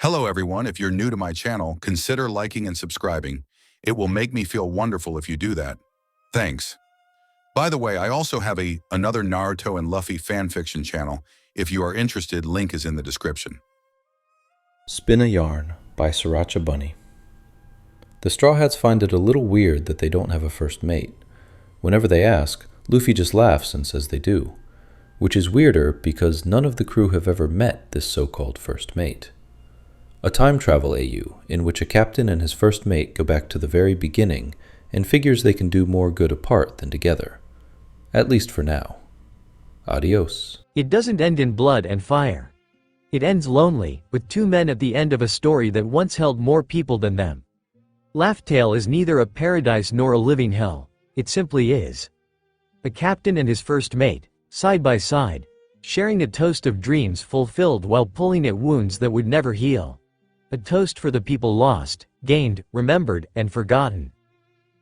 Hello everyone, if you're new to my channel, consider liking and subscribing. It will make me feel wonderful if you do that. Thanks. By the way, I also have another Naruto and Luffy fanfiction channel. If you are interested, link is in the description. Spin a Yarn by SrirachaBunny. The Straw Hats find it a little weird that they don't have a first mate. Whenever they ask, Luffy just laughs and says they do, which is weirder because none of the crew have ever met this so-called first mate. A time travel AU, in which a captain and his first mate go back to the very beginning and figures they can do more good apart than together. At least for now. Adios. It doesn't end in blood and fire. It ends lonely, with two men at the end of a story that once held more people than them. Laugh Tale is neither a paradise nor a living hell, it simply is. A captain and his first mate, side by side, sharing a toast of dreams fulfilled while pulling at wounds that would never heal. A toast for the people lost, gained, remembered, and forgotten.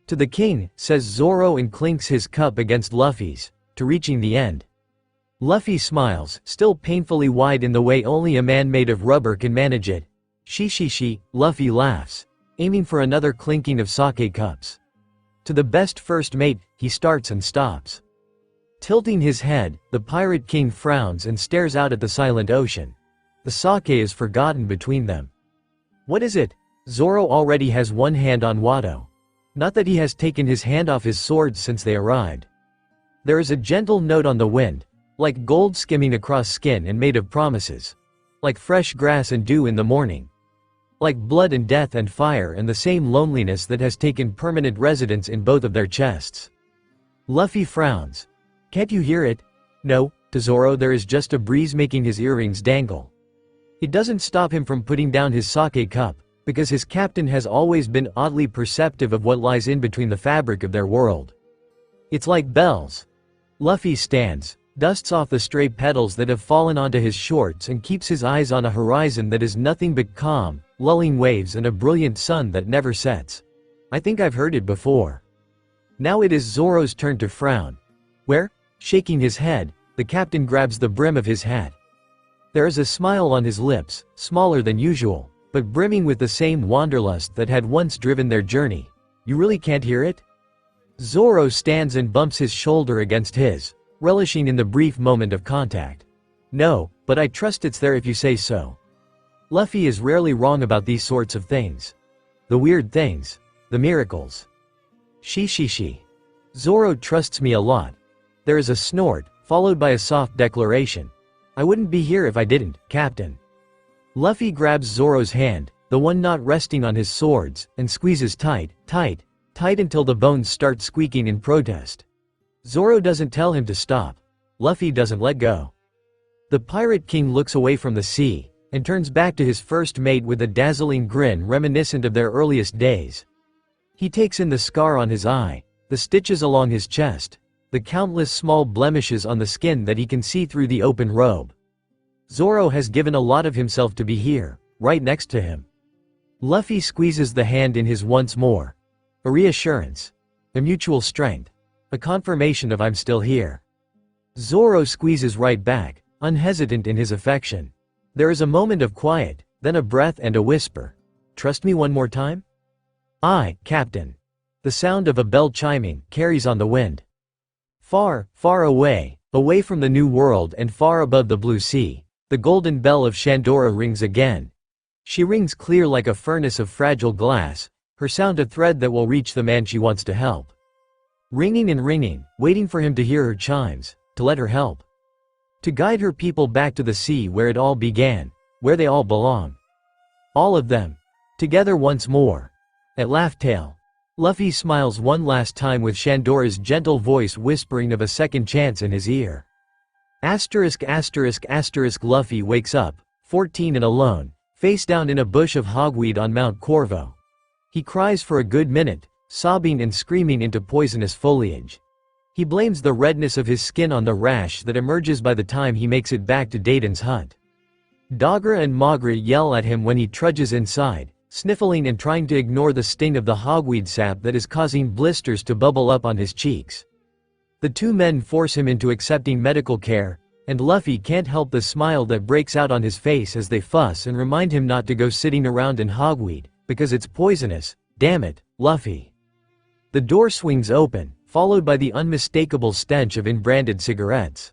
To the king, says Zoro and clinks his cup against Luffy's, to reaching the end. Luffy smiles, still painfully wide in the way only a man made of rubber can manage it. She, Luffy laughs, aiming for another clinking of sake cups. To the best first mate, he starts and stops. Tilting his head, the pirate king frowns and stares out at the silent ocean. The sake is forgotten between them. What is it? Zoro already has one hand on Watto. Not that he has taken his hand off his sword since they arrived. There is a gentle note on the wind, like gold skimming across skin and made of promises. Like fresh grass and dew in the morning. Like blood and death and fire and the same loneliness that has taken permanent residence in both of their chests. Luffy frowns. Can't you hear it? No, to Zoro there is just a breeze making his earrings dangle. It doesn't stop him from putting down his sake cup, because his captain has always been oddly perceptive of what lies in between the fabric of their world. It's like bells. Luffy stands, dusts off the stray petals that have fallen onto his shorts and keeps his eyes on a horizon that is nothing but calm, lulling waves and a brilliant sun that never sets. I think I've heard it before. Now it is Zoro's turn to frown. Where? Shaking his head, the captain grabs the brim of his hat. There is a smile on his lips, smaller than usual, but brimming with the same wanderlust that had once driven their journey. You really can't hear it? Zoro stands and bumps his shoulder against his, relishing in the brief moment of contact. No, but I trust it's there if you say so. Luffy is rarely wrong about these sorts of things. The weird things. The miracles. She. Zoro trusts me a lot. There is a snort, followed by a soft declaration. I wouldn't be here if I didn't, Captain. Luffy grabs Zoro's hand, the one not resting on his swords, and squeezes tight until the bones start squeaking in protest. Zoro doesn't tell him to stop. Luffy doesn't let go. The Pirate King looks away from the sea, and turns back to his first mate with a dazzling grin reminiscent of their earliest days. He takes in the scar on his eye, the stitches along his chest, the countless small blemishes on the skin that he can see through the open robe. Zoro has given a lot of himself to be here, right next to him. Luffy squeezes the hand in his once more. A reassurance. A mutual strength. A confirmation of I'm still here. Zoro squeezes right back, unhesitant in his affection. There is a moment of quiet, then a breath and a whisper. Trust me one more time? Aye, Captain. The sound of a bell chiming carries on the wind. Far away from the new world and far above the blue sea, the golden bell of Shandora rings again. She rings clear like a furnace of fragile glass, her sound a thread that will reach the man she wants to help. Ringing and ringing, waiting for him to hear her chimes, to let her help. To guide her people back to the sea where it all began, where they all belong. All of them. Together once more. At Laugh Tale. Luffy smiles one last time with Shandora's gentle voice whispering of a second chance in his ear. Luffy wakes up, 14 and alone, face down in a bush of hogweed on Mount Corvo. He cries for a good minute, sobbing and screaming into poisonous foliage. He blames the redness of his skin on the rash that emerges by the time he makes it back to Dayton's hut. Dogra and Magra yell at him when he trudges inside, sniffling and trying to ignore the sting of the hogweed sap that is causing blisters to bubble up on his cheeks. The two men force him into accepting medical care, and Luffy can't help the smile that breaks out on his face as they fuss and remind him not to go sitting around in hogweed, because it's poisonous. Damn it, Luffy. The door swings open, followed by the unmistakable stench of in-branded cigarettes.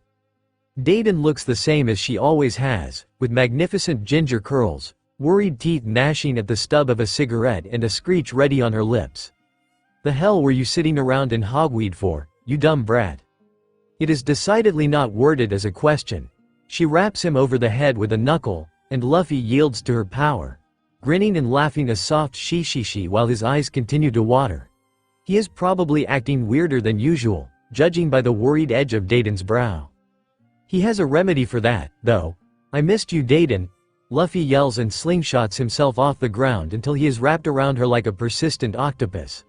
Dayton looks the same as she always has, with magnificent ginger curls, worried teeth gnashing at the stub of a cigarette and a screech ready on her lips. The hell were you sitting around in hogweed for, you dumb brat? It is decidedly not worded as a question. She raps him over the head with a knuckle, and Luffy yields to her power, grinning and laughing a soft she while his eyes continue to water. He is probably acting weirder than usual, judging by the worried edge of Dayton's brow. He has a remedy for that, though. I missed you, Dayton. Luffy yells and slingshots himself off the ground until he is wrapped around her like a persistent octopus.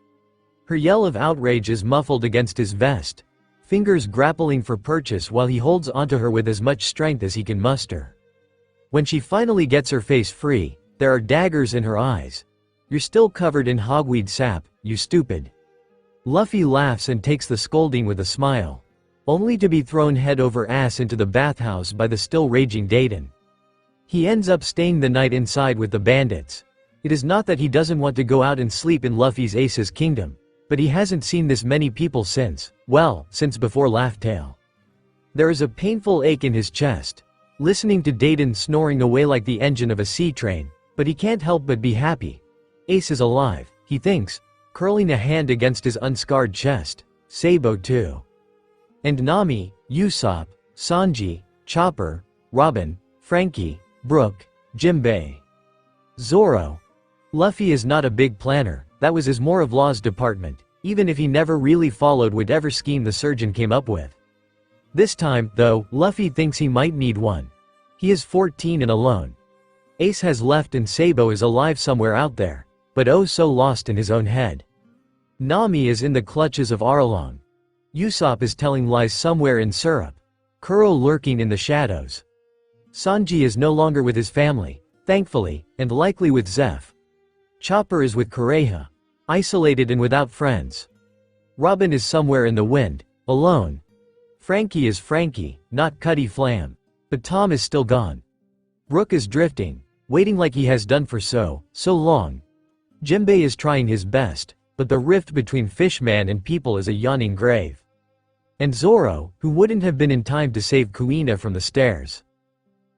Her yell of outrage is muffled against his vest, fingers grappling for purchase while he holds onto her with as much strength as he can muster. When she finally gets her face free, there are daggers in her eyes. You're still covered in hogweed sap, you stupid. Luffy laughs and takes the scolding with a smile, only to be thrown head over ass into the bathhouse by the still raging Dayton. He ends up staying the night inside with the bandits. It is not that he doesn't want to go out and sleep in Luffy's Ace's kingdom, but he hasn't seen this many people since before Laugh Tale. There is a painful ache in his chest, listening to Dayton snoring away like the engine of a sea train, but he can't help but be happy. Ace is alive, he thinks, curling a hand against his unscarred chest. Sabo too. And Nami, Usopp, Sanji, Chopper, Robin, Frankie, Brook, Jinbei. Zoro. Luffy is not a big planner, that was his more of law's department, even if he never really followed whatever scheme the surgeon came up with. This time, though, Luffy thinks he might need one. He is 14 and alone. Ace has left and Sabo is alive somewhere out there, but oh so lost in his own head. Nami is in the clutches of Arlong. Usopp is telling lies somewhere in Syrup. Kuro lurking in the shadows. Sanji is no longer with his family, thankfully, and likely with Zeph. Chopper is with Kureha, isolated and without friends. Robin is somewhere in the wind, alone. Frankie is Frankie, not Cutty Flam. But Tom is still gone. Brook is drifting, waiting like he has done for so long. Jinbei is trying his best, but the rift between Fishman and people is a yawning grave. And Zoro, who wouldn't have been in time to save Kuina from the stairs.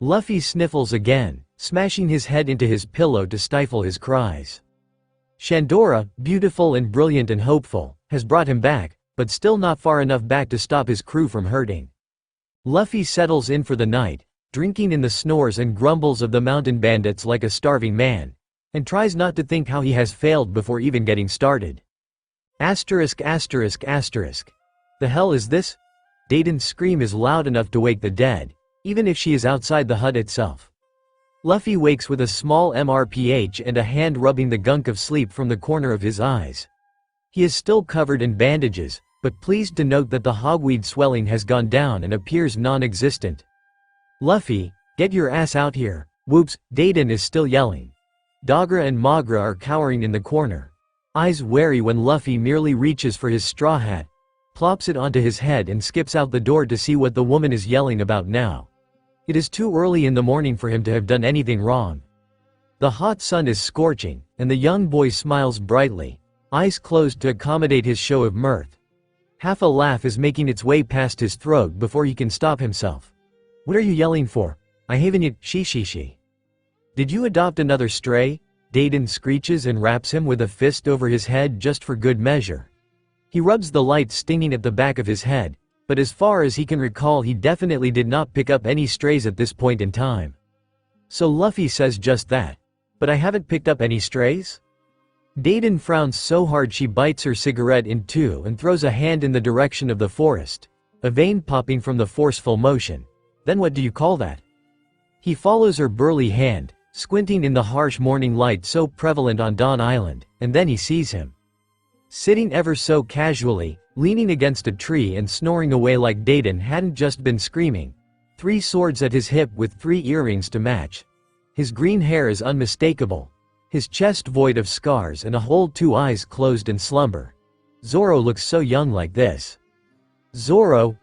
Luffy sniffles again, smashing his head into his pillow to stifle his cries. Shandora, beautiful and brilliant and hopeful, has brought him back, but still not far enough back to stop his crew from hurting. Luffy settles in for the night, drinking in the snores and grumbles of the mountain bandits like a starving man, and tries not to think how he has failed before even getting started. Asterisk. The hell is this? Dayton's scream is loud enough to wake the dead, even if she is outside the hut itself. Luffy wakes with a small MRPH and a hand rubbing the gunk of sleep from the corner of his eyes. He is still covered in bandages, but pleased to note that the hogweed swelling has gone down and appears non-existent. Luffy, get your ass out here. Whoops, Dayton is still yelling. Dagra and Magra are cowering in the corner, eyes wary when Luffy merely reaches for his straw hat, plops it onto his head and skips out the door to see what the woman is yelling about now. It is too early in the morning for him to have done anything wrong. The hot sun is scorching, and the young boy smiles brightly, eyes closed to accommodate his show of mirth. Half a laugh is making its way past his throat before he can stop himself. What are you yelling for? I haven't yet. She. Did you adopt another stray? Dayton screeches and raps him with a fist over his head just for good measure. He rubs the light stinging at the back of his head, but as far as he can recall he definitely did not pick up any strays at this point in time. So Luffy says just that. But I haven't picked up any strays? Dayton frowns so hard she bites her cigarette in two and throws a hand in the direction of the forest, a vein popping from the forceful motion. Then what do you call that? He follows her burly hand, squinting in the harsh morning light so prevalent on Dawn Island, and then he sees him. Sitting ever so casually, leaning against a tree and snoring away like Dayton hadn't just been screaming. 3 swords at his hip with 3 earrings to match. His green hair is unmistakable. His chest void of scars and a whole 2 eyes closed in slumber. Zoro looks so young like this. Zoro.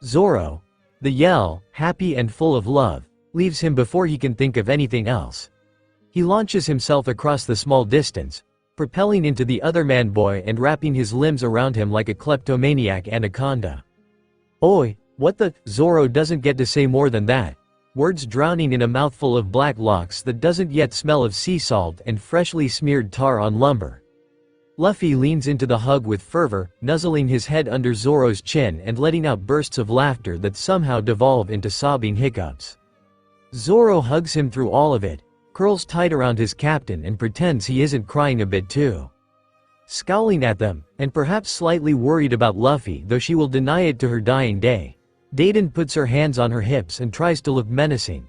Zoro, the yell, happy and full of love, leaves him before he can think of anything else. He launches himself across the small distance, propelling into the other man-boy and wrapping his limbs around him like a kleptomaniac anaconda. Oi, what the? Zoro doesn't get to say more than that, words drowning in a mouthful of black locks that doesn't yet smell of sea salt and freshly smeared tar on lumber. Luffy leans into the hug with fervor, nuzzling his head under Zoro's chin and letting out bursts of laughter that somehow devolve into sobbing hiccups. Zoro hugs him through all of it, curls tight around his captain and pretends he isn't crying a bit too. Scowling at them, and perhaps slightly worried about Luffy though she will deny it to her dying day, Deiden puts her hands on her hips and tries to look menacing.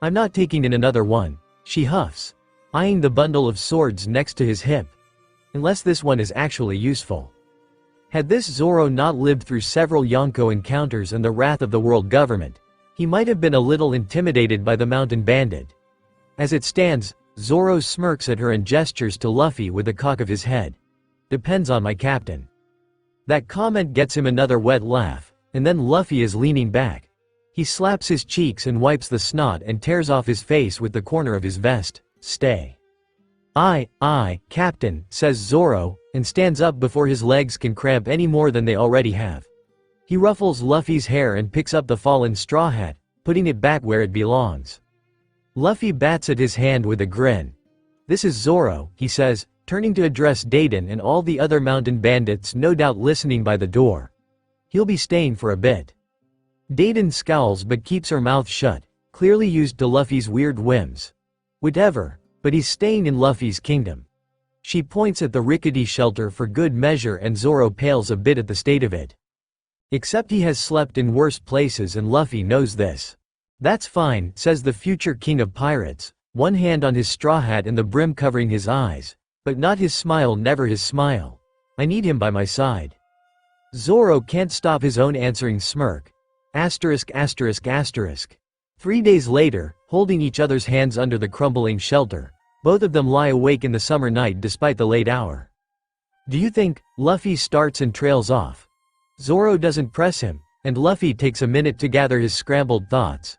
"I'm not taking in another one," she huffs, eyeing the bundle of swords next to his hip. "Unless this one is actually useful." Had this Zoro not lived through several Yonko encounters and the wrath of the world government, he might have been a little intimidated by the mountain bandit. As it stands, Zoro smirks at her and gestures to Luffy with a cock of his head. "Depends on my captain." That comment gets him another wet laugh, and then Luffy is leaning back. He slaps his cheeks and wipes the snot and tears off his face with the corner of his vest. "Stay." Aye, Captain," says Zoro, and stands up before his legs can cramp any more than they already have. He ruffles Luffy's hair and picks up the fallen straw hat, putting it back where it belongs. Luffy bats at his hand with a grin. "This is Zoro," he says, turning to address Deiden and all the other mountain bandits no doubt listening by the door. "He'll be staying for a bit." Deiden scowls but keeps her mouth shut, clearly used to Luffy's weird whims. "Whatever, but he's staying in Luffy's kingdom." She points at the rickety shelter for good measure and Zoro pales a bit at the state of it. Except he has slept in worse places and Luffy knows this. "That's fine," says the future king of pirates, one hand on his straw hat and the brim covering his eyes. "But not his smile, never his smile. I need him by my side." Zoro can't stop his own answering smirk. Asterisk. 3 days later, holding each other's hands under the crumbling shelter, both of them lie awake in the summer night despite the late hour. "Do you think?" Luffy starts and trails off. Zoro doesn't press him, and Luffy takes a minute to gather his scrambled thoughts.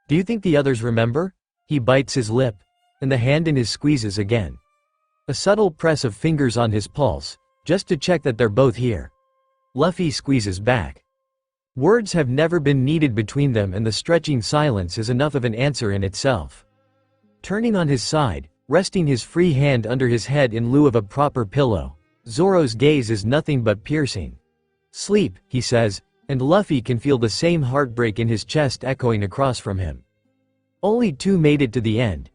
"Do you think the others remember?" He bites his lip, and the hand in his squeezes again. A subtle press of fingers on his pulse, just to check that they're both here. Luffy squeezes back. Words have never been needed between them and the stretching silence is enough of an answer in itself. Turning on his side, resting his free hand under his head in lieu of a proper pillow, Zoro's gaze is nothing but piercing. "Sleep," he says, and Luffy can feel the same heartbreak in his chest echoing across from him. Only 2 made it to the end.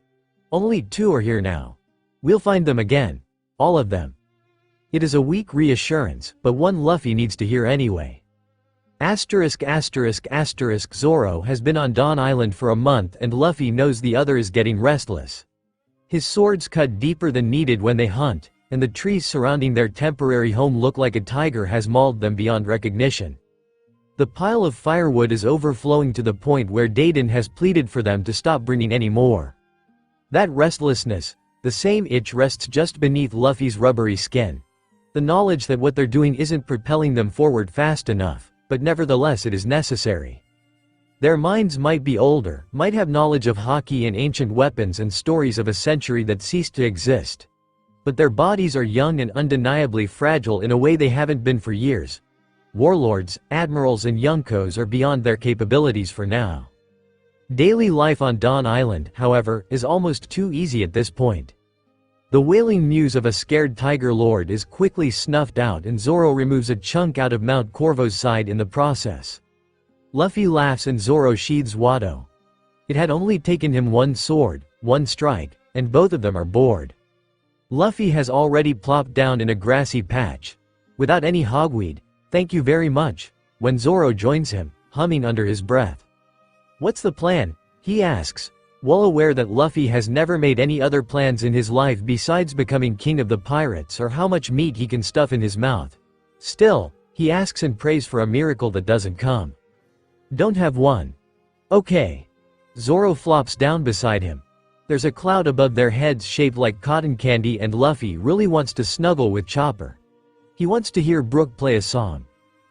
Only 2 are here now. We'll find them again. All of them. It is a weak reassurance, but one Luffy needs to hear anyway. Asterisk. Zoro has been on Dawn Island for a month and Luffy knows the other is getting restless. His swords cut deeper than needed when they hunt, and the trees surrounding their temporary home look like a tiger has mauled them beyond recognition. The pile of firewood is overflowing to the point where Deiden has pleaded for them to stop bringing any more. That restlessness, the same itch rests just beneath Luffy's rubbery skin. The knowledge that what they're doing isn't propelling them forward fast enough, but nevertheless it is necessary. Their minds might be older, might have knowledge of hockey and ancient weapons and stories of a century that ceased to exist. But their bodies are young and undeniably fragile in a way they haven't been for years. Warlords, admirals and Yonkos are beyond their capabilities for now. Daily life on Dawn Island, however, is almost too easy at this point. The wailing mews of a scared tiger lord is quickly snuffed out and Zoro removes a chunk out of Mount Corvo's side in the process. Luffy laughs and Zoro sheathes Wado. It had only taken him 1 sword, 1 strike, and both of them are bored. Luffy has already plopped down in a grassy patch. Without any hogweed, "Thank you very much," when Zoro joins him, humming under his breath. "What's the plan?" he asks, well aware that Luffy has never made any other plans in his life besides becoming king of the pirates or how much meat he can stuff in his mouth. Still, he asks and prays for a miracle that doesn't come. "Don't have one." "Okay." Zoro flops down beside him. There's a cloud above their heads shaped like cotton candy and Luffy really wants to snuggle with Chopper. He wants to hear Brook play a song.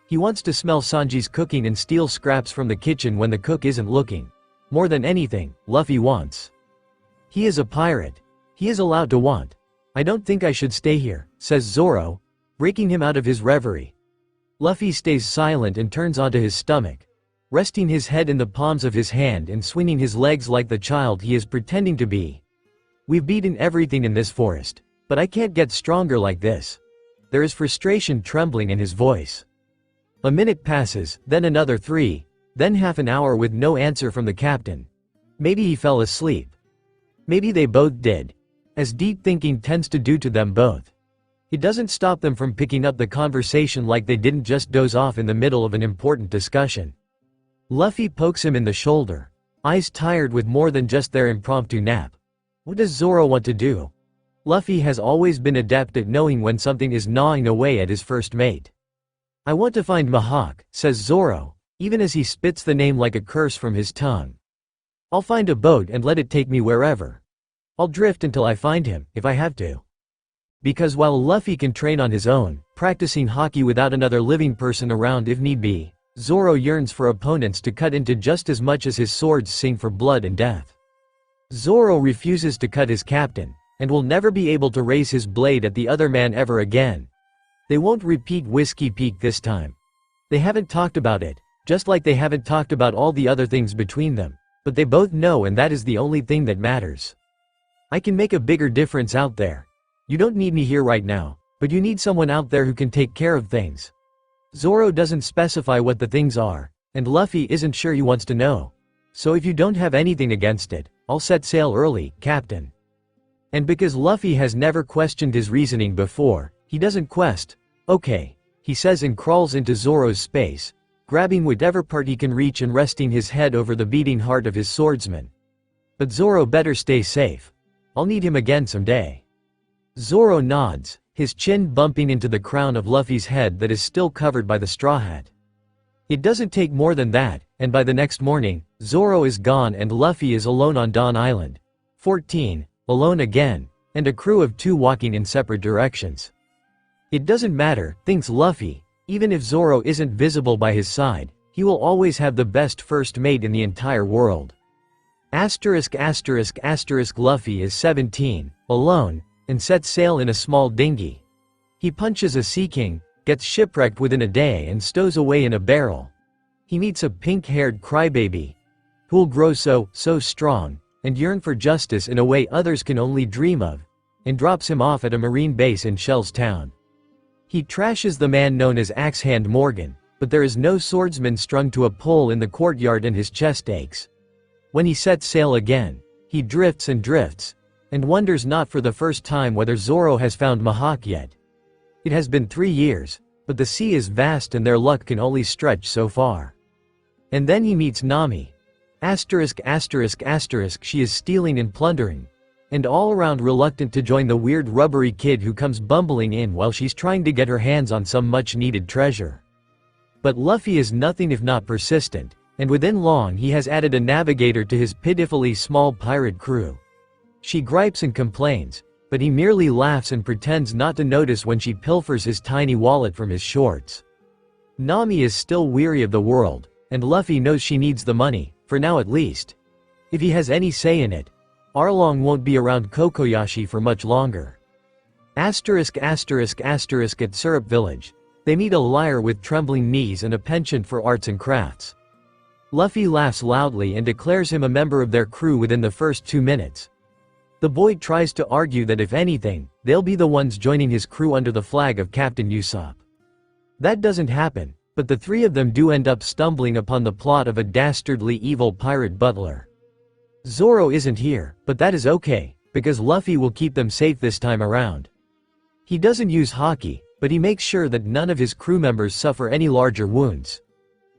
He wants to smell Sanji's cooking and steal scraps from the kitchen when the cook isn't looking. More than anything, Luffy wants. He is a pirate. He is allowed to want. I don't think I should stay here, says Zoro, breaking him out of his reverie. Luffy stays silent and turns onto his stomach, resting his head in the palms of his hand and swinging his legs like the child he is pretending to be. We've beaten everything in this forest, but I can't get stronger like this. There is frustration trembling in his voice. A minute passes, then another 3, then half an hour with no answer from the captain. Maybe he fell asleep. Maybe they both did, as deep thinking tends to do to them both. It doesn't stop them from picking up the conversation like they didn't just doze off in the middle of an important discussion. Luffy pokes him in the shoulder, eyes tired with more than just their impromptu nap. What does Zoro want to do? Luffy has always been adept at knowing when something is gnawing away at his first mate. I want to find Mihawk, says Zoro, even as he spits the name like a curse from his tongue. I'll find a boat and let it take me wherever. I'll drift until I find him, if I have to. Because while Luffy can train on his own, practicing hockey without another living person around if need be, Zoro yearns for opponents to cut into just as much as his swords sing for blood and death. Zoro refuses to cut his captain, and will never be able to raise his blade at the other man ever again. They won't repeat Whiskey Peak this time. They haven't talked about it, just like they haven't talked about all the other things between them, but they both know, and that is the only thing that matters. I can make a bigger difference out there. You don't need me here right now, but you need someone out there who can take care of things. Zoro doesn't specify what the things are, and Luffy isn't sure he wants to know. So if you don't have anything against it, I'll set sail early, Captain. And because Luffy has never questioned his reasoning before, he doesn't quest. Okay, he says and crawls into Zoro's space, grabbing whatever part he can reach and resting his head over the beating heart of his swordsman. But Zoro better stay safe. I'll need him again someday. Zoro nods, his chin bumping into the crown of Luffy's head that is still covered by the straw hat. It doesn't take more than that, and by the next morning, Zoro is gone and Luffy is alone on Dawn Island. 14, alone again, and a crew of 2 walking in separate directions. It doesn't matter, thinks Luffy, even if Zoro isn't visible by his side, he will always have the best first mate in the entire world. Luffy is 17, alone, and sets sail in a small dinghy. He punches a sea king, gets shipwrecked within a day and stows away in a barrel. He meets a pink-haired crybaby, who'll grow so strong, and yearn for justice in a way others can only dream of, and drops him off at a marine base in Shell's town. He trashes the man known as Axe-Hand Morgan, but there is no swordsman strung to a pole in the courtyard and his chest aches. When he sets sail again, he drifts, and wonders not for the first time whether Zoro has found Mihawk yet. It has been 3 years, but the sea is vast and their luck can only stretch so far. And then he meets Nami. She is stealing and plundering, and all around reluctant to join the weird rubbery kid who comes bumbling in while she's trying to get her hands on some much-needed treasure. But Luffy is nothing if not persistent, and within long he has added a navigator to his pitifully small pirate crew. She gripes and complains, but he merely laughs and pretends not to notice when she pilfers his tiny wallet from his shorts. Nami is still weary of the world, and Luffy knows she needs the money, for now at least. If he has any say in it, Arlong won't be around Kokoyashi for much longer. At Syrup Village, they meet a liar with trembling knees and a penchant for arts and crafts. Luffy laughs loudly and declares him a member of their crew within the first 2 minutes. The boy tries to argue that if anything, they'll be the ones joining his crew under the flag of Captain Usopp. That doesn't happen, but the 3 of them do end up stumbling upon the plot of a dastardly evil pirate butler. Zoro isn't here, but that is okay, because Luffy will keep them safe this time around. He doesn't use haki, but he makes sure that none of his crew members suffer any larger wounds.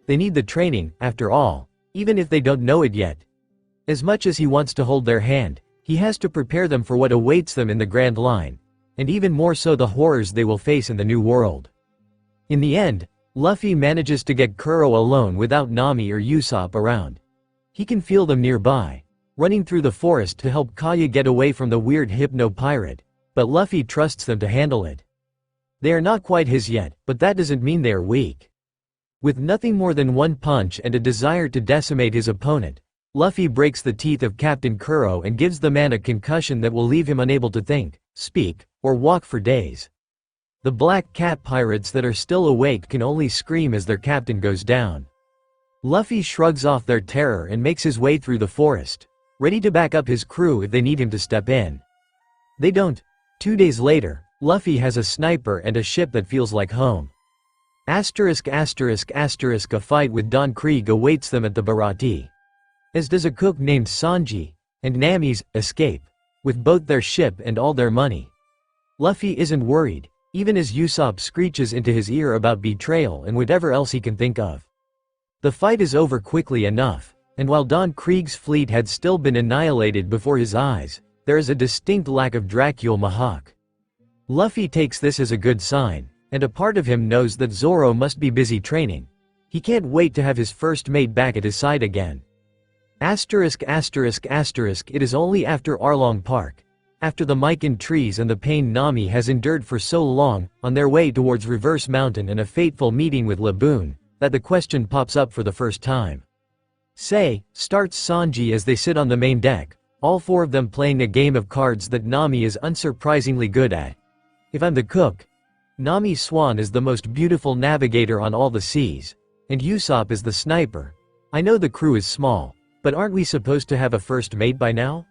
They need the training, after all, even if they don't know it yet. As much as he wants to hold their hand, he has to prepare them for what awaits them in the Grand Line, and even more so the horrors they will face in the new world. In the end, Luffy manages to get Kuro alone without Nami or Usopp around. He can feel them nearby, running through the forest to help Kaya get away from the weird hypno-pirate, but Luffy trusts them to handle it. They are not quite his yet, but that doesn't mean they are weak. With nothing more than one punch and a desire to decimate his opponent, Luffy breaks the teeth of Captain Kuro and gives the man a concussion that will leave him unable to think, speak, or walk for days. The Black Cat pirates that are still awake can only scream as their captain goes down. Luffy shrugs off their terror and makes his way through the forest, ready to back up his crew if they need him to step in. They don't. 2 days later, Luffy has a sniper and a ship that feels like home. A fight with Don Krieg awaits them at the Baratie. As does a cook named Sanji, and Nami's escape, with both their ship and all their money. Luffy isn't worried, even as Usopp screeches into his ear about betrayal and whatever else he can think of. The fight is over quickly enough, and while Don Krieg's fleet had still been annihilated before his eyes, there is a distinct lack of Dracula Mahawk. Luffy takes this as a good sign, and a part of him knows that Zoro must be busy training. He can't wait to have his first mate back at his side again. It is only after Arlong Park, after the Myken trees and the pain Nami has endured for so long, on their way towards Reverse Mountain and a fateful meeting with Laboon, that the question pops up for the first time. Starts Sanji as they sit on the main deck, all 4 of them playing a game of cards that Nami is unsurprisingly good at. If I'm the cook, Nami Swan is the most beautiful navigator on all the seas, and Usopp is the sniper. I know the crew is small, but aren't we supposed to have a first mate by now?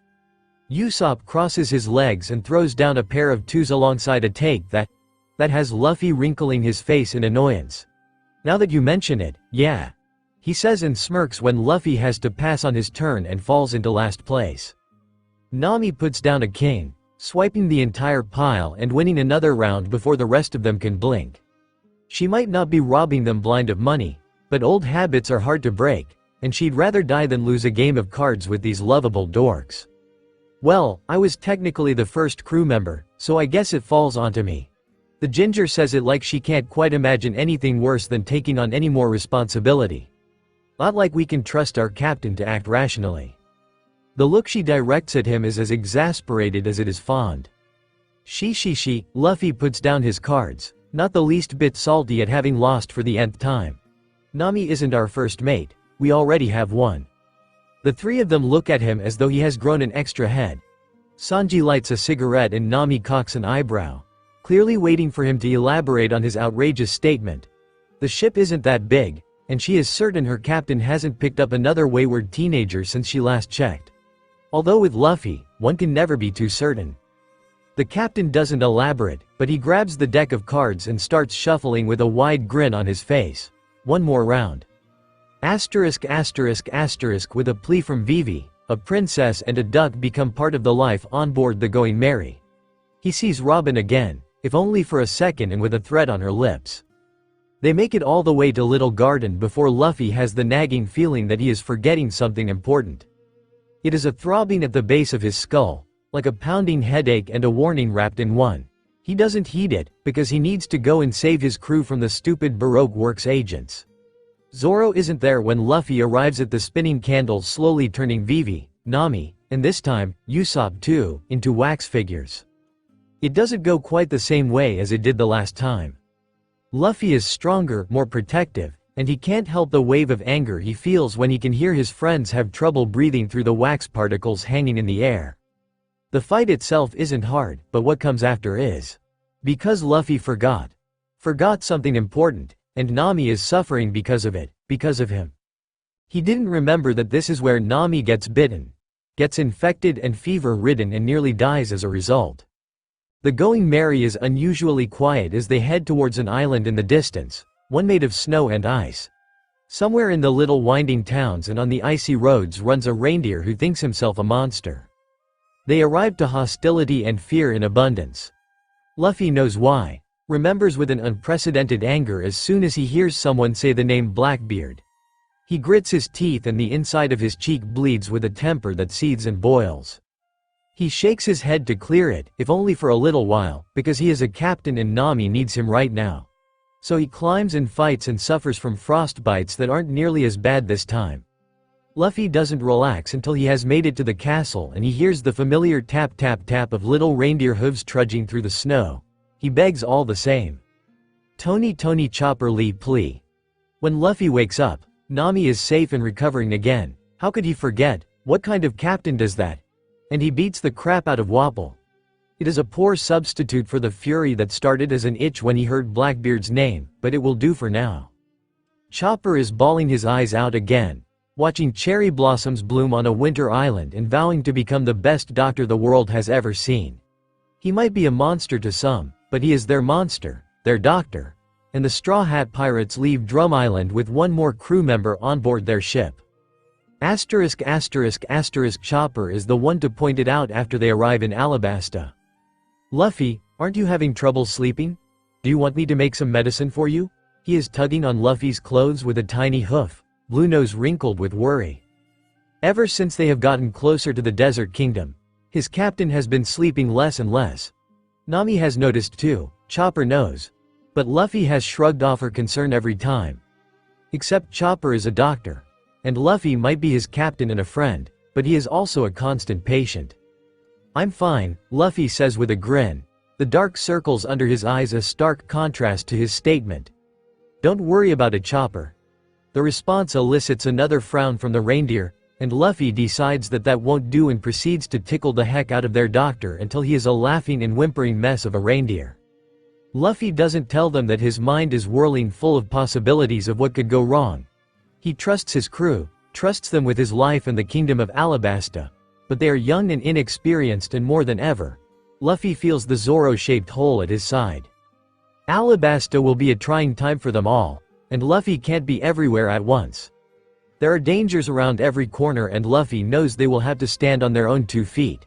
Usopp crosses his legs and throws down a pair of 2s alongside a take that has Luffy wrinkling his face in annoyance. Now that you mention it, yeah. He says and smirks when Luffy has to pass on his turn and falls into last place. Nami puts down a king, swiping the entire pile and winning another round before the rest of them can blink. She might not be robbing them blind of money, but old habits are hard to break, and she'd rather die than lose a game of cards with these lovable dorks. Well, I was technically the first crew member, so I guess it falls onto me. The ginger says it like she can't quite imagine anything worse than taking on any more responsibility. Not like we can trust our captain to act rationally. The look she directs at him is as exasperated as it is fond. She, Luffy puts down his cards, not the least bit salty at having lost for the nth time. Nami isn't our first mate. We already have one. The 3 of them look at him as though he has grown an extra head. Sanji lights a cigarette and Nami cocks an eyebrow, clearly waiting for him to elaborate on his outrageous statement. The ship isn't that big, and she is certain her captain hasn't picked up another wayward teenager since she last checked. Although with Luffy, one can never be too certain. The captain doesn't elaborate, but he grabs the deck of cards and starts shuffling with a wide grin on his face. One more round. With a plea from Vivi, a princess and a duck become part of the life on board the Going Merry. He sees Robin again, if only for a second and with a threat on her lips. They make it all the way to Little Garden before Luffy has the nagging feeling that he is forgetting something important. It is a throbbing at the base of his skull, like a pounding headache and a warning wrapped in one. He doesn't heed it, because he needs to go and save his crew from the stupid Baroque Works agents. Zoro isn't there when Luffy arrives at the spinning candles, slowly turning Vivi, Nami, and this time, Usopp too, into wax figures. It doesn't go quite the same way as it did the last time. Luffy is stronger, more protective, and he can't help the wave of anger he feels when he can hear his friends have trouble breathing through the wax particles hanging in the air. The fight itself isn't hard, but what comes after is. Because Luffy forgot something important, and Nami is suffering because of it, because of him. He didn't remember that this is where Nami gets bitten, gets infected and fever-ridden and nearly dies as a result. The Going Merry is unusually quiet as they head towards an island in the distance, one made of snow and ice. Somewhere in the little winding towns and on the icy roads runs a reindeer who thinks himself a monster. They arrive to hostility and fear in abundance. Luffy knows why. Remembers with an unprecedented anger as soon as he hears someone say the name Blackbeard. He grits his teeth and the inside of his cheek bleeds with a temper that seethes and boils. He shakes his head to clear it, if only for a little while, because he is a captain and Nami needs him right now. So he climbs and fights and suffers from frostbites that aren't nearly as bad this time. Luffy doesn't relax until he has made it to the castle and he hears the familiar tap tap tap of little reindeer hooves trudging through the snow. He begs all the same. Tony Chopper Lee plea. When Luffy wakes up, Nami is safe and recovering again. How could he forget? What kind of captain does that? And he beats the crap out of Wapol. It is a poor substitute for the fury that started as an itch when he heard Blackbeard's name, but it will do for now. Chopper is bawling his eyes out again, watching cherry blossoms bloom on a winter island and vowing to become the best doctor the world has ever seen. He might be a monster to some, but he is their monster, their doctor. And the Straw Hat Pirates leave Drum Island with one more crew member on board their ship. Chopper is the one to point it out after they arrive in Alabasta. Luffy, aren't you having trouble sleeping? Do you want me to make some medicine for you? He is tugging on Luffy's clothes with a tiny hoof, Blue Nose wrinkled with worry. Ever since they have gotten closer to the Desert Kingdom, his captain has been sleeping less and less. Nami has noticed too, Chopper knows. But Luffy has shrugged off her concern every time. Except Chopper is a doctor. And Luffy might be his captain and a friend, but he is also a constant patient. I'm fine, Luffy says with a grin, the dark circles under his eyes a stark contrast to his statement. Don't worry about it, Chopper. The response elicits another frown from the reindeer, and Luffy decides that won't do and proceeds to tickle the heck out of their doctor until he is a laughing and whimpering mess of a reindeer. Luffy doesn't tell them that his mind is whirling full of possibilities of what could go wrong. He trusts his crew, trusts them with his life and the kingdom of Alabasta. But they are young and inexperienced, and more than ever, Luffy feels the Zoro-shaped hole at his side. Alabasta will be a trying time for them all, and Luffy can't be everywhere at once. There are dangers around every corner and Luffy knows they will have to stand on their own 2 feet.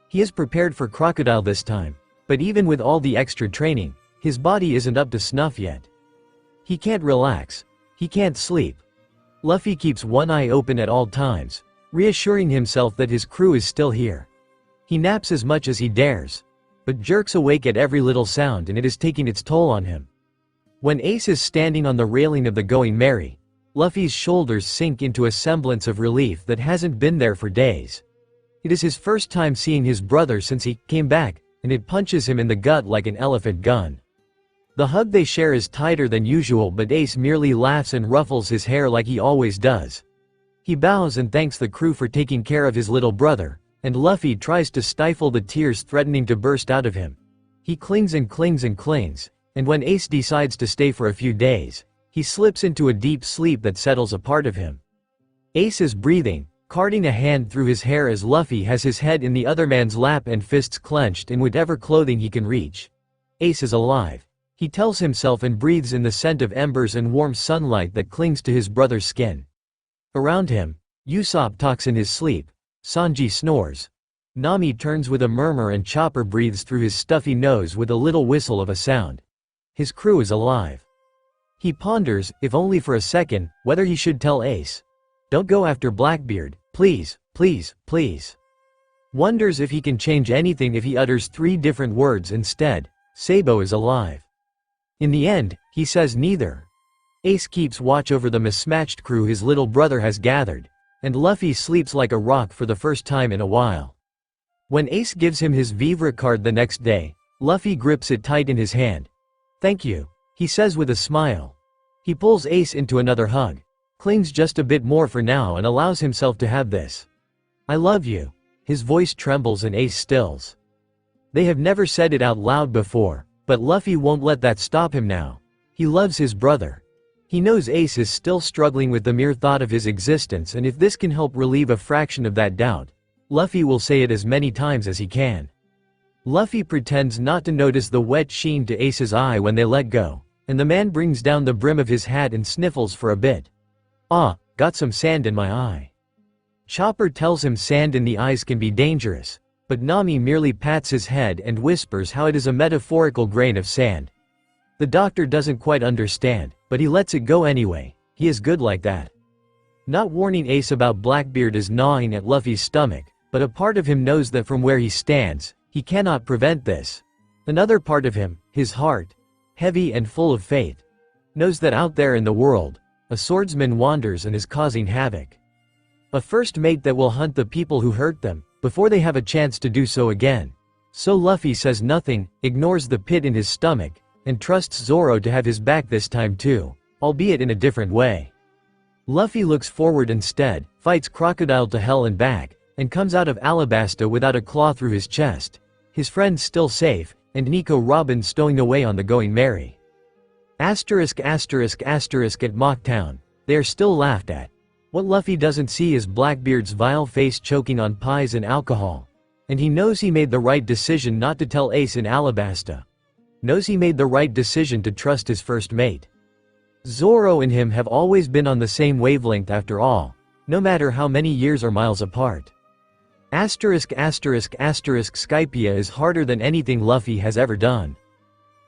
He is prepared for Crocodile this time, but even with all the extra training, his body isn't up to snuff yet. He can't relax. He can't sleep. Luffy keeps one eye open at all times, reassuring himself that his crew is still here. He naps as much as he dares, but jerks awake at every little sound, and it is taking its toll on him. When Ace is standing on the railing of the Going Merry, Luffy's shoulders sink into a semblance of relief that hasn't been there for days. It is his first time seeing his brother since he came back, and it punches him in the gut like an elephant gun. The hug they share is tighter than usual, but Ace merely laughs and ruffles his hair like he always does. He bows and thanks the crew for taking care of his little brother, and Luffy tries to stifle the tears threatening to burst out of him. He clings and clings and clings, and when Ace decides to stay for a few days, he slips into a deep sleep that settles a part of him. Ace is breathing, carting a hand through his hair as Luffy has his head in the other man's lap and fists clenched in whatever clothing he can reach. Ace is alive. He tells himself and breathes in the scent of embers and warm sunlight that clings to his brother's skin. Around him, Usopp talks in his sleep, Sanji snores. Nami turns with a murmur and Chopper breathes through his stuffy nose with a little whistle of a sound. His crew is alive. He ponders, if only for a second, whether he should tell Ace. Don't go after Blackbeard, please, please, please. Wonders if he can change anything if he utters 3 different words instead. Sabo is alive. In the end, he says neither. Ace keeps watch over the mismatched crew his little brother has gathered, and Luffy sleeps like a rock for the first time in a while. When Ace gives him his Vivre card the next day, Luffy grips it tight in his hand. Thank you, he says with a smile. He pulls Ace into another hug, clings just a bit more for now and allows himself to have this. I love you. His voice trembles and Ace stills. They have never said it out loud before, but Luffy won't let that stop him now. He loves his brother. He knows Ace is still struggling with the mere thought of his existence, and if this can help relieve a fraction of that doubt, Luffy will say it as many times as he can. Luffy pretends not to notice the wet sheen to Ace's eye when they let go, and the man brings down the brim of his hat and sniffles for a bit. Ah, got some sand in my eye. Chopper tells him sand in the eyes can be dangerous, but Nami merely pats his head and whispers how it is a metaphorical grain of sand. The doctor doesn't quite understand, but he lets it go anyway. He is good like that. Not warning Ace about Blackbeard is gnawing at Luffy's stomach, but a part of him knows that from where he stands, he cannot prevent this. Another part of him, his heart, heavy and full of faith, knows that out there in the world, a swordsman wanders and is causing havoc. A first mate that will hunt the people who hurt them, before they have a chance to do so again. So Luffy says nothing, ignores the pit in his stomach, and trusts Zoro to have his back this time too, albeit in a different way. Luffy looks forward instead, fights Crocodile to hell and back, and comes out of Alabasta without a claw through his chest. His friends still safe, and Nico Robin stowing away on the Going Merry. At Mocktown, they are still laughed at. What Luffy doesn't see is Blackbeard's vile face choking on pies and alcohol. And he knows he made the right decision not to tell Ace in Alabasta. Knows he made the right decision to trust his first mate. Zoro and him have always been on the same wavelength after all, no matter how many years or miles apart. Skypia is harder than anything Luffy has ever done.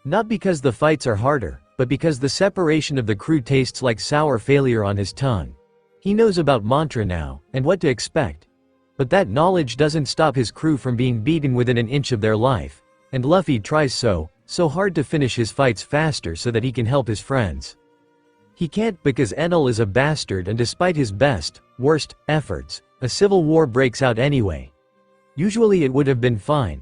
Not because the fights are harder, but because the separation of the crew tastes like sour failure on his tongue. He knows about mantra now, and what to expect. But that knowledge doesn't stop his crew from being beaten within an inch of their life, and Luffy tries so hard to finish his fights faster so that he can help his friends. He can't because Enel is a bastard, and despite his best, worst, efforts, a civil war breaks out anyway. Usually it would have been fine.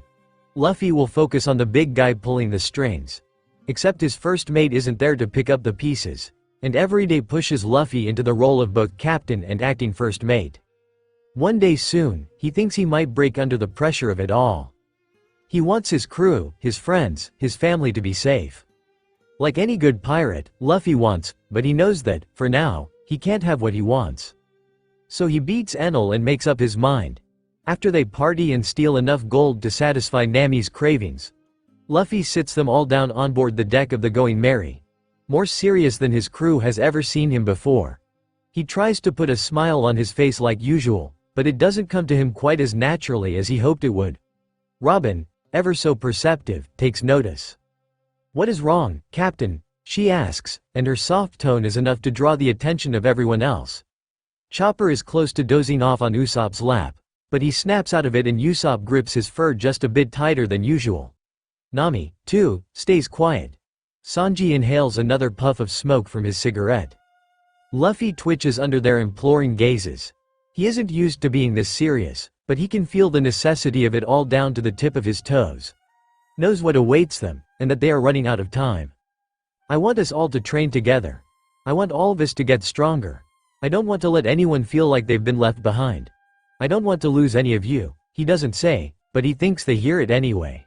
Luffy will focus on the big guy pulling the strings. Except his first mate isn't there to pick up the pieces, and every day pushes Luffy into the role of both captain and acting first mate. One day soon, he thinks he might break under the pressure of it all. He wants his crew, his friends, his family to be safe. Like any good pirate, Luffy wants, but he knows that, for now, he can't have what he wants. So he beats Enel and makes up his mind. After they party and steal enough gold to satisfy Nami's cravings, Luffy sits them all down on board the deck of the Going Merry. More serious than his crew has ever seen him before. He tries to put a smile on his face like usual, but it doesn't come to him quite as naturally as he hoped it would. Robin, ever so perceptive, takes notice. "What is wrong, Captain?" she asks, and her soft tone is enough to draw the attention of everyone else. Chopper is close to dozing off on Usopp's lap, but he snaps out of it and Usopp grips his fur just a bit tighter than usual. Nami, too, stays quiet. Sanji inhales another puff of smoke from his cigarette. Luffy twitches under their imploring gazes. He isn't used to being this serious, but he can feel the necessity of it all down to the tip of his toes. Knows what awaits them, and that they are running out of time. "I want us all to train together. I want all of us to get stronger. I don't want to let anyone feel like they've been left behind. I don't want to lose any of you," he doesn't say, but he thinks they hear it anyway.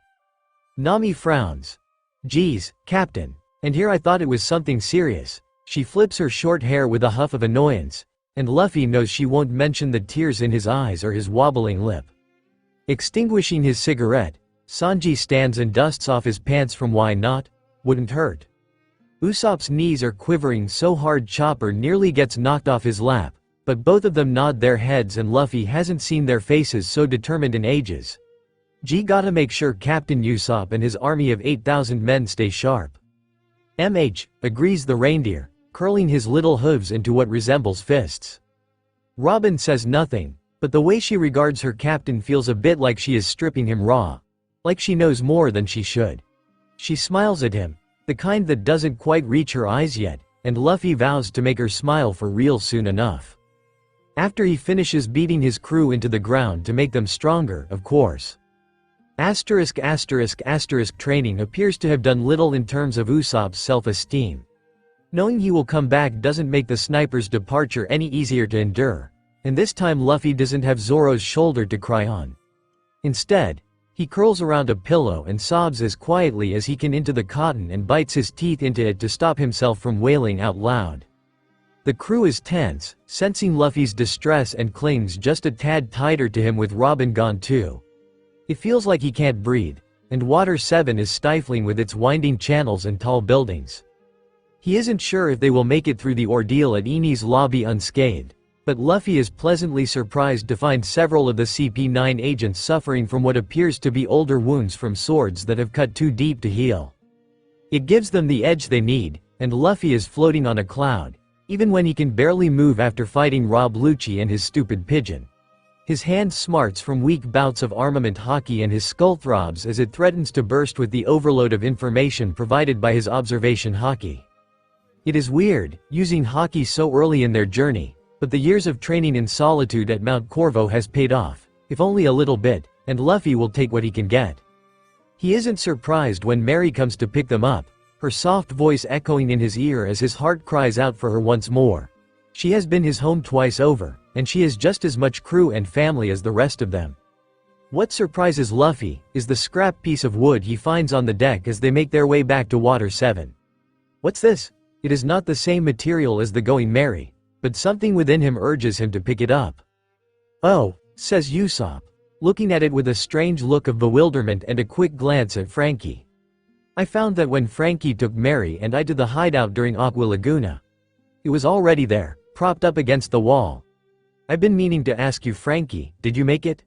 Nami frowns. "Geez, Captain. And here I thought it was something serious." She flips her short hair with a huff of annoyance, and Luffy knows she won't mention the tears in his eyes or his wobbling lip. Extinguishing his cigarette, Sanji stands and dusts off his pants from Why Not? Wouldn't hurt. Usopp's knees are quivering so hard Chopper nearly gets knocked off his lap, but both of them nod their heads and Luffy hasn't seen their faces so determined in ages. Gotta make sure Captain Usopp and his army of 8,000 men stay sharp. Agrees the reindeer, curling his little hooves into what resembles fists. Robin says nothing, but the way she regards her captain feels a bit like she is stripping him raw. Like she knows more than she should. She smiles at him, the kind that doesn't quite reach her eyes yet, and Luffy vows to make her smile for real soon enough. After he finishes beating his crew into the ground to make them stronger, of course. Training appears to have done little in terms of Usopp's self-esteem. Knowing he will come back doesn't make the sniper's departure any easier to endure, and this time Luffy doesn't have Zoro's shoulder to cry on. Instead, he curls around a pillow and sobs as quietly as he can into the cotton and bites his teeth into it to stop himself from wailing out loud. The crew is tense, sensing Luffy's distress and clings just a tad tighter to him with Robin gone too. It feels like he can't breathe, and Water 7 is stifling with its winding channels and tall buildings. He isn't sure if they will make it through the ordeal at Eni's lobby unscathed, but Luffy is pleasantly surprised to find several of the CP9 agents suffering from what appears to be older wounds from swords that have cut too deep to heal. It gives them the edge they need, and Luffy is floating on a cloud, even when he can barely move after fighting Rob Lucci and his stupid pigeon. His hand smarts from weak bouts of armament hockey and his skull throbs as it threatens to burst with the overload of information provided by his observation hockey. It is weird, using hockey so early in their journey, but the years of training in solitude at Mount Corvo has paid off, if only a little bit, and Luffy will take what he can get. He isn't surprised when Mary comes to pick them up, her soft voice echoing in his ear as his heart cries out for her once more. She has been his home twice over, and she is just as much crew and family as the rest of them. What surprises Luffy is the scrap piece of wood he finds on the deck as they make their way back to Water 7. What's this? It is not the same material as the Going Merry, but something within him urges him to pick it up. Oh, says Usopp, looking at it with a strange look of bewilderment and a quick glance at Frankie. I found that when Frankie took Mary and I to the hideout during Aqua Laguna. It was already there, propped up against the wall. I've been meaning to ask you, Frankie, did you make it?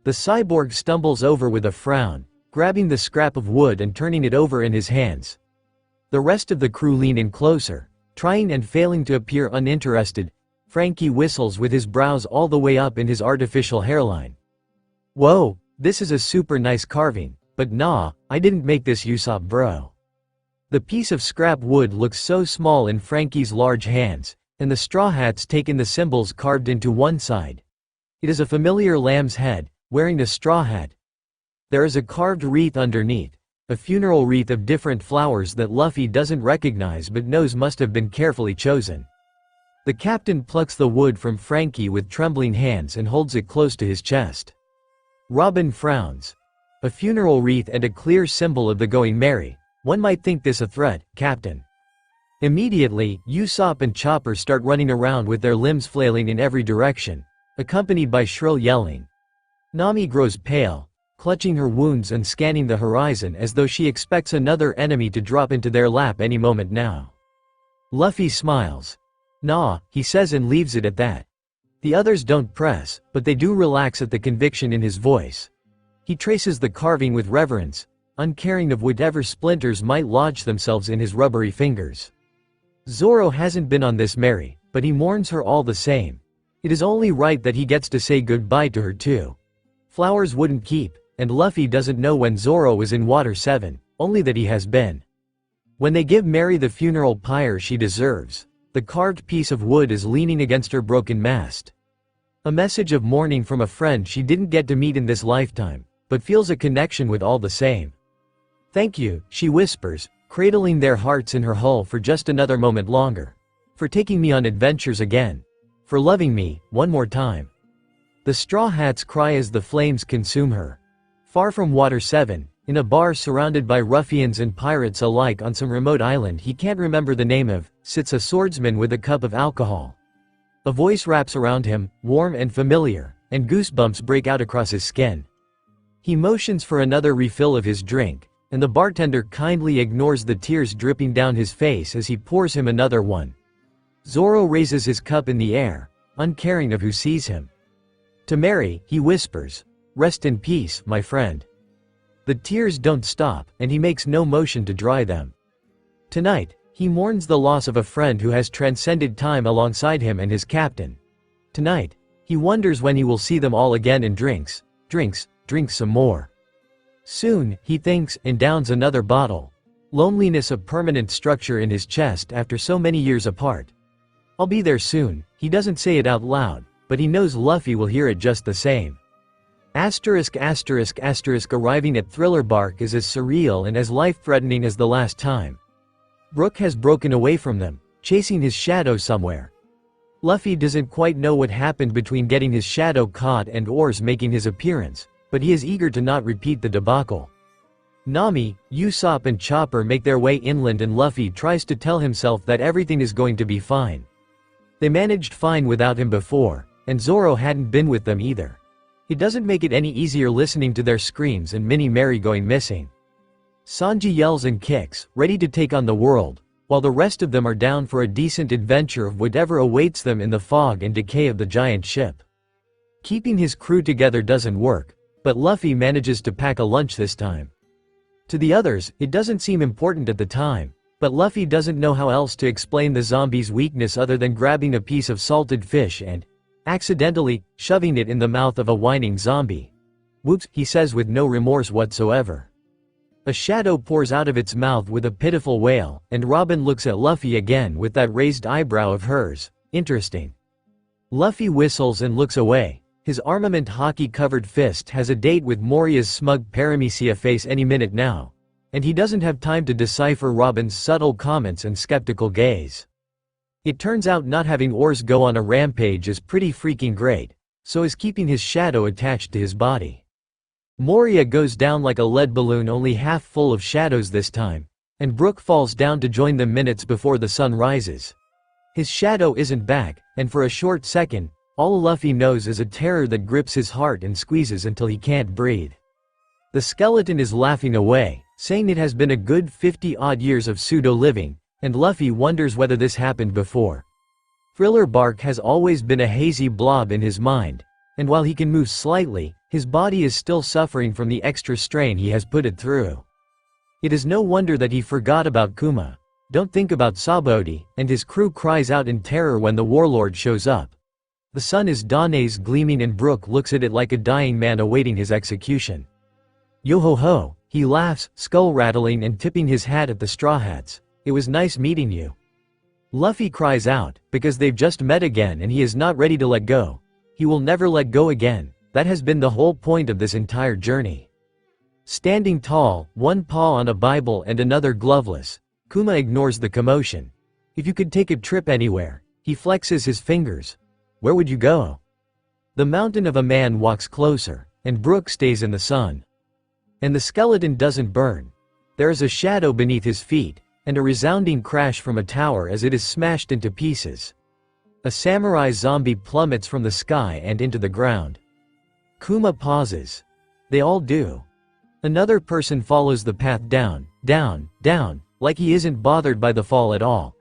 The cyborg stumbles over with a frown, grabbing the scrap of wood and turning it over in his hands. The rest of the crew lean in closer, trying and failing to appear uninterested. Frankie whistles with his brows all the way up in his artificial hairline. Whoa, this is a super nice carving, but nah, I didn't make this, Usopp bro. The piece of scrap wood looks so small in Frankie's large hands, and the straw hats take in the symbols carved into one side. It is a familiar lamb's head, wearing a straw hat. There is a carved wreath underneath, a funeral wreath of different flowers that Luffy doesn't recognize but knows must have been carefully chosen. The captain plucks the wood from Frankie with trembling hands and holds it close to his chest. Robin frowns. A funeral wreath and a clear symbol of the Going Merry. One might think this a threat, Captain. Immediately, Usopp and Chopper start running around with their limbs flailing in every direction, accompanied by shrill yelling. Nami grows pale, clutching her wounds and scanning the horizon as though she expects another enemy to drop into their lap any moment now. Luffy smiles. Nah, he says and leaves it at that. The others don't press, but they do relax at the conviction in his voice. He traces the carving with reverence, uncaring of whatever splinters might lodge themselves in his rubbery fingers. Zoro hasn't been on this Mary, but he mourns her all the same. It is only right that he gets to say goodbye to her too. Flowers wouldn't keep, and Luffy doesn't know when Zoro was in Water 7, only that he has been. When they give Mary the funeral pyre she deserves, the carved piece of wood is leaning against her broken mast. A message of mourning from a friend she didn't get to meet in this lifetime, but feels a connection with all the same. Thank you, she whispers, cradling their hearts in her hull for just another moment longer. For taking me on adventures again. For loving me, one more time. The Straw Hats cry as the flames consume her. Far from Water 7, in a bar surrounded by ruffians and pirates alike on some remote island he can't remember the name of, sits a swordsman with a cup of alcohol. A voice wraps around him, warm and familiar, and goosebumps break out across his skin. He motions for another refill of his drink, and the bartender kindly ignores the tears dripping down his face as he pours him another one. Zoro raises his cup in the air, uncaring of who sees him. To Mary, he whispers, "Rest in peace, my friend." The tears don't stop, and he makes no motion to dry them. Tonight, he mourns the loss of a friend who has transcended time alongside him and his captain. Tonight, he wonders when he will see them all again and drinks some more. Soon, he thinks, and downs another bottle. Loneliness a permanent structure in his chest after so many years apart. I'll be there soon, he doesn't say it out loud, but he knows Luffy will hear it just the same. Arriving at Thriller Bark is as surreal and as life-threatening as the last time. Brook has broken away from them, chasing his shadow somewhere. Luffy doesn't quite know what happened between getting his shadow caught and Oars making his appearance, but he is eager to not repeat the debacle. Nami, Usopp and Chopper make their way inland and Luffy tries to tell himself that everything is going to be fine. They managed fine without him before, and Zoro hadn't been with them either. It doesn't make it any easier listening to their screams and Minnie Mary going missing. Sanji yells and kicks, ready to take on the world, while the rest of them are down for a decent adventure of whatever awaits them in the fog and decay of the giant ship. Keeping his crew together doesn't work, but Luffy manages to pack a lunch this time. To the others, it doesn't seem important at the time, but Luffy doesn't know how else to explain the zombie's weakness other than grabbing a piece of salted fish and, accidentally, shoving it in the mouth of a whining zombie. Whoops, he says with no remorse whatsoever. A shadow pours out of its mouth with a pitiful wail, and Robin looks at Luffy again with that raised eyebrow of hers. Interesting. Luffy whistles and looks away. His armament hockey-covered fist has a date with Moria's smug Paramecia face any minute now. and he doesn't have time to decipher Robin's subtle comments and skeptical gaze. It turns out not having oars go on a rampage is pretty freaking great, so is keeping his shadow attached to his body. Moria goes down like a lead balloon, only half full of shadows this time, and Brook falls down to join them minutes before the sun rises. His shadow isn't back, and for a short second, all Luffy knows is a terror that grips his heart and squeezes until he can't breathe. The skeleton is laughing away, saying it has been a good 50-odd years of pseudo-living, and Luffy wonders whether this happened before. Thriller Bark has always been a hazy blob in his mind, and while he can move slightly, his body is still suffering from the extra strain he has put it through. It is no wonder that he forgot about Kuma. Don't think about Sabaody, and his crew cries out in terror when the warlord shows up. The sun is Dane's gleaming and Brook looks at it like a dying man awaiting his execution. Yo-ho-ho, he laughs, skull rattling and tipping his hat at the Straw Hats. It was nice meeting you. Luffy cries out, because they've just met again and he is not ready to let go. He will never let go again. That has been the whole point of this entire journey. Standing tall, one paw on a Bible and another gloveless, Kuma ignores the commotion. If you could take a trip anywhere, he flexes his fingers. Where would you go? The mountain of a man walks closer, and Brook stays in the sun. And the skeleton doesn't burn. There is a shadow beneath his feet, and a resounding crash from a tower as it is smashed into pieces. A samurai zombie plummets from the sky and into the ground. Kuma pauses. They all do. Another person follows the path down, down, down, like he isn't bothered by the fall at all.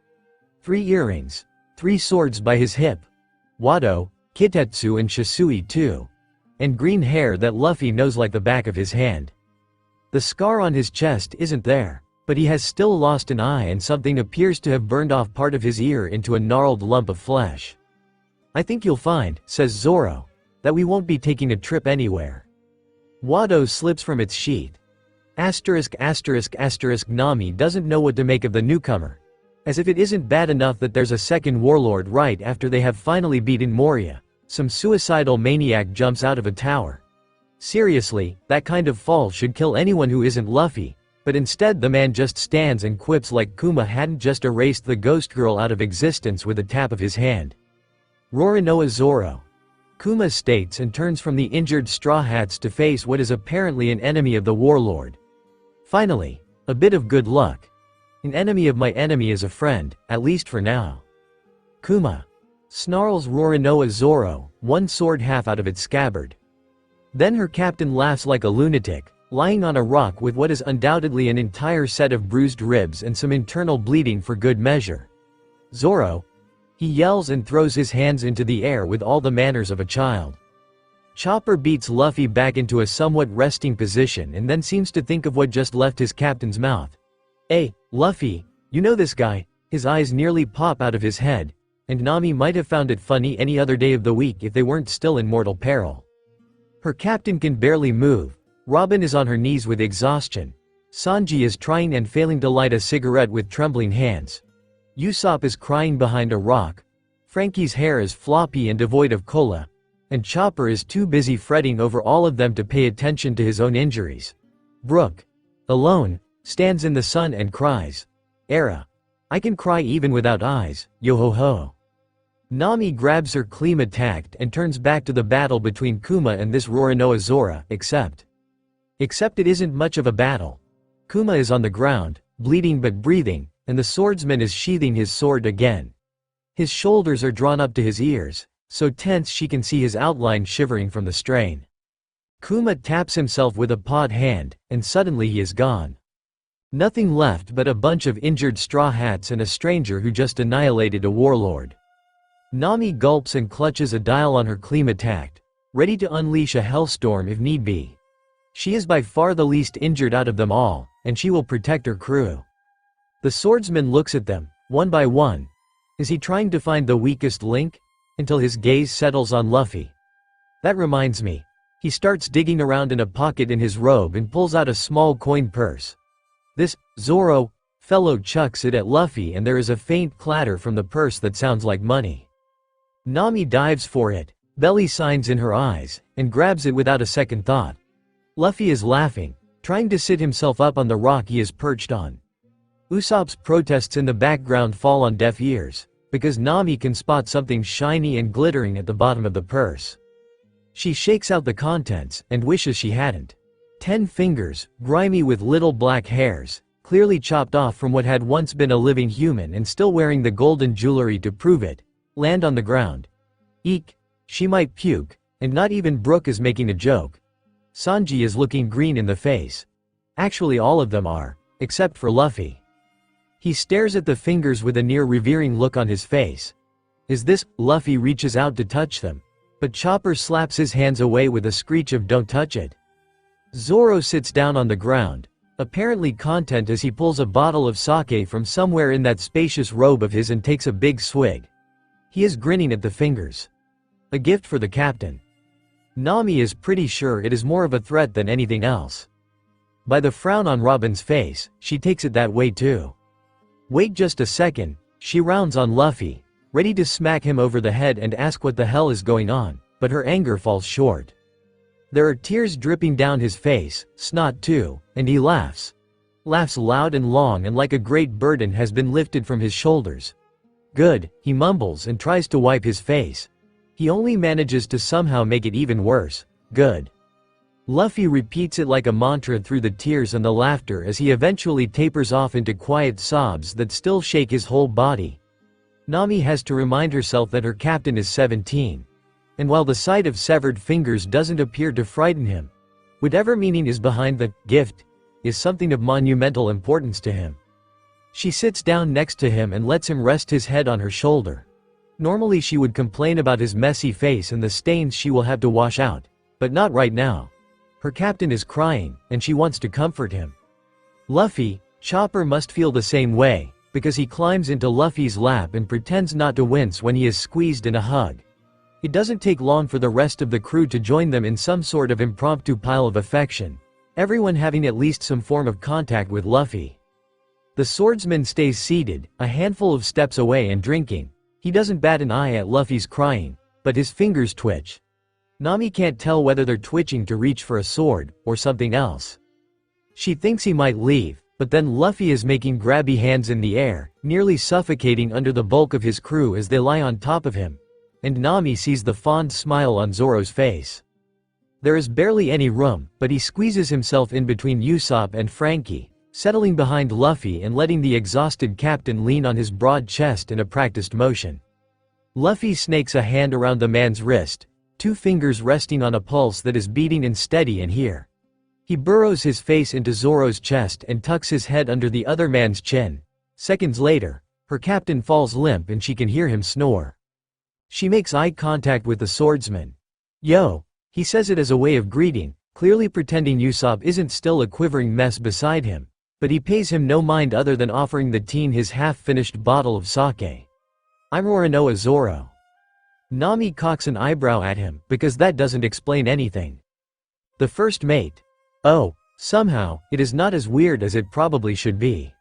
3 earrings. 3 swords by his hip. Wado, Kitetsu and Shisui too. And green hair that Luffy knows like the back of his hand. The scar on his chest isn't there, but he has still lost an eye and something appears to have burned off part of his ear into a gnarled lump of flesh. I think you'll find, says Zoro, that we won't be taking a trip anywhere. Wado slips from its sheath. Nami doesn't know what to make of the newcomer. As if it isn't bad enough that there's a second warlord right after they have finally beaten Moria, some suicidal maniac jumps out of a tower. Seriously, that kind of fall should kill anyone who isn't Luffy, but instead the man just stands and quips like Kuma hadn't just erased the ghost girl out of existence with a tap of his hand. Roronoa Zoro. Kuma states and turns from the injured Straw Hats to face what is apparently an enemy of the warlord. Finally, a bit of good luck. An enemy of my enemy is a friend, at least for now. Kuma. Snarls Roronoa Zoro, one sword half out of its scabbard. Then her captain laughs like a lunatic, lying on a rock with what is undoubtedly an entire set of bruised ribs and some internal bleeding for good measure. Zoro. He yells and throws his hands into the air with all the manners of a child. Chopper beats Luffy back into a somewhat resting position and then seems to think of what just left his captain's mouth. Hey, Luffy, you know this guy? His eyes nearly pop out of his head, and Nami might have found it funny any other day of the week if they weren't still in mortal peril. Her captain can barely move. Robin is on her knees with exhaustion. Sanji is trying and failing to light a cigarette with trembling hands. Usopp is crying behind a rock. Frankie's hair is floppy and devoid of cola. And Chopper is too busy fretting over all of them to pay attention to his own injuries. Brook, alone, stands in the sun and cries. Era. I can cry even without eyes, yo-ho-ho. Nami grabs her Klima tact and turns back to the battle between Kuma and this Roronoa Zoro, except it isn't much of a battle. Kuma is on the ground, bleeding but breathing, and the swordsman is sheathing his sword again. His shoulders are drawn up to his ears, so tense she can see his outline shivering from the strain. Kuma taps himself with a pawed hand, and suddenly he is gone. Nothing left but a bunch of injured Straw Hats and a stranger who just annihilated a warlord. Nami gulps and clutches a dial on her Klima tact, ready to unleash a hellstorm if need be. She is by far the least injured out of them all, and she will protect her crew. The swordsman looks at them, one by one. Is he trying to find the weakest link? Until his gaze settles on Luffy. That reminds me. He starts digging around in a pocket in his robe and pulls out a small coin purse. This Zoro fellow chucks it at Luffy and there is a faint clatter from the purse that sounds like money. Nami dives for it, belly signs in her eyes, and grabs it without a second thought. Luffy is laughing, trying to sit himself up on the rock he is perched on. Usopp's protests in the background fall on deaf ears, because Nami can spot something shiny and glittering at the bottom of the purse. She shakes out the contents and wishes she hadn't. 10 fingers, grimy with little black hairs, clearly chopped off from what had once been a living human and still wearing the golden jewelry to prove it, land on the ground. Eek! She might puke, and not even Brook is making a joke. Sanji is looking green in the face. Actually all of them are, except for Luffy. He stares at the fingers with a near revering look on his face. Is this? Luffy reaches out to touch them, but Chopper slaps his hands away with a screech of "Don't touch it." Zoro sits down on the ground, apparently content as he pulls a bottle of sake from somewhere in that spacious robe of his and takes a big swig. He is grinning at the fingers. A gift for the captain. Nami is pretty sure it is more of a threat than anything else. By the frown on Robin's face, she takes it that way too. Wait just a second, she rounds on Luffy, ready to smack him over the head and ask what the hell is going on, but her anger falls short. There are tears dripping down his face, snot too, and he laughs. Laughs loud and long and like a great burden has been lifted from his shoulders. Good, he mumbles and tries to wipe his face. He only manages to somehow make it even worse. Good. Luffy repeats it like a mantra through the tears and the laughter as he eventually tapers off into quiet sobs that still shake his whole body. Nami has to remind herself that her captain is 17. And while the sight of severed fingers doesn't appear to frighten him, whatever meaning is behind the gift is something of monumental importance to him. She sits down next to him and lets him rest his head on her shoulder. Normally she would complain about his messy face and the stains she will have to wash out, but not right now. Her captain is crying, and she wants to comfort him. Luffy, Chopper must feel the same way, because he climbs into Luffy's lap and pretends not to wince when he is squeezed in a hug. It doesn't take long for the rest of the crew to join them in some sort of impromptu pile of affection, everyone having at least some form of contact with Luffy. The swordsman stays seated, a handful of steps away and drinking. He doesn't bat an eye at Luffy's crying, but his fingers twitch. Nami can't tell whether they're twitching to reach for a sword, or something else. She thinks he might leave, but then Luffy is making grabby hands in the air, nearly suffocating under the bulk of his crew as they lie on top of him. And Nami sees the fond smile on Zoro's face. There is barely any room, but he squeezes himself in between Usopp and Frankie, settling behind Luffy and letting the exhausted captain lean on his broad chest in a practiced motion. Luffy snakes a hand around the man's wrist, 2 fingers resting on a pulse that is beating and steady and here. He burrows his face into Zoro's chest and tucks his head under the other man's chin. Seconds later, her captain falls limp and she can hear him snore. She makes eye contact with the swordsman. Yo, he says it as a way of greeting, clearly pretending Usopp isn't still a quivering mess beside him, but he pays him no mind other than offering the teen his half-finished bottle of sake. I'm Roronoa Zoro. Nami cocks an eyebrow at him, because that doesn't explain anything. The first mate. Oh, somehow, it is not as weird as it probably should be.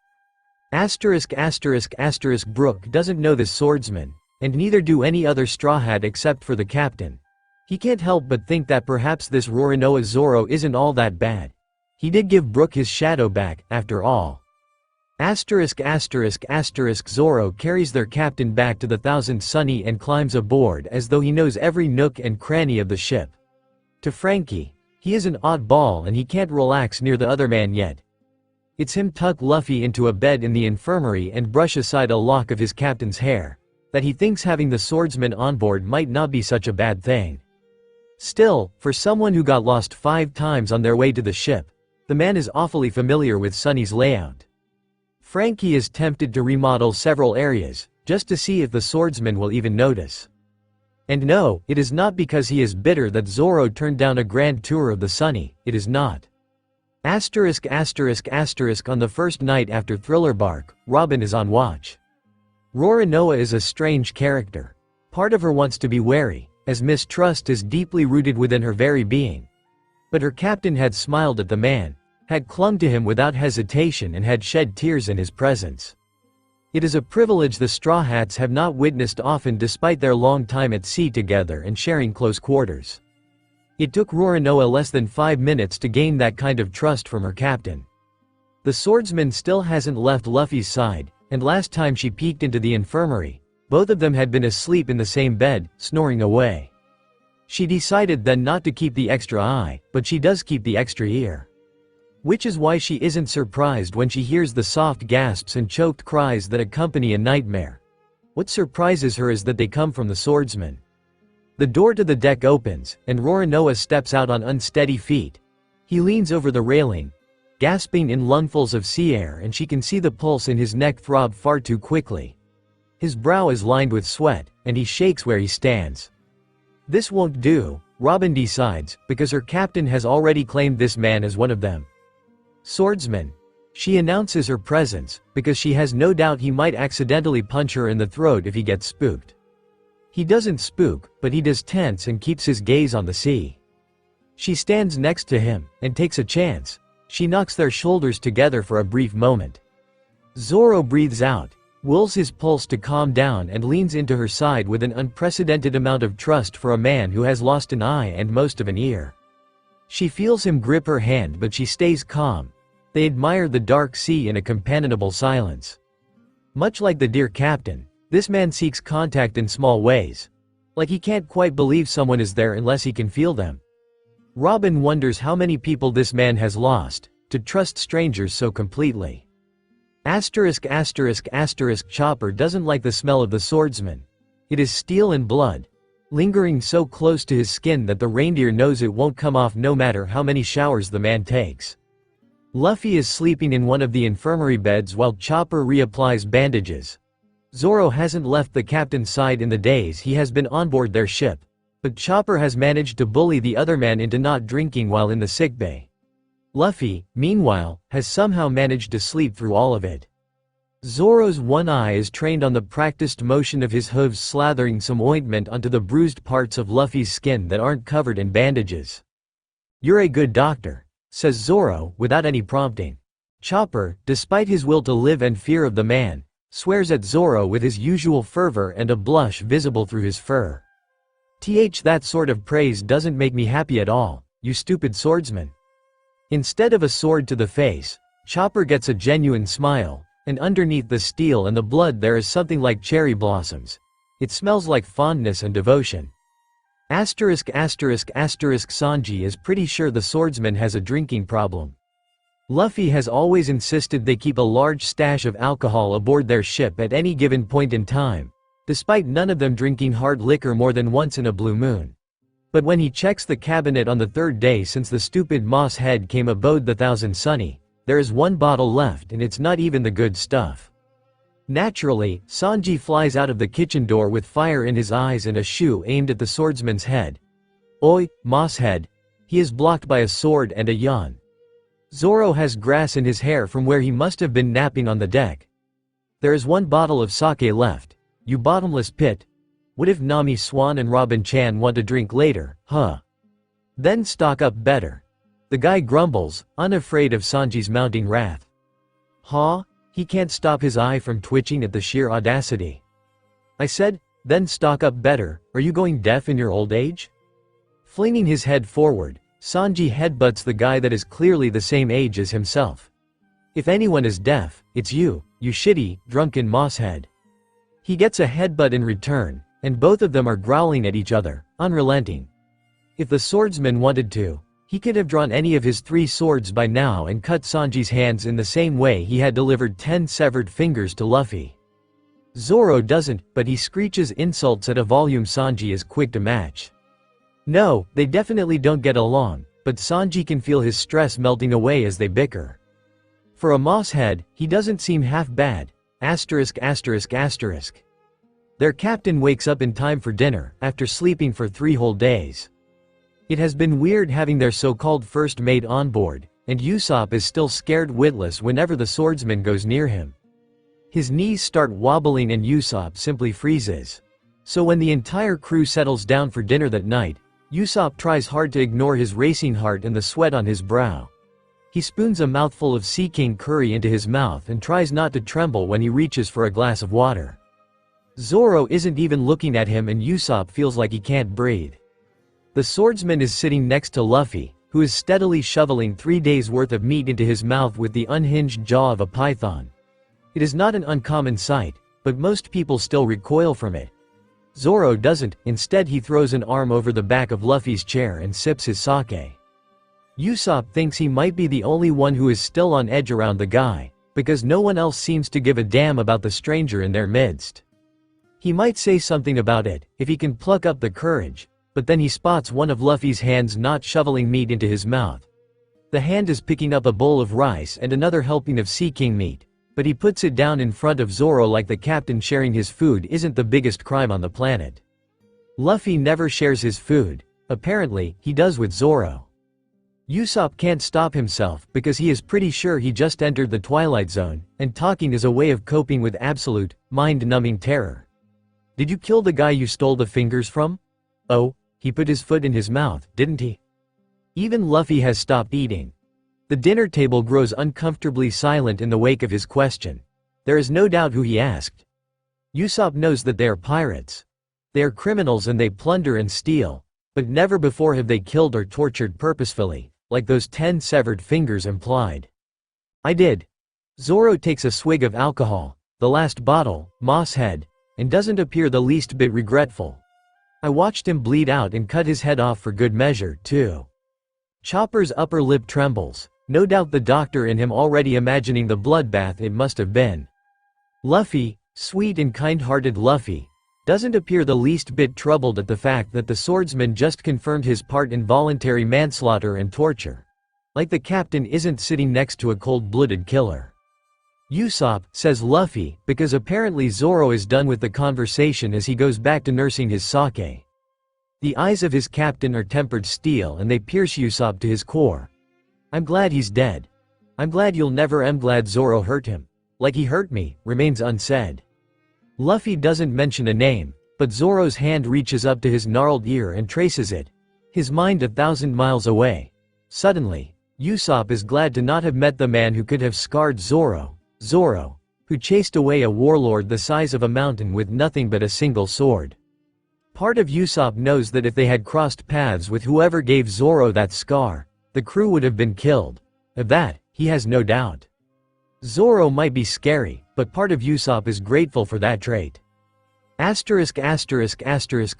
Brook doesn't know this swordsman, and neither do any other Straw Hat except for the captain. He can't help but think that perhaps this Roronoa Zoro isn't all that bad. He did give Brook his shadow back, after all. Zoro carries their captain back to the Thousand Sunny and climbs aboard as though he knows every nook and cranny of the ship. To Frankie, he is an oddball and he can't relax near the other man yet. It's him tuck Luffy into a bed in the infirmary and brush aside a lock of his captain's hair, that he thinks having the swordsman on board might not be such a bad thing. Still, for someone who got lost 5 times on their way to the ship, the man is awfully familiar with Sunny's layout. Frankie is tempted to remodel several areas, just to see if the swordsman will even notice. And no, it is not because he is bitter that Zoro turned down a grand tour of the Sunny, it is not. On the first night after Thriller Bark, Robin is on watch. Roronoa is a strange character. Part of her wants to be wary, as mistrust is deeply rooted within her very being. But her captain had smiled at the man, had clung to him without hesitation and had shed tears in his presence. It is a privilege the Straw Hats have not witnessed often despite their long time at sea together and sharing close quarters. It took Roronoa less than 5 minutes to gain that kind of trust from her captain. The swordsman still hasn't left Luffy's side, and last time she peeked into the infirmary, both of them had been asleep in the same bed, snoring away. She decided then not to keep the extra eye, but she does keep the extra ear. Which is why she isn't surprised when she hears the soft gasps and choked cries that accompany a nightmare. What surprises her is that they come from the swordsman. The door to the deck opens, and Roronoa steps out on unsteady feet. He leans over the railing, gasping in lungfuls of sea air, and she can see the pulse in his neck throb far too quickly. His brow is lined with sweat, and he shakes where he stands. This won't do, Robin decides, because her captain has already claimed this man as one of them. Swordsman. She announces her presence, because she has no doubt he might accidentally punch her in the throat if he gets spooked. He doesn't spook, but he does tense and keeps his gaze on the sea. She stands next to him, and takes a chance. She knocks their shoulders together for a brief moment. Zoro breathes out, wills his pulse to calm down, and leans into her side with an unprecedented amount of trust for a man who has lost an eye and most of an ear. She feels him grip her hand, but she stays calm. They admire the dark sea in a companionable silence. Much like the dear captain, this man seeks contact in small ways. Like he can't quite believe someone is there unless he can feel them. Robin wonders how many people this man has lost, to trust strangers so completely. Chopper doesn't like the smell of the swordsman. It is steel and blood, lingering so close to his skin that the reindeer knows it won't come off no matter how many showers the man takes. Luffy is sleeping in one of the infirmary beds while Chopper reapplies bandages. Zoro hasn't left the captain's side in the days he has been on board their ship, but Chopper has managed to bully the other man into not drinking while in the sickbay. Luffy, meanwhile, has somehow managed to sleep through all of it. Zoro's one eye is trained on the practiced motion of his hooves slathering some ointment onto the bruised parts of Luffy's skin that aren't covered in bandages. "You're a good doctor," says Zoro, without any prompting. Chopper, despite his will to live and fear of the man, swears at Zoro with his usual fervor and a blush visible through his fur. That sort of praise doesn't make me happy at all, you stupid swordsman." Instead of a sword to the face, Chopper gets a genuine smile, and underneath the steel and the blood there is something like cherry blossoms. It smells like fondness and devotion. Sanji is pretty sure the swordsman has a drinking problem. Luffy has always insisted they keep a large stash of alcohol aboard their ship at any given point in time, despite none of them drinking hard liquor more than once in a blue moon. But when he checks the cabinet on the third day since the stupid moss head came aboard the Thousand Sunny, there is one bottle left and it's not even the good stuff. Naturally, Sanji flies out of the kitchen door with fire in his eyes and a shoe aimed at the swordsman's head. "Oi, moss head." He is blocked by a sword and a yawn. Zoro has grass in his hair from where he must have been napping on the deck. "There is one bottle of sake left. You bottomless pit. What if Nami Swan and Robin-chan want to drink later, huh? Then stock up better." The guy grumbles, unafraid of Sanji's mounting wrath. "Huh?" He can't stop his eye from twitching at the sheer audacity. "I said, then stock up better, are you going deaf in your old age?" Flinging his head forward, Sanji headbutts the guy that is clearly the same age as himself. "If anyone is deaf, it's you, you shitty, drunken mosshead." He gets a headbutt in return, and both of them are growling at each other, unrelenting. If the swordsman wanted to, he could have drawn any of his 3 swords by now and cut Sanji's hands in the same way he had delivered 10 severed fingers to Luffy. Zoro doesn't, but he screeches insults at a volume Sanji is quick to match. No, they definitely don't get along, but Sanji can feel his stress melting away as they bicker. For a mosshead, he doesn't seem half bad. Their captain wakes up in time for dinner, after sleeping for 3 whole days. It has been weird having their so-called first mate on board, and Usopp is still scared witless whenever the swordsman goes near him. His knees start wobbling and Usopp simply freezes. So when the entire crew settles down for dinner that night, Usopp tries hard to ignore his racing heart and the sweat on his brow. He spoons a mouthful of Sea King curry into his mouth and tries not to tremble when he reaches for a glass of water. Zoro isn't even looking at him and Usopp feels like he can't breathe. The swordsman is sitting next to Luffy, who is steadily shoveling 3 days' worth of meat into his mouth with the unhinged jaw of a python. It is not an uncommon sight, but most people still recoil from it. Zoro doesn't, instead he throws an arm over the back of Luffy's chair and sips his sake. Usopp thinks he might be the only one who is still on edge around the guy, because no one else seems to give a damn about the stranger in their midst. He might say something about it, if he can pluck up the courage, but then he spots one of Luffy's hands not shoveling meat into his mouth. The hand is picking up a bowl of rice and another helping of sea king meat, but he puts it down in front of Zoro like the captain sharing his food isn't the biggest crime on the planet. Luffy never shares his food, apparently, he does with Zoro. Usopp can't stop himself because he is pretty sure he just entered the Twilight Zone, and talking is a way of coping with absolute, mind-numbing terror. Did you kill the guy you stole the fingers from? Oh, he put his foot in his mouth, didn't he? Even Luffy has stopped eating. The dinner table grows uncomfortably silent in the wake of his question. There is no doubt who he asked. Usopp knows that they are pirates. They are criminals and they plunder and steal, but never before have they killed or tortured purposefully, like those 10 severed fingers implied. I did. Zoro takes a swig of alcohol, the last bottle, moss head, and doesn't appear the least bit regretful. I watched him bleed out and cut his head off for good measure, too. Chopper's upper lip trembles, no doubt the doctor in him already imagining the bloodbath it must have been. Luffy, sweet and kind-hearted Luffy, doesn't appear the least bit troubled at the fact that the swordsman just confirmed his part in voluntary manslaughter and torture. Like the captain isn't sitting next to a cold-blooded killer. Usopp, says Luffy, because apparently Zoro is done with the conversation as he goes back to nursing his sake. The eyes of his captain are tempered steel and they pierce Usopp to his core. I'm glad he's dead. I'm glad you'll never. I'm glad Zoro hurt him. Like he hurt me, remains unsaid. Luffy doesn't mention a name, but Zoro's hand reaches up to his gnarled ear and traces it. His mind 1,000 miles away. Suddenly, Usopp is glad to not have met the man who could have scarred Zoro, who chased away a warlord the size of a mountain with nothing but a single sword. Part of Usopp knows that if they had crossed paths with whoever gave Zoro that scar, the crew would have been killed. Of that, he has no doubt. Zoro might be scary, but part of Usopp is grateful for that trait.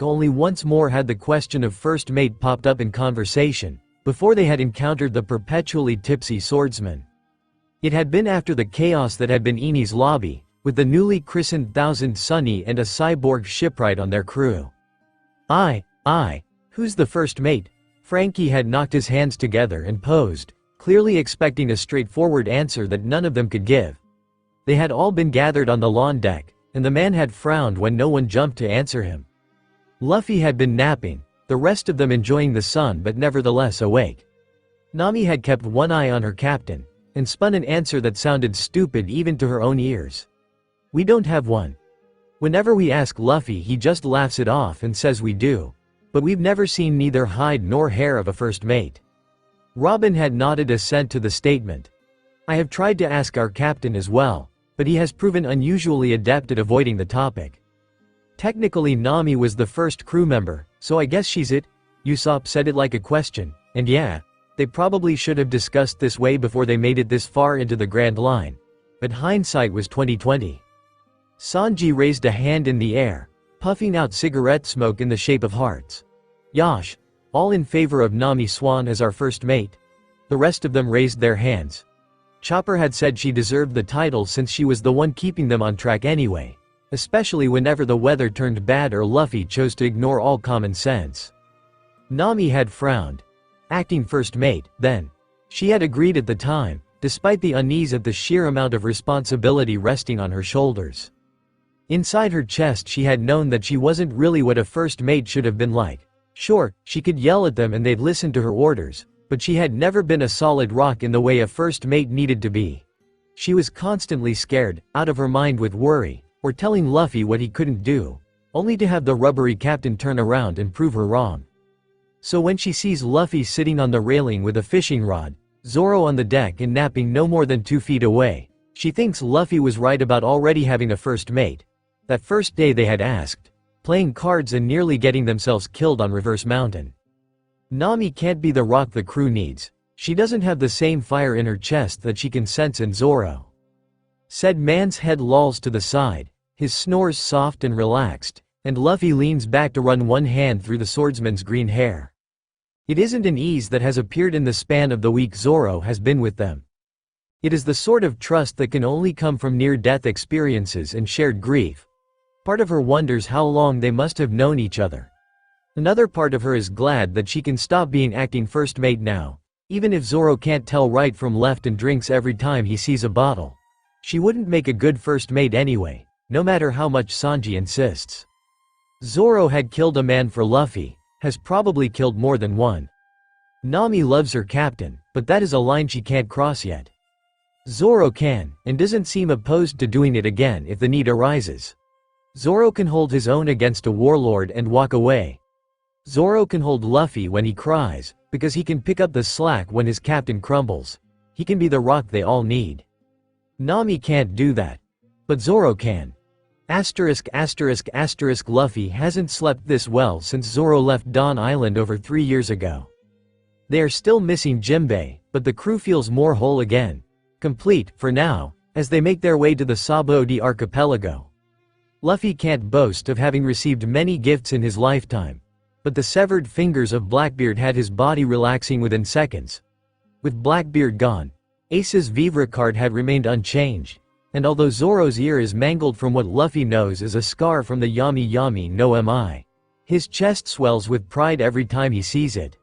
Only once more had the question of first mate popped up in conversation, before they had encountered the perpetually tipsy swordsman. It had been after the chaos that had been Eni's lobby, with the newly christened Thousand Sunny and a cyborg shipwright on their crew. Who's the first mate? Frankie had knocked his hands together and posed, clearly expecting a straightforward answer that none of them could give. They had all been gathered on the lawn deck, and the man had frowned when no one jumped to answer him. Luffy had been napping, the rest of them enjoying the sun but nevertheless awake. Nami had kept one eye on her captain, and spun an answer that sounded stupid even to her own ears. We don't have one. Whenever we ask Luffy he just laughs it off and says we do, but we've never seen neither hide nor hair of a first mate. Robin had nodded assent to the statement. I have tried to ask our captain as well, but he has proven unusually adept at avoiding the topic. Technically Nami was the first crew member, so I guess she's it. Usopp said it like a question, and yeah, they probably should have discussed this way before they made it this far into the Grand Line. But hindsight was 2020. Sanji raised a hand in the air, puffing out cigarette smoke in the shape of hearts. Yash, all in favor of Nami Swan as our first mate? The rest of them raised their hands. Chopper had said she deserved the title since she was the one keeping them on track anyway, especially whenever the weather turned bad or Luffy chose to ignore all common sense. Nami had frowned. Acting first mate, then. She had agreed at the time, despite the unease at the sheer amount of responsibility resting on her shoulders. Inside her chest she had known that she wasn't really what a first mate should have been like. Sure, she could yell at them and they'd listen to her orders, but she had never been a solid rock in the way a first mate needed to be. She was constantly scared, out of her mind with worry, or telling Luffy what he couldn't do, only to have the rubbery captain turn around and prove her wrong. So when she sees Luffy sitting on the railing with a fishing rod, Zoro on the deck and napping no more than 2 feet away, she thinks Luffy was right about already having a first mate. That first day they had asked, playing cards and nearly getting themselves killed on Reverse Mountain. Nami can't be the rock the crew needs. She doesn't have the same fire in her chest that she can sense in Zoro. Said man's head lolls to the side, his snores soft and relaxed, and Luffy leans back to run one hand through the swordsman's green hair. It isn't an ease that has appeared in the span of the week Zoro has been with them. It is the sort of trust that can only come from near-death experiences and shared grief. Part of her wonders how long they must have known each other. Another part of her is glad that she can stop being acting first mate now, even if Zoro can't tell right from left and drinks every time he sees a bottle. She wouldn't make a good first mate anyway, no matter how much Sanji insists. Zoro had killed a man for Luffy, has probably killed more than one. Nami loves her captain, but that is a line she can't cross yet. Zoro can, and doesn't seem opposed to doing it again if the need arises. Zoro can hold his own against a warlord and walk away. Zoro can hold Luffy when he cries, because he can pick up the slack when his captain crumbles. He can be the rock they all need. Nami can't do that. But Zoro can. Luffy hasn't slept this well since Zoro left Dawn Island over 3 years ago. They are still missing Jinbei, but the crew feels more whole again. Complete, for now, as they make their way to the Sabaody archipelago. Luffy can't boast of having received many gifts in his lifetime. But the severed fingers of Blackbeard had his body relaxing within seconds. With Blackbeard gone, Ace's Vivre card had remained unchanged, and although Zoro's ear is mangled from what Luffy knows is a scar from the Yami Yami no Mi, his chest swells with pride every time he sees it.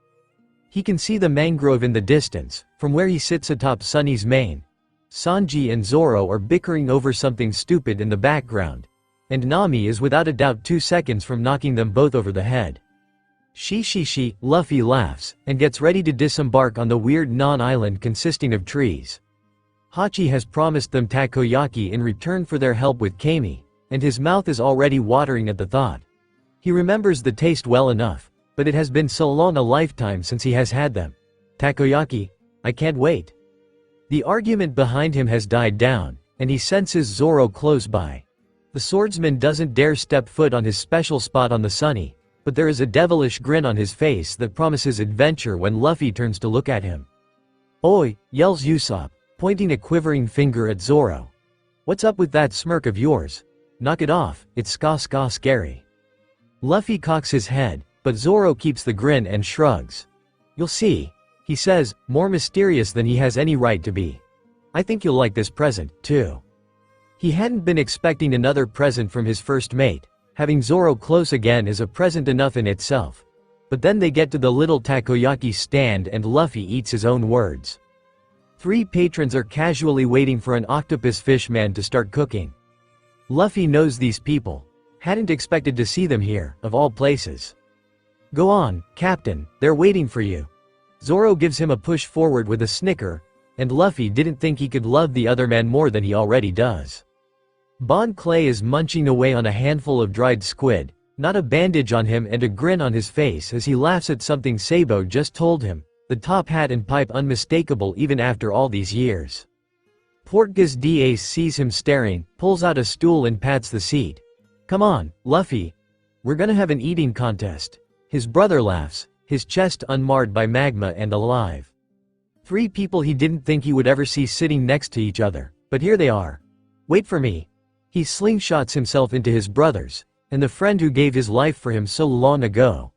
He can see the mangrove in the distance, from where he sits atop Sunny's mane. Sanji and Zoro are bickering over something stupid in the background, and Nami is without a doubt 2 seconds from knocking them both over the head. She, Luffy laughs, and gets ready to disembark on the weird non-island consisting of trees. Hachi has promised them takoyaki in return for their help with Kami, and his mouth is already watering at the thought. He remembers the taste well enough, but it has been so long a lifetime since he has had them. Takoyaki? I can't wait. The argument behind him has died down, and he senses Zoro close by. The swordsman doesn't dare step foot on his special spot on the Sunny, but there is a devilish grin on his face that promises adventure when Luffy turns to look at him. Oi, yells Usopp, pointing a quivering finger at Zoro. What's up with that smirk of yours? Knock it off, it's ska scary. Luffy cocks his head, but Zoro keeps the grin and shrugs. You'll see, he says, more mysterious than he has any right to be. I think you'll like this present, too. He hadn't been expecting another present from his first mate. Having Zoro close again is a present enough in itself. But then they get to the little takoyaki stand and Luffy eats his own words. 3 patrons are casually waiting for an octopus fish man to start cooking. Luffy knows these people. Hadn't expected to see them here, of all places. Go on, Captain, they're waiting for you. Zoro gives him a push forward with a snicker, and Luffy didn't think he could love the other man more than he already does. Bon Clay is munching away on a handful of dried squid, not a bandage on him and a grin on his face as he laughs at something Sabo just told him, the top hat and pipe unmistakable even after all these years. Portgas Dace sees him staring, pulls out a stool and pats the seat. Come on, Luffy. We're gonna have an eating contest. His brother laughs, his chest unmarred by magma and alive. 3 people he didn't think he would ever see sitting next to each other, but here they are. Wait for me. He slingshots himself into his brothers, and the friend who gave his life for him so long ago.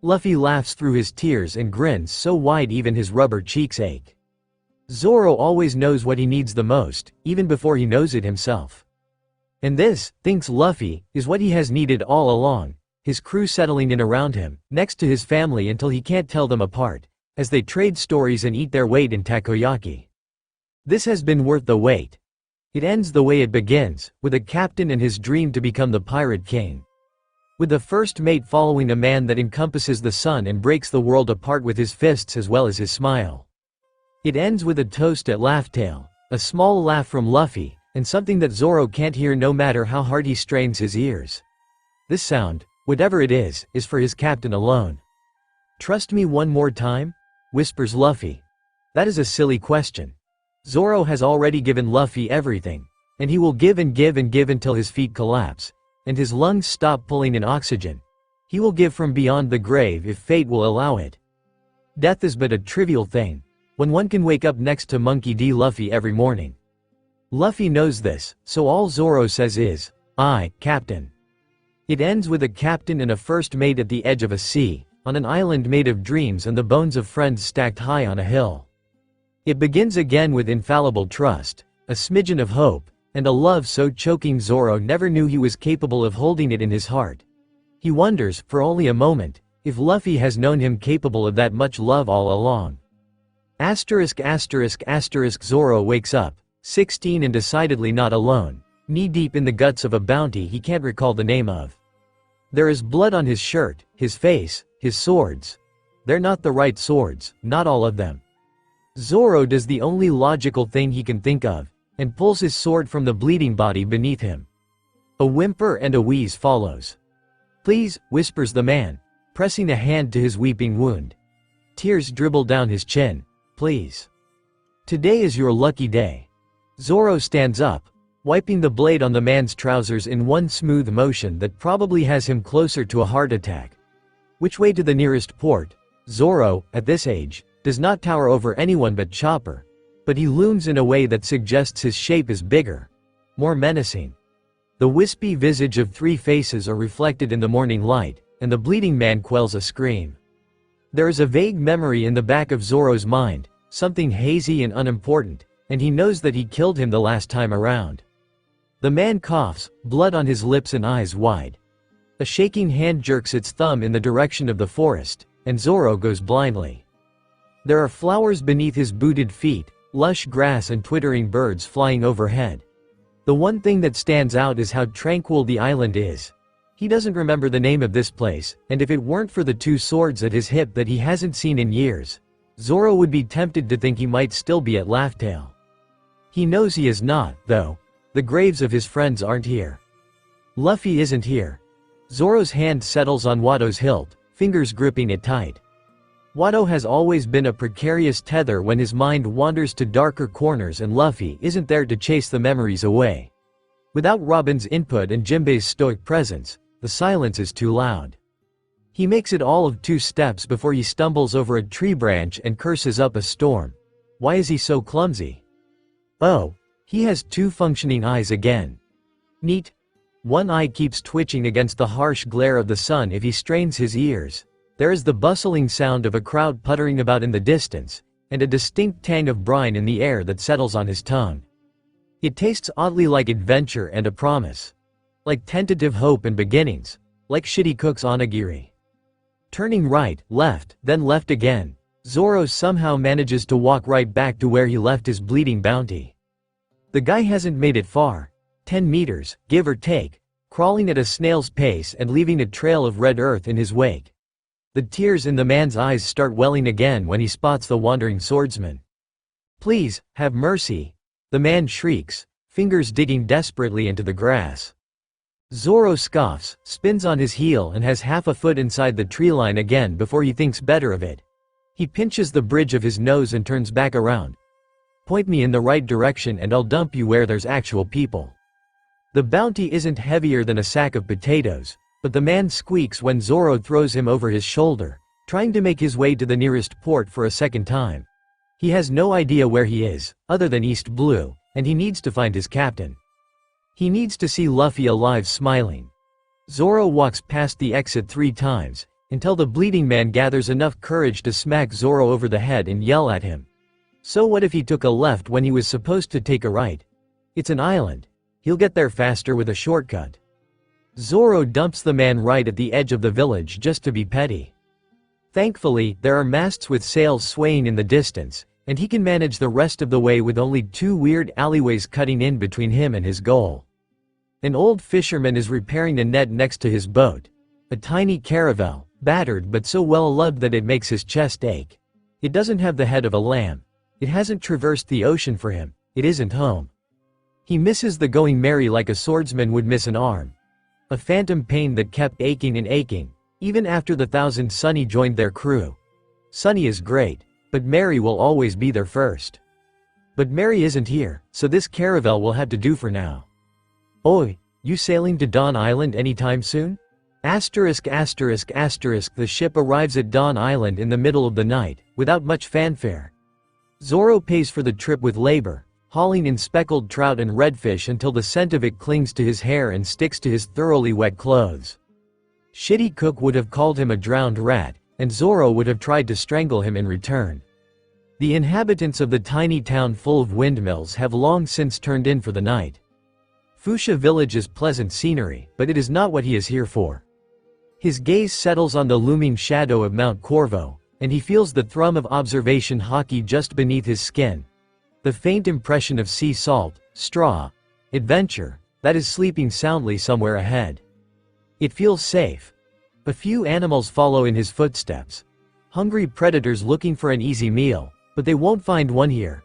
Luffy laughs through his tears and grins so wide even his rubber cheeks ache. Zoro always knows what he needs the most, even before he knows it himself. And this, thinks Luffy, is what he has needed all along, his crew settling in around him, next to his family until he can't tell them apart, as they trade stories and eat their weight in takoyaki. This has been worth the wait. It ends the way it begins, with a captain and his dream to become the Pirate King. With the first mate following a man that encompasses the sun and breaks the world apart with his fists as well as his smile. It ends with a toast at Laughtail, a small laugh from Luffy, and something that Zoro can't hear no matter how hard he strains his ears. This sound, whatever it is for his captain alone. Trust me one more time? Whispers Luffy. That is a silly question. Zoro has already given Luffy everything, and he will give and give and give until his feet collapse, and his lungs stop pulling in oxygen. He will give from beyond the grave if fate will allow it. Death is but a trivial thing, when one can wake up next to Monkey D. Luffy every morning. Luffy knows this, so all Zoro says is, "Aye, Captain." It ends with a captain and a first mate at the edge of a sea, on an island made of dreams and the bones of friends stacked high on a hill. It begins again with infallible trust, a smidgen of hope, and a love so choking Zoro never knew he was capable of holding it in his heart. He wonders, for only a moment, if Luffy has known him capable of that much love all along. Zoro wakes up, 16 and decidedly not alone, knee-deep in the guts of a bounty he can't recall the name of. There is blood on his shirt, his face, his swords. They're not the right swords, not all of them. Zoro does the only logical thing he can think of, and pulls his sword from the bleeding body beneath him. A whimper and a wheeze follows. "Please," whispers the man, pressing a hand to his weeping wound. Tears dribble down his chin. "Please. Today is your lucky day." Zoro stands up, wiping the blade on the man's trousers in one smooth motion that probably has him closer to a heart attack. Which way to the nearest port? Zoro, at this age, does not tower over anyone but Chopper. But he looms in a way that suggests his shape is bigger, more menacing. The wispy visage of three faces are reflected in the morning light, and the bleeding man quells a scream. There is a vague memory in the back of Zoro's mind, something hazy and unimportant, and he knows that he killed him the last time around. The man coughs, blood on his lips and eyes wide. A shaking hand jerks its thumb in the direction of the forest, and Zoro goes blindly. There are flowers beneath his booted feet, lush grass and twittering birds flying overhead. The one thing that stands out is how tranquil the island is. He doesn't remember the name of this place, and if it weren't for the two swords at his hip that he hasn't seen in years, Zoro would be tempted to think he might still be at Laughtail. He knows he is not, though. The graves of his friends aren't here. Luffy isn't here. Zoro's hand settles on Watto's hilt, fingers gripping it tight. Watto has always been a precarious tether when his mind wanders to darker corners, and Luffy isn't there to chase the memories away. Without Robin's input and Jinbei's stoic presence, the silence is too loud. He makes it all of 2 steps before he stumbles over a tree branch and curses up a storm. Why is he so clumsy? Oh, he has 2 functioning eyes again. Neat. One eye keeps twitching against the harsh glare of the sun if he strains his ears. There is the bustling sound of a crowd puttering about in the distance, and a distinct tang of brine in the air that settles on his tongue. It tastes oddly like adventure and a promise. Like tentative hope and beginnings. Like shitty cook's onigiri. Turning right, left, then left again, Zoro somehow manages to walk right back to where he left his bleeding bounty. The guy hasn't made it far. 10 meters, give or take, crawling at a snail's pace and leaving a trail of red earth in his wake. The tears in the man's eyes start welling again when he spots the wandering swordsman. "Please, have mercy," the man shrieks, fingers digging desperately into the grass. Zoro scoffs, spins on his heel and has half a foot inside the tree line again before he thinks better of it. He pinches the bridge of his nose and turns back around. "Point me in the right direction and I'll dump you where there's actual people." The bounty isn't heavier than a sack of potatoes, but the man squeaks when Zoro throws him over his shoulder, trying to make his way to the nearest port for a second time. He has no idea where he is, other than East Blue, and he needs to find his captain. He needs to see Luffy alive smiling. Zoro walks past the exit 3 times, until the bleeding man gathers enough courage to smack Zoro over the head and yell at him. So what if he took a left when he was supposed to take a right? It's an island. He'll get there faster with a shortcut. Zoro dumps the man right at the edge of the village just to be petty. Thankfully, there are masts with sails swaying in the distance, and he can manage the rest of the way with only 2 weird alleyways cutting in between him and his goal. An old fisherman is repairing a net next to his boat. A tiny caravel, battered but so well loved that it makes his chest ache. It doesn't have the head of a lamb. It hasn't traversed the ocean for him. It isn't home. He misses the going merry like a swordsman would miss an arm. A phantom pain that kept aching and aching, even after the 1000 Sunny joined their crew. Sunny is great, but Mary will always be there first. But Mary isn't here, so this caravel will have to do for now. "Oi, you sailing to Dawn Island anytime soon?" The ship arrives at Dawn Island in the middle of the night, without much fanfare. Zoro pays for the trip with labor, hauling in speckled trout and redfish until the scent of it clings to his hair and sticks to his thoroughly wet clothes. Shitty Cook would have called him a drowned rat, and Zoro would have tried to strangle him in return. The inhabitants of the tiny town full of windmills have long since turned in for the night. Fuchsia Village is pleasant scenery, but it is not what he is here for. His gaze settles on the looming shadow of Mount Corvo, and he feels the thrum of observation hockey just beneath his skin. The faint impression of sea salt, straw, adventure, that is sleeping soundly somewhere ahead. It feels safe. A few animals follow in his footsteps. Hungry predators looking for an easy meal, but they won't find one here.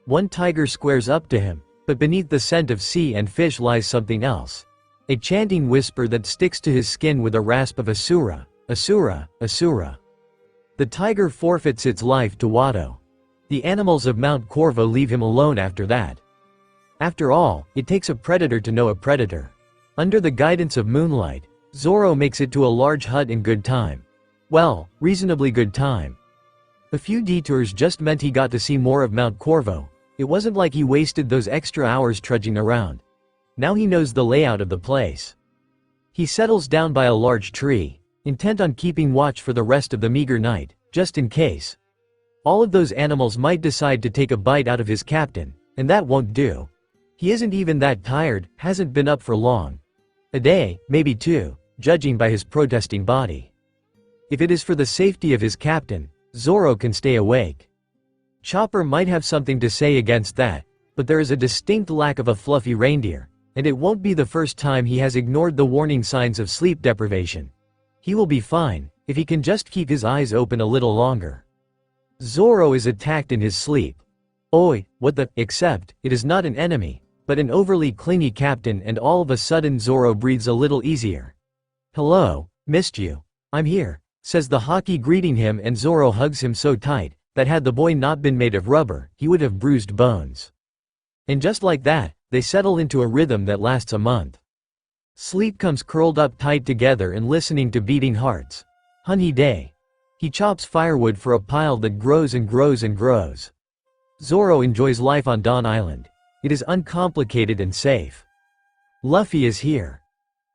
One tiger squares up to him, but beneath the scent of sea and fish lies something else. A chanting whisper that sticks to his skin with a rasp of Asura, Asura, Asura. The tiger forfeits its life to Watto. The animals of Mount Corvo leave him alone after that. After all, it takes a predator to know a predator. Under the guidance of moonlight, Zoro makes it to a large hut in good time. Well, reasonably good time. A few detours just meant he got to see more of Mount Corvo. It wasn't like he wasted those extra hours trudging around. Now he knows the layout of the place. He settles down by a large tree, intent on keeping watch for the rest of the meager night, just in case. All of those animals might decide to take a bite out of his captain, and that won't do. He isn't even that tired, hasn't been up for long. A day, maybe two, judging by his protesting body. If it is for the safety of his captain, Zoro can stay awake. Chopper might have something to say against that, but there is a distinct lack of a fluffy reindeer, and it won't be the first time he has ignored the warning signs of sleep deprivation. He will be fine, if he can just keep his eyes open a little longer. Zoro is attacked in his sleep. Oi, what the, except, it is not an enemy, but an overly clingy captain, and all of a sudden Zoro breathes a little easier. Hello, missed you. I'm here, says the hockey greeting him, and Zoro hugs him so tight, that had the boy not been made of rubber, he would have bruised bones. And just like that, they settle into a rhythm that lasts a month. Sleep comes curled up tight together and listening to beating hearts. Honey day. He chops firewood for a pile that grows and grows and grows. Zoro enjoys life on Dawn Island. It is uncomplicated and safe. Luffy is here.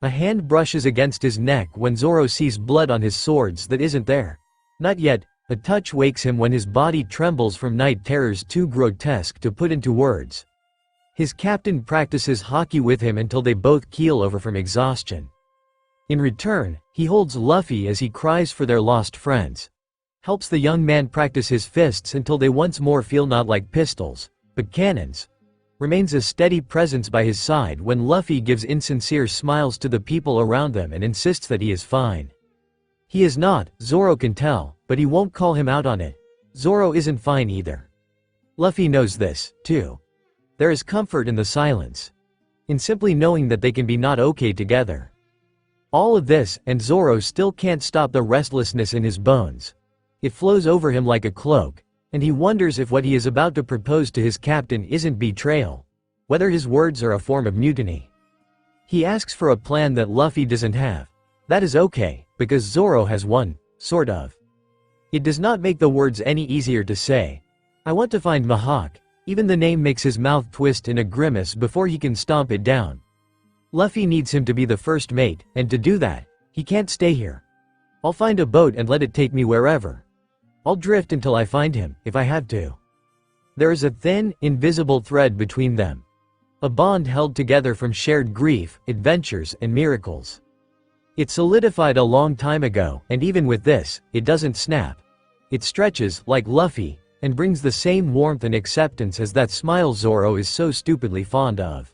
A hand brushes against his neck when Zoro sees blood on his swords that isn't there. Not yet. A touch wakes him when his body trembles from night terrors too grotesque to put into words. His captain practices hockey with him until they both keel over from exhaustion. In return, he holds Luffy as he cries for their lost friends. Helps the young man practice his fists until they once more feel not like pistols, but cannons. Remains a steady presence by his side when Luffy gives insincere smiles to the people around them and insists that he is fine. He is not, Zoro can tell, but he won't call him out on it. Zoro isn't fine either. Luffy knows this, too. There is comfort in the silence. In simply knowing that they can be not okay together. All of this, and Zoro still can't stop the restlessness in his bones. It flows over him like a cloak, and he wonders if what he is about to propose to his captain isn't betrayal. Whether his words are a form of mutiny. He asks for a plan that Luffy doesn't have. That is okay, because Zoro has one, sort of. It does not make the words any easier to say. I want to find Mihawk. Even the name makes his mouth twist in a grimace before he can stomp it down. Luffy needs him to be the first mate, and to do that, he can't stay here. I'll find a boat and let it take me wherever. I'll drift until I find him, if I have to. There is a thin, invisible thread between them. A bond held together from shared grief, adventures, and miracles. It solidified a long time ago, and even with this, it doesn't snap. It stretches, like Luffy, and brings the same warmth and acceptance as that smile Zoro is so stupidly fond of.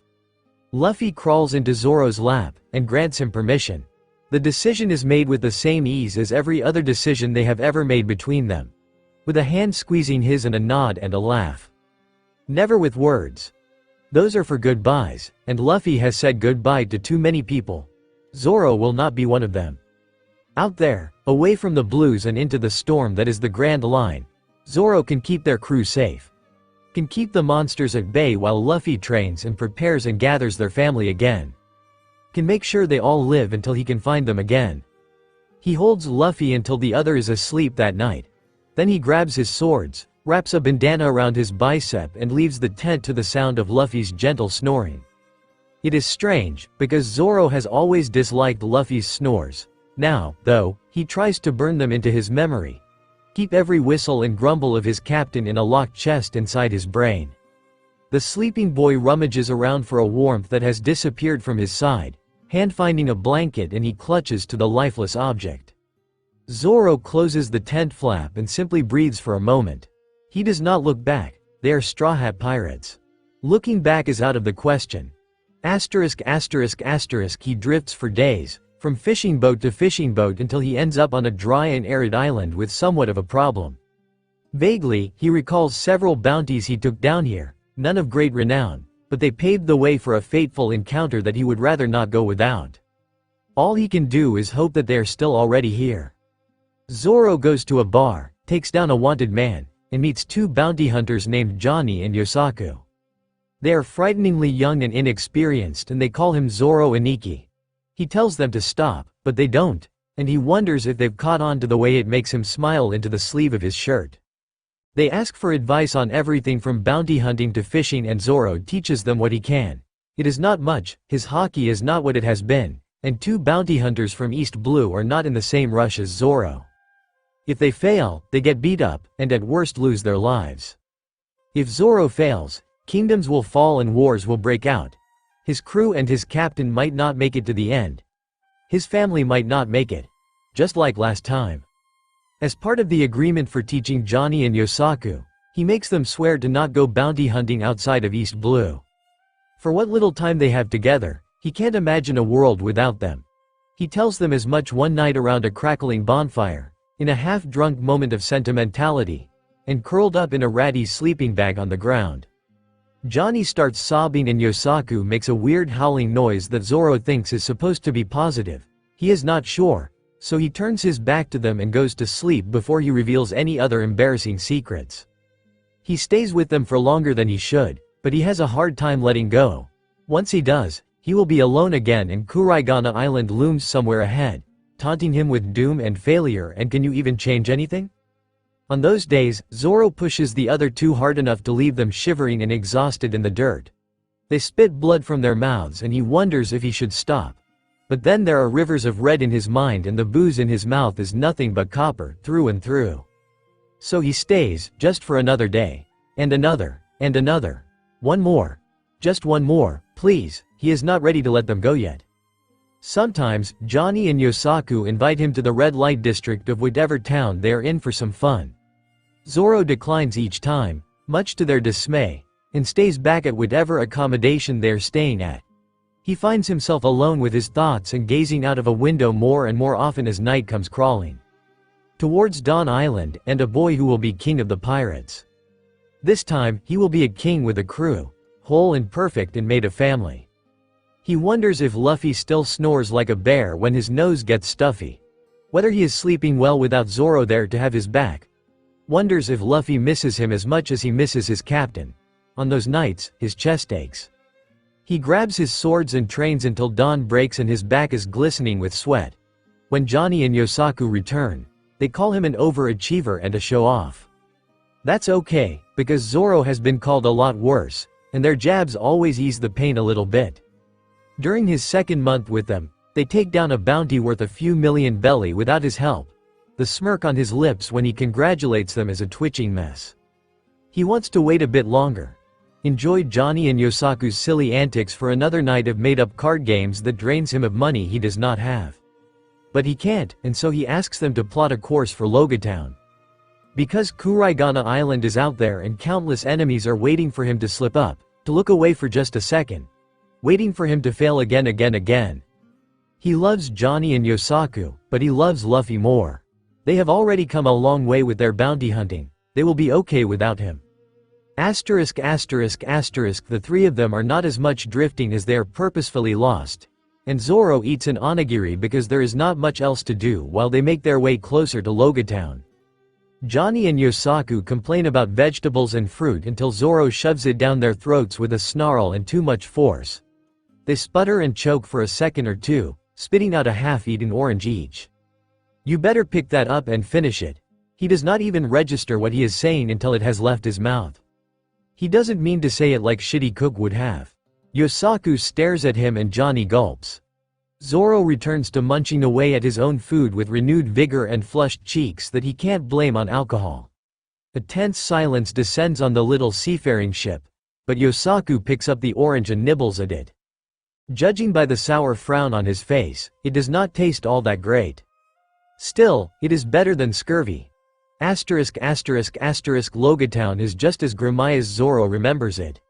Luffy crawls into Zoro's lap, and grants him permission. The decision is made with the same ease as every other decision they have ever made between them. With a hand squeezing his and a nod and a laugh. Never with words. Those are for goodbyes, and Luffy has said goodbye to too many people. Zoro will not be one of them. Out there, away from the blues and into the storm that is the Grand Line, Zoro can keep their crew safe. Can keep the monsters at bay while Luffy trains and prepares and gathers their family again. can make sure they all live until he can find them again. He holds Luffy until the other is asleep that night. Then he grabs his swords, wraps a bandana around his bicep and leaves the tent to the sound of Luffy's gentle snoring. It is strange, because Zoro has always disliked Luffy's snores. Now, though, he tries to burn them into his memory. Keep every whistle and grumble of his captain in a locked chest inside his brain. The sleeping boy rummages around for a warmth that has disappeared from his side, hand finding a blanket, and he clutches to the lifeless object. Zoro closes the tent flap and simply breathes for a moment. He does not look back. They are Straw Hat pirates. Looking back is out of the question. He drifts for days, from fishing boat to fishing boat until he ends up on a dry and arid island with somewhat of a problem. Vaguely, he recalls several bounties he took down here, none of great renown, but they paved the way for a fateful encounter that he would rather not go without. All he can do is hope that they are still already here. Zoro goes to a bar, takes down a wanted man, and meets two bounty hunters named Johnny and Yosaku. They are frighteningly young and inexperienced, and they call him Zoro Iniki. He tells them to stop, but they don't, and he wonders if they've caught on to the way it makes him smile into the sleeve of his shirt. They ask for advice on everything from bounty hunting to fishing, and Zoro teaches them what he can. It is not much, his hockey is not what it has been, and two bounty hunters from East Blue are not in the same rush as Zoro. If they fail, they get beat up, and at worst lose their lives. If Zoro fails, kingdoms will fall and wars will break out. His crew and his captain might not make it to the end. His family might not make it. Just like last time. As part of the agreement for teaching Johnny and Yosaku, he makes them swear to not go bounty hunting outside of East Blue. For what little time they have together, he can't imagine a world without them. He tells them as much one night around a crackling bonfire, in a half-drunk moment of sentimentality, and curled up in a ratty sleeping bag on the ground. Johnny starts sobbing and Yosaku makes a weird howling noise that Zoro thinks is supposed to be positive. He is not sure, so he turns his back to them and goes to sleep before he reveals any other embarrassing secrets. He stays with them for longer than he should, but he has a hard time letting go. Once he does, he will be alone again and Kuraigana Island looms somewhere ahead, taunting him with doom and failure and can you even change anything? On those days, Zoro pushes the other two hard enough to leave them shivering and exhausted in the dirt. They spit blood from their mouths and he wonders if he should stop. But then there are rivers of red in his mind and the booze in his mouth is nothing but copper, through and through. So he stays, just for another day. And another. And another. One more. Just one more, please. He is not ready to let them go yet. Sometimes, Johnny and Yosaku invite him to the red light district of whatever town they are in for some fun. Zoro declines each time, much to their dismay, and stays back at whatever accommodation they are staying at. He finds himself alone with his thoughts and gazing out of a window more and more often as night comes crawling towards Dawn Island and a boy who will be king of the pirates. This time, he will be a king with a crew, whole and perfect and made of family. He wonders if Luffy still snores like a bear when his nose gets stuffy. Whether he is sleeping well without Zoro there to have his back. Wonders if Luffy misses him as much as he misses his captain. On those nights, his chest aches. He grabs his swords and trains until dawn breaks and his back is glistening with sweat. When Johnny and Yosaku return, they call him an overachiever and a show-off. That's okay, because Zoro has been called a lot worse, and their jabs always ease the pain a little bit. During his second month with them, they take down a bounty worth a few million belly without his help. The smirk on his lips when he congratulates them is a twitching mess. He wants to wait a bit longer. Enjoy Johnny and Yosaku's silly antics for another night of made-up card games that drains him of money he does not have. But he can't, and so he asks them to plot a course for Logia Town. Because Kuraigana Island is out there and countless enemies are waiting for him to slip up, to look away for just a second. Waiting for him to fail again. He loves Johnny and Yosaku, but he loves Luffy more. They have already come a long way with their bounty hunting. They will be okay without him. The three of them are not as much drifting as they are purposefully lost. And Zoro eats an onigiri because there is not much else to do while they make their way closer to Logia Town. Johnny and Yosaku complain about vegetables and fruit until Zoro shoves it down their throats with a snarl and too much force. They sputter and choke for a second or two, spitting out a half-eaten orange each. You better pick that up and finish it. He does not even register what he is saying until it has left his mouth. He doesn't mean to say it like shitty cook would have. Yosaku stares at him and Johnny gulps. Zoro returns to munching away at his own food with renewed vigor and flushed cheeks that he can't blame on alcohol. A tense silence descends on the little seafaring ship, but Yosaku picks up the orange and nibbles at it. Judging by the sour frown on his face, it does not taste all that great. Still, it is better than scurvy. Logatown is just as grimy as Zoro remembers it.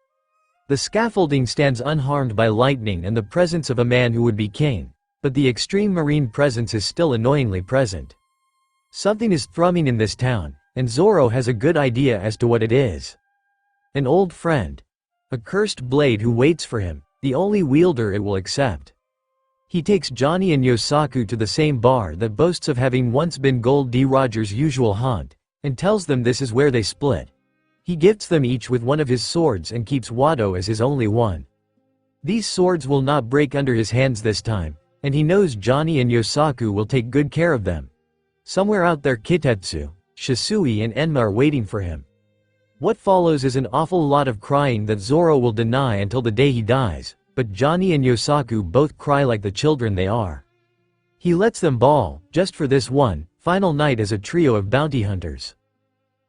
The scaffolding stands unharmed by lightning and the presence of a man who would be king, but the extreme marine presence is still annoyingly present. Something is thrumming in this town, and Zoro has a good idea as to what it is. An old friend. A cursed blade who waits for him, the only wielder it will accept. He takes Johnny and Yosaku to the same bar that boasts of having once been Gold D. Roger's usual haunt, and tells them this is where they split. He gifts them each with one of his swords and keeps Wado as his only one. These swords will not break under his hands this time, and he knows Johnny and Yosaku will take good care of them. Somewhere out there Kitetsu, Shisui and Enma are waiting for him. What follows is an awful lot of crying that Zoro will deny until the day he dies, but Johnny and Yosaku both cry like the children they are. He lets them bawl, just for this one final night as a trio of bounty hunters.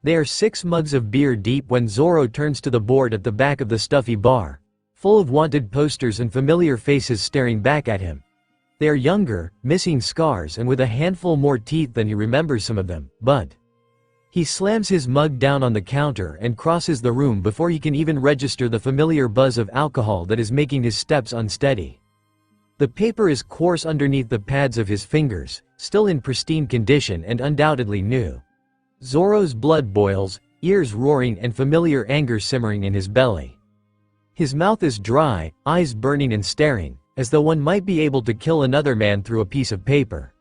They are 6 mugs of beer deep when Zoro turns to the board at the back of the stuffy bar, full of wanted posters and familiar faces staring back at him. They are younger, missing scars and with a handful more teeth than he remembers some of them, but he slams his mug down on the counter and crosses the room before he can even register the familiar buzz of alcohol that is making his steps unsteady. The paper is coarse underneath the pads of his fingers, still in pristine condition and undoubtedly new. Zoro's blood boils, ears roaring and familiar anger simmering in his belly. His mouth is dry, eyes burning and staring, as though one might be able to kill another man through a piece of paper.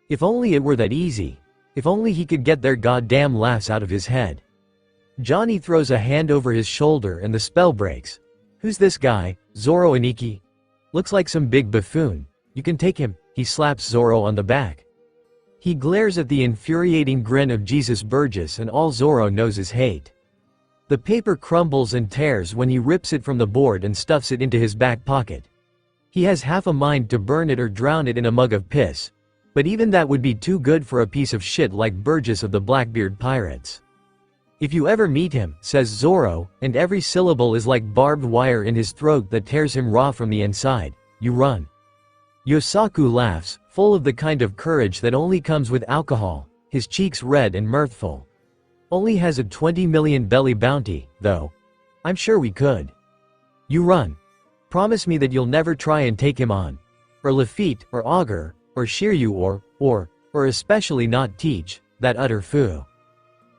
If only it were that easy. If only he could get their goddamn laughs out of his head. Johnny throws a hand over his shoulder and the spell breaks. Who's this guy, Zoro Aniki? Looks like some big buffoon. You can take him. He slaps Zoro on the back. He glares at the infuriating grin of Jesus Burgess and all Zoro knows is hate. The paper crumbles and tears when he rips it from the board and stuffs it into his back pocket. He has half a mind to burn it or drown it in a mug of piss. But even that would be too good for a piece of shit like Burgess of the Blackbeard Pirates. If you ever meet him, says Zoro, and every syllable is like barbed wire in his throat that tears him raw from the inside, you run. Yosaku laughs, full of the kind of courage that only comes with alcohol, his cheeks red and mirthful. Only has a 20 million belly bounty, though. I'm sure we could. You run. Promise me that you'll never try and take him on. Or Lafitte, or Augur, or Shiryu or especially not teach, that utter foo.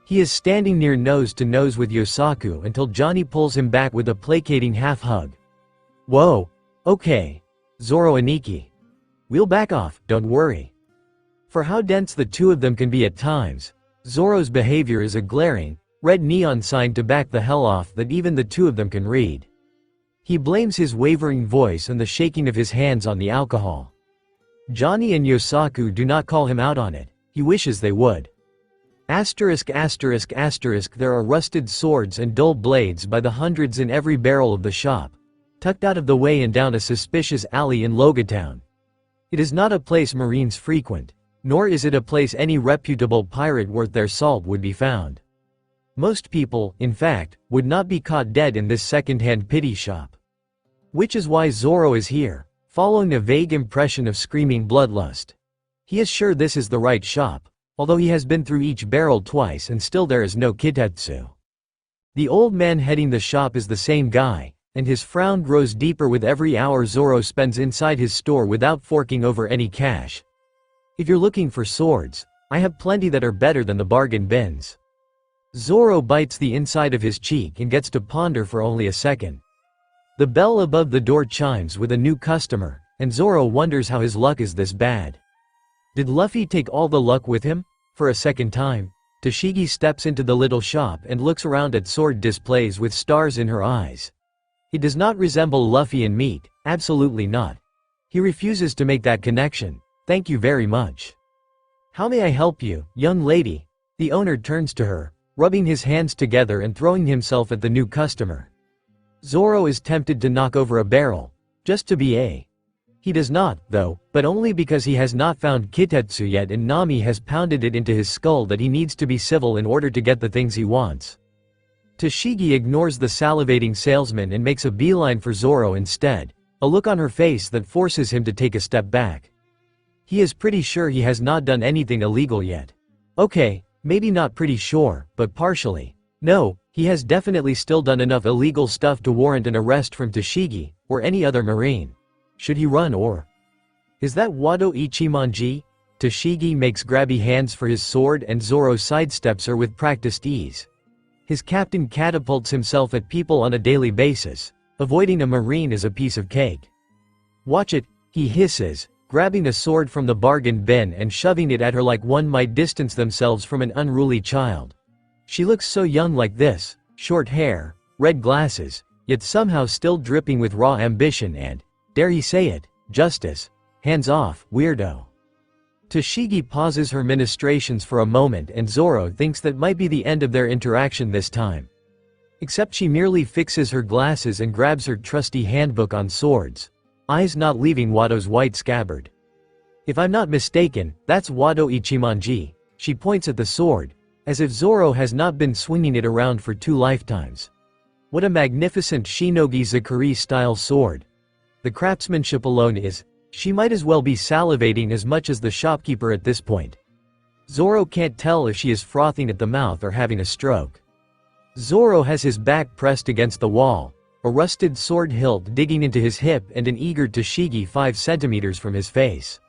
He is standing near nose to nose with Yosaku until Johnny pulls him back with a placating half-hug. Whoa. Okay. Zoro Aniki. We'll back off, don't worry. For how dense the two of them can be at times, Zoro's behavior is a glaring, red neon sign to back the hell off that even the two of them can read. He blames his wavering voice and the shaking of his hands on the alcohol. Johnny and Yosaku do not call him out on it, he wishes they would. There are rusted swords and dull blades by the hundreds in every barrel of the shop, tucked out of the way and down a suspicious alley in Logatown. It is not a place Marines frequent, nor is it a place any reputable pirate worth their salt would be found. Most people, in fact, would not be caught dead in this second-hand pity shop. Which is why Zoro is here, following a vague impression of screaming bloodlust. He is sure this is the right shop, although he has been through each barrel twice and still there is no Kitetsu. The old man heading the shop is the same guy, and his frown grows deeper with every hour Zoro spends inside his store without forking over any cash. If you're looking for swords, I have plenty that are better than the bargain bins. Zoro bites the inside of his cheek and gets to ponder for only a second. The bell above the door chimes with a new customer, and Zoro wonders how his luck is this bad. Did Luffy take all the luck with him? For a second time, Toshigi steps into the little shop and looks around at sword displays with stars in her eyes. It does not resemble Luffy in meat, absolutely not. He refuses to make that connection. Thank you very much. How may I help you, young lady? The owner turns to her, rubbing his hands together and throwing himself at the new customer. Zoro is tempted to knock over a barrel, just to be a. He does not, though, but only because he has not found Kitetsu yet and Nami has pounded it into his skull that he needs to be civil in order to get the things he wants. Tashigi ignores the salivating salesman and makes a beeline for Zoro instead, a look on her face that forces him to take a step back. He is pretty sure he has not done anything illegal yet. Okay, maybe not pretty sure, but partially. No, he has definitely still done enough illegal stuff to warrant an arrest from Tashigi, or any other marine. Should he run or? Is that Wado Ichimonji? Tashigi makes grabby hands for his sword and Zoro sidesteps her with practiced ease. His captain catapults himself at people on a daily basis. Avoiding a marine is a piece of cake. Watch it, he hisses, grabbing a sword from the bargain bin and shoving it at her like one might distance themselves from an unruly child. She looks so young like this, short hair, red glasses, yet somehow still dripping with raw ambition and, dare he say it, justice. Hands off, weirdo. Tashigi pauses her ministrations for a moment and Zoro thinks that might be the end of their interaction this time. Except she merely fixes her glasses and grabs her trusty handbook on swords, eyes not leaving Wado's white scabbard. If I'm not mistaken, that's Wado Ichimonji. She points at the sword, as if Zoro has not been swinging it around for 2 lifetimes. What a magnificent Shinogi Zakuri-style sword. The craftsmanship alone is, she might as well be salivating as much as the shopkeeper at this point. Zoro can't tell if she is frothing at the mouth or having a stroke. Zoro has his back pressed against the wall, a rusted sword hilt digging into his hip and an eager Tashigi 5 centimeters from his face.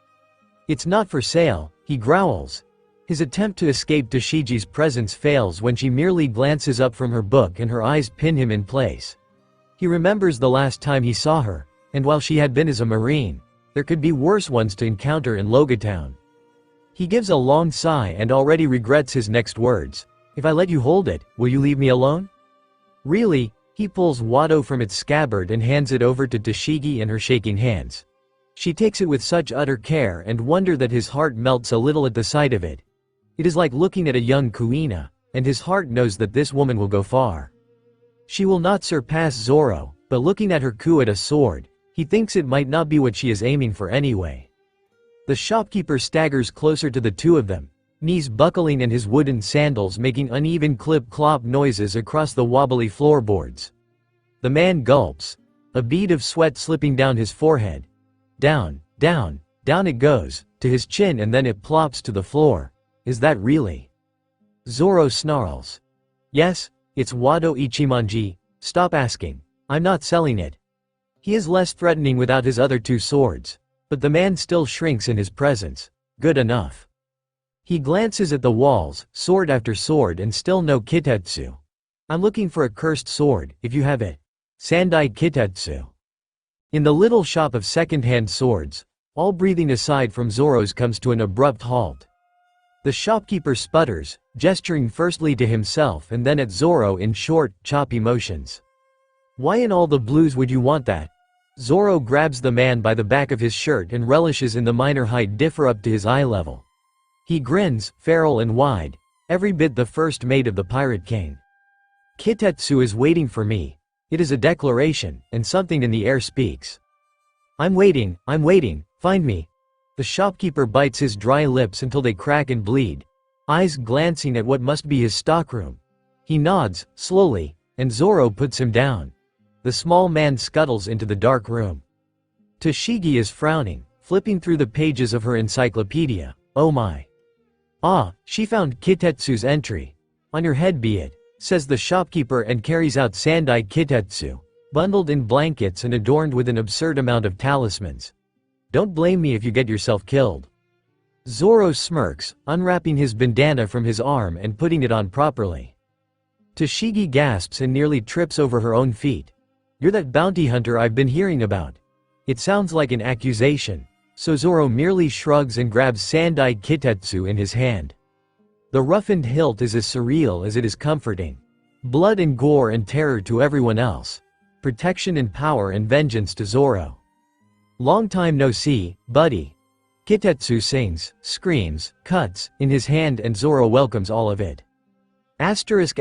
It's not for sale, he growls. His attempt to escape Tashigi's presence fails when she merely glances up from her book and her eyes pin him in place. He remembers the last time he saw her, and while she had been as a marine, there could be worse ones to encounter in Logia Town. He gives a long sigh and already regrets his next words. If I let you hold it, will you leave me alone? Really? He pulls Wado from its scabbard and hands it over to Tashigi in her shaking hands. She takes it with such utter care and wonder that his heart melts a little at the sight of it. It is like looking at a young Kuina, and his heart knows that this woman will go far. She will not surpass Zoro, but looking at her coup at a sword, he thinks it might not be what she is aiming for anyway. The shopkeeper staggers closer to the two of them, knees buckling and his wooden sandals making uneven clip-clop noises across the wobbly floorboards. The man gulps, a bead of sweat slipping down his forehead. Down, down, down it goes, to his chin and then it plops to the floor. Is that really? Zoro snarls. Yes, it's Wado Ichimonji, stop asking. I'm not selling it. He is less threatening without his other 2 swords, but the man still shrinks in his presence. Good enough. He glances at the walls, sword after sword and still no Kitetsu. I'm looking for a cursed sword, if you have it. Sandai Kitetsu. In the little shop of second-hand swords, all breathing aside from Zoro's comes to an abrupt halt. The shopkeeper sputters, gesturing firstly to himself and then at Zoro in short, choppy motions. Why in all the blues would you want that? Zoro grabs the man by the back of his shirt and relishes in the minor height differ up to his eye level. He grins, feral and wide, every bit the first mate of the Pirate King. Kitetsu is waiting for me. It is a declaration, and something in the air speaks. I'm waiting, find me. The shopkeeper bites his dry lips until they crack and bleed, eyes glancing at what must be his stockroom. He nods, slowly, and Zoro puts him down. The small man scuttles into the dark room. Tashigi is frowning, flipping through the pages of her encyclopedia. Oh my. Ah, she found Kitetsu's entry. On your head be it, says the shopkeeper and carries out Sandai Kitetsu, bundled in blankets and adorned with an absurd amount of talismans. Don't blame me if you get yourself killed. Zoro smirks, unwrapping his bandana from his arm and putting it on properly. Tashigi gasps and nearly trips over her own feet. You're that bounty hunter I've been hearing about. It sounds like an accusation, so Zoro merely shrugs and grabs Sandai Kitetsu in his hand. The roughened hilt is as surreal as it is comforting. Blood and gore and terror to everyone else. protection and power and vengeance to Zoro. Long time no see, buddy. Kitetsu sings, screams, cuts, in his hand and Zoro welcomes all of it. Tashigi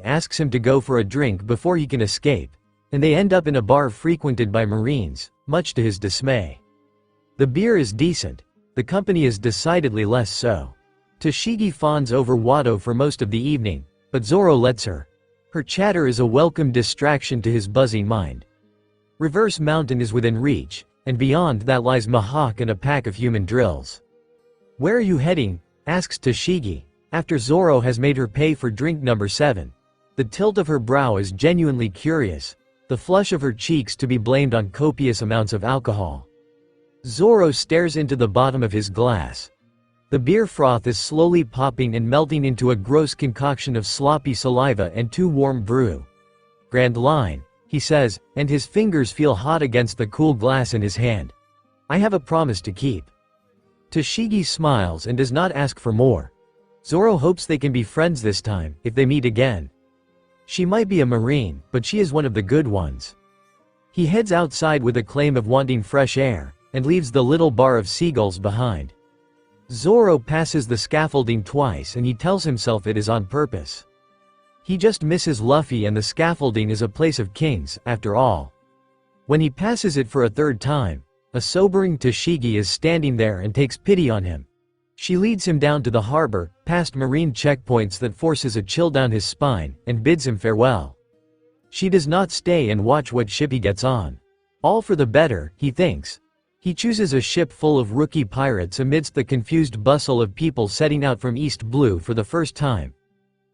asks him to go for a drink before he can escape, and they end up in a bar frequented by Marines, much to his dismay. The beer is decent, the company is decidedly less so. Tashigi fawns over Wado for most of the evening, but Zoro lets her. Her chatter is a welcome distraction to his buzzing mind. Reverse Mountain is within reach, and beyond that lies Mihawk and a pack of human drills. "Where are you heading?" asks Tashigi, after Zoro has made her pay for drink number 7. The tilt of her brow is genuinely curious, the flush of her cheeks to be blamed on copious amounts of alcohol. Zoro stares into the bottom of his glass. The beer froth is slowly popping and melting into a gross concoction of sloppy saliva and too warm brew. "Grand line," he says, and his fingers feel hot against the cool glass in his hand. "I have a promise to keep." Tashigi smiles and does not ask for more. Zoro hopes they can be friends this time, if they meet again. She might be a Marine, but she is one of the good ones. He heads outside with a claim of wanting fresh air, and leaves the little bar of seagulls behind. Zoro passes the scaffolding twice and he tells himself it is on purpose. He just misses Luffy and the scaffolding is a place of kings, after all. When he passes it for a third time, a sobering Tashigi is standing there and takes pity on him. She leads him down to the harbor, past marine checkpoints that forces a chill down his spine, and bids him farewell. She does not stay and watch what ship he gets on. All for the better, he thinks. He chooses a ship full of rookie pirates amidst the confused bustle of people setting out from East Blue for the first time.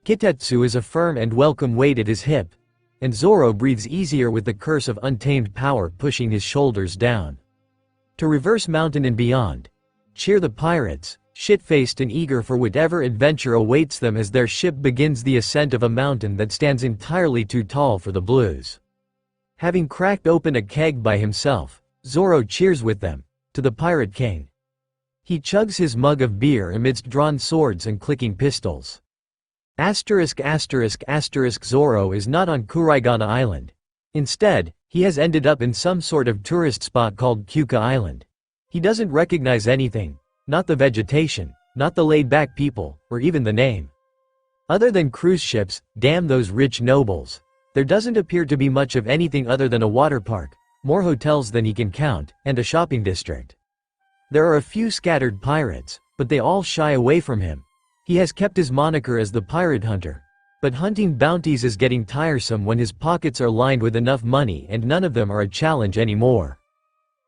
Kitetsu is a firm and welcome weight at his hip, and Zoro breathes easier with the curse of untamed power pushing his shoulders down. To Reverse Mountain and beyond. Cheer the pirates, shit-faced and eager for whatever adventure awaits them as their ship begins the ascent of a mountain that stands entirely too tall for the blues. Having cracked open a keg by himself, Zoro cheers with them, to the Pirate King. He chugs his mug of beer amidst drawn swords and clicking pistols. Zoro is not on Kuraigana Island. Instead, he has ended up in some sort of tourist spot called Kyuka Island. He doesn't recognize anything, not the vegetation, not the laid-back people, or even the name. Other than cruise ships, damn those rich nobles. There doesn't appear to be much of anything other than a water park, more hotels than he can count, and a shopping district. There are a few scattered pirates, but they all shy away from him. He has kept his moniker as the pirate hunter. But hunting bounties is getting tiresome when his pockets are lined with enough money and none of them are a challenge anymore.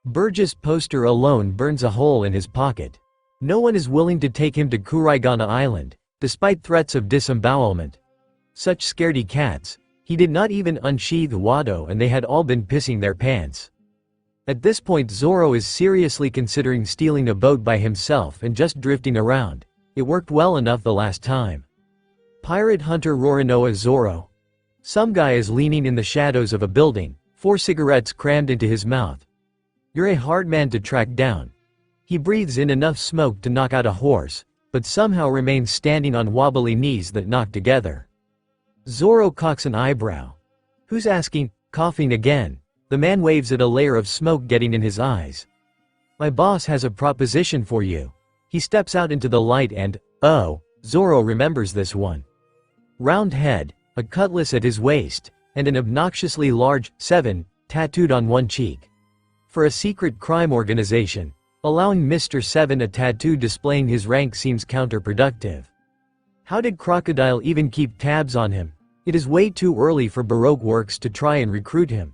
Burgess' poster alone burns a hole in his pocket. No one is willing to take him to Kuraigana Island, despite threats of disembowelment. Such scaredy cats. He did not even unsheath Wado and they had all been pissing their pants. At this point Zoro is seriously considering stealing a boat by himself and just drifting around. It worked well enough the last time. Pirate hunter Roronoa Zoro. Some guy is leaning in the shadows of a building, 4 cigarettes crammed into his mouth. You're a hard man to track down. He breathes in enough smoke to knock out a horse, but somehow remains standing on wobbly knees that knock together. Zoro cocks an eyebrow. Who's asking? Coughing again. The man waves at a layer of smoke getting in his eyes. My boss has a proposition for you. He steps out into the light and, oh, Zoro remembers this one. Round head, a cutlass at his waist, and an obnoxiously large 7 tattooed on one cheek. For a secret crime organization, allowing Mr. 7 a tattoo displaying his rank seems counterproductive. How did Crocodile even keep tabs on him? It is way too early for Baroque Works to try and recruit him.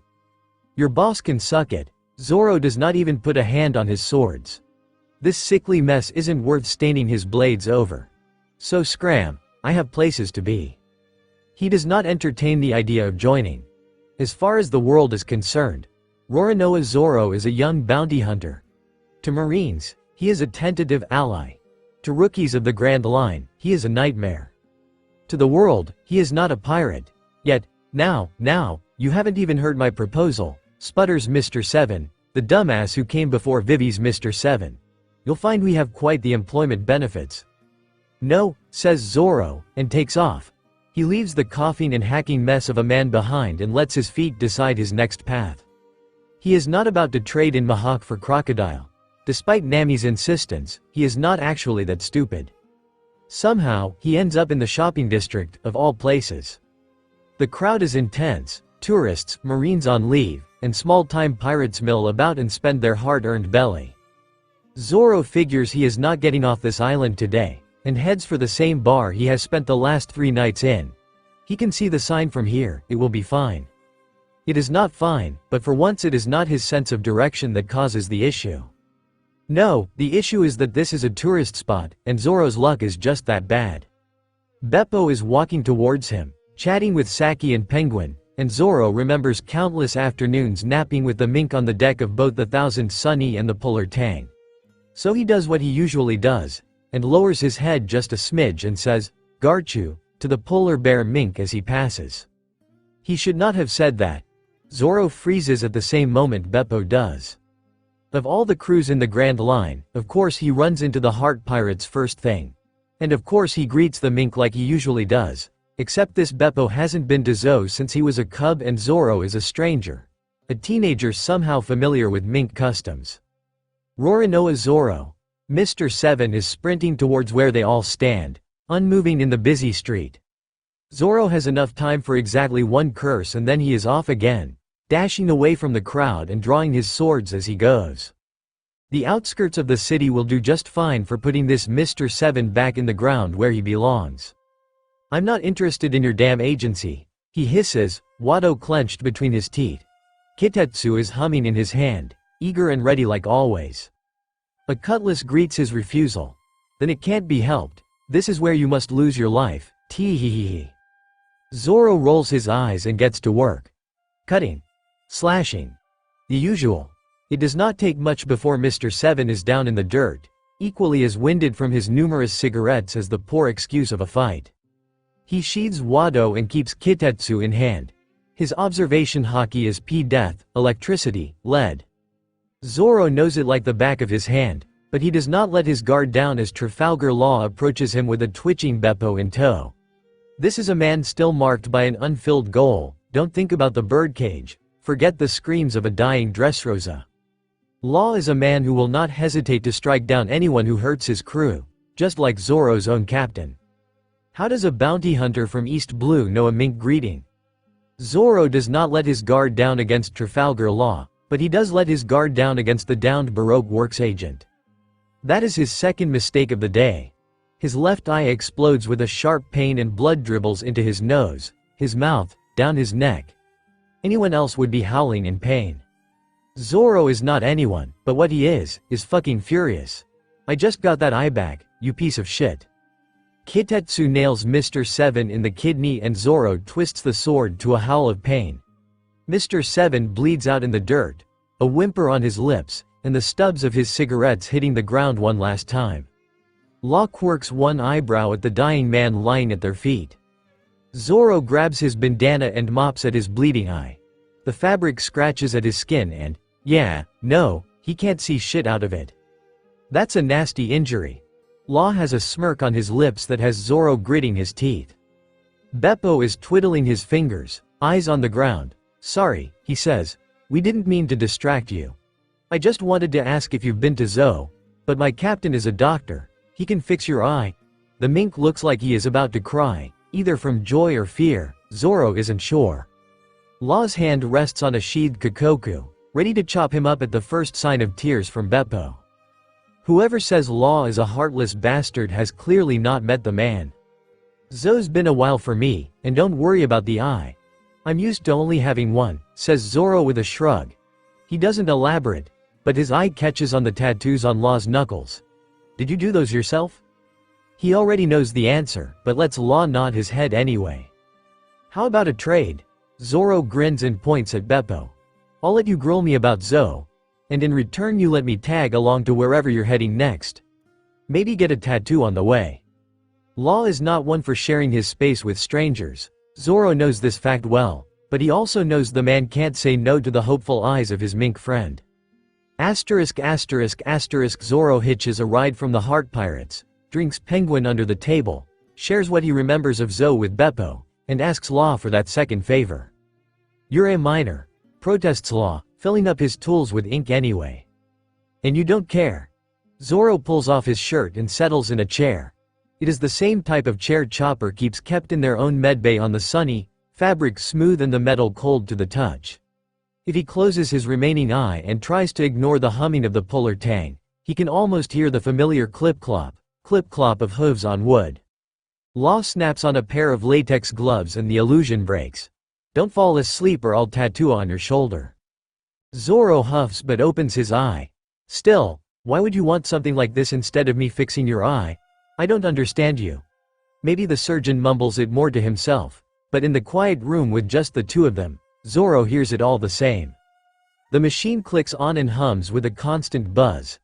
Your boss can suck it. Zoro does not even put a hand on his swords. This sickly mess isn't worth staining his blades over. So scram, I have places to be. He does not entertain the idea of joining. As far as the world is concerned, Roronoa Zoro is a young bounty hunter. To Marines, he is a tentative ally. To rookies of the Grand Line, he is a nightmare. To the world, he is not a pirate. Yet, now, you haven't even heard my proposal, sputters Mr. 7, the dumbass who came before Vivi's Mr. 7. You'll find we have quite the employment benefits. No, says Zoro, and takes off. He leaves the coughing and hacking mess of a man behind and lets his feet decide his next path. He is not about to trade in Mahawk for crocodile. Despite Nami's insistence, he is not actually that stupid. Somehow, he ends up in the shopping district, of all places. The crowd is intense, tourists, marines on leave, and small-time pirates mill about and spend their hard-earned belly. Zoro figures he is not getting off this island today, and heads for the same bar he has spent the last 3 nights in. He can see the sign from here, it will be fine. It is not fine, but for once it is not his sense of direction that causes the issue. No, the issue is that this is a tourist spot, and Zoro's luck is just that bad. Beppo is walking towards him, chatting with Saki and Penguin, and Zoro remembers countless afternoons napping with the mink on the deck of both the Thousand Sunny and the Polar Tang. So he does what he usually does, and lowers his head just a smidge and says, "Garchu," to the polar bear mink as he passes. He should not have said that. Zoro freezes at the same moment Beppo does. Of all the crews in the Grand Line, of course he runs into the Heart Pirates first thing. And of course he greets the mink like he usually does, except this Beppo hasn't been to Zo since he was a cub and Zoro is a stranger. A teenager somehow familiar with mink customs. Rorinoa Zoro. Mr. 7 is sprinting towards where they all stand, unmoving in the busy street. Zoro has enough time for exactly one curse and then he is off again, dashing away from the crowd and drawing his swords as he goes. The outskirts of the city will do just fine for putting this Mr. 7 back in the ground where he belongs. "I'm not interested in your damn agency," he hisses, Wado clenched between his teeth. Kitetsu is humming in his hand, eager and ready like always. A cutlass greets his refusal. "Then it can't be helped. This is where you must lose your life, tee-hee-hee-hee." Zoro rolls his eyes and gets to work. Cutting. Slashing. The usual. It does not take much before Mr. 7 is down in the dirt, equally as winded from his numerous cigarettes as the poor excuse of a fight. He sheathes Wado and keeps Kitetsu in hand. His observation hockey is P-death, electricity, lead. Zoro knows it like the back of his hand, but he does not let his guard down as Trafalgar Law approaches him with a twitching Beppo in tow. This is a man still marked by an unfilled goal. Don't think about the birdcage. Forget the screams of a dying Dressrosa. Law is a man who will not hesitate to strike down anyone who hurts his crew, just like Zoro's own captain. How does a bounty hunter from East Blue know a mink greeting? Zoro does not let his guard down against Trafalgar Law, but he does let his guard down against the downed Baroque Works agent. That is his second mistake of the day. His left eye explodes with a sharp pain and blood dribbles into his nose, his mouth, down his neck. Anyone else would be howling in pain. Zoro is not anyone, but what he is fucking furious. "I just got that eye back, you piece of shit." Kitetsu nails Mr. 7 in the kidney and Zoro twists the sword to a howl of pain. Mr. 7 bleeds out in the dirt, a whimper on his lips, and the stubs of his cigarettes hitting the ground one last time. Law quirks one eyebrow at the dying man lying at their feet. Zoro grabs his bandana and mops at his bleeding eye. The fabric scratches at his skin and, no, he can't see shit out of it. That's a nasty injury. Law has a smirk on his lips that has Zoro gritting his teeth. Beppo is twiddling his fingers, eyes on the ground. "Sorry," he says. "We didn't mean to distract you. I just wanted to ask if you've been to Zo, but my captain is a doctor. He can fix your eye." The mink looks like he is about to cry, either from joy or fear. Zoro isn't sure. Law's hand rests on a sheathed Kikoku, ready to chop him up at the first sign of tears from Beppo. Whoever says Law is a heartless bastard has clearly not met the man. "Zo's been a while for me, and don't worry about the eye. I'm used to only having one," says Zoro with a shrug. He doesn't elaborate, but his eye catches on the tattoos on Law's knuckles. "Did you do those yourself?" He already knows the answer, but lets Law nod his head anyway. "How about a trade?" Zoro grins and points at Beppo. "I'll let you grill me about Zo, and in return you let me tag along to wherever you're heading next. Maybe get a tattoo on the way." Law is not one for sharing his space with strangers. Zoro knows this fact well, but he also knows the man can't say no to the hopeful eyes of his mink friend. Zoro hitches a ride from the Heart Pirates, drinks Penguin under the table, shares what he remembers of Zo with Beppo, and asks Law for that second favor. "You're a minor," protests Law, filling up his tools with ink anyway. "And you don't care." Zoro pulls off his shirt and settles in a chair. It is the same type of chair Chopper keeps kept in their own medbay on the sunny, fabric smooth and the metal cold to the touch. If he closes his remaining eye and tries to ignore the humming of the puller tang, he can almost hear the familiar clip-clop of hooves on wood. Law snaps on a pair of latex gloves and the illusion breaks. "Don't fall asleep or I'll tattoo on your shoulder." Zoro huffs but opens his eye. "Still, why would you want something like this instead of me fixing your eye? I don't understand you." Maybe the surgeon mumbles it more to himself, but in the quiet room with just the two of them, Zoro hears it all the same. The machine clicks on and hums with a constant buzz.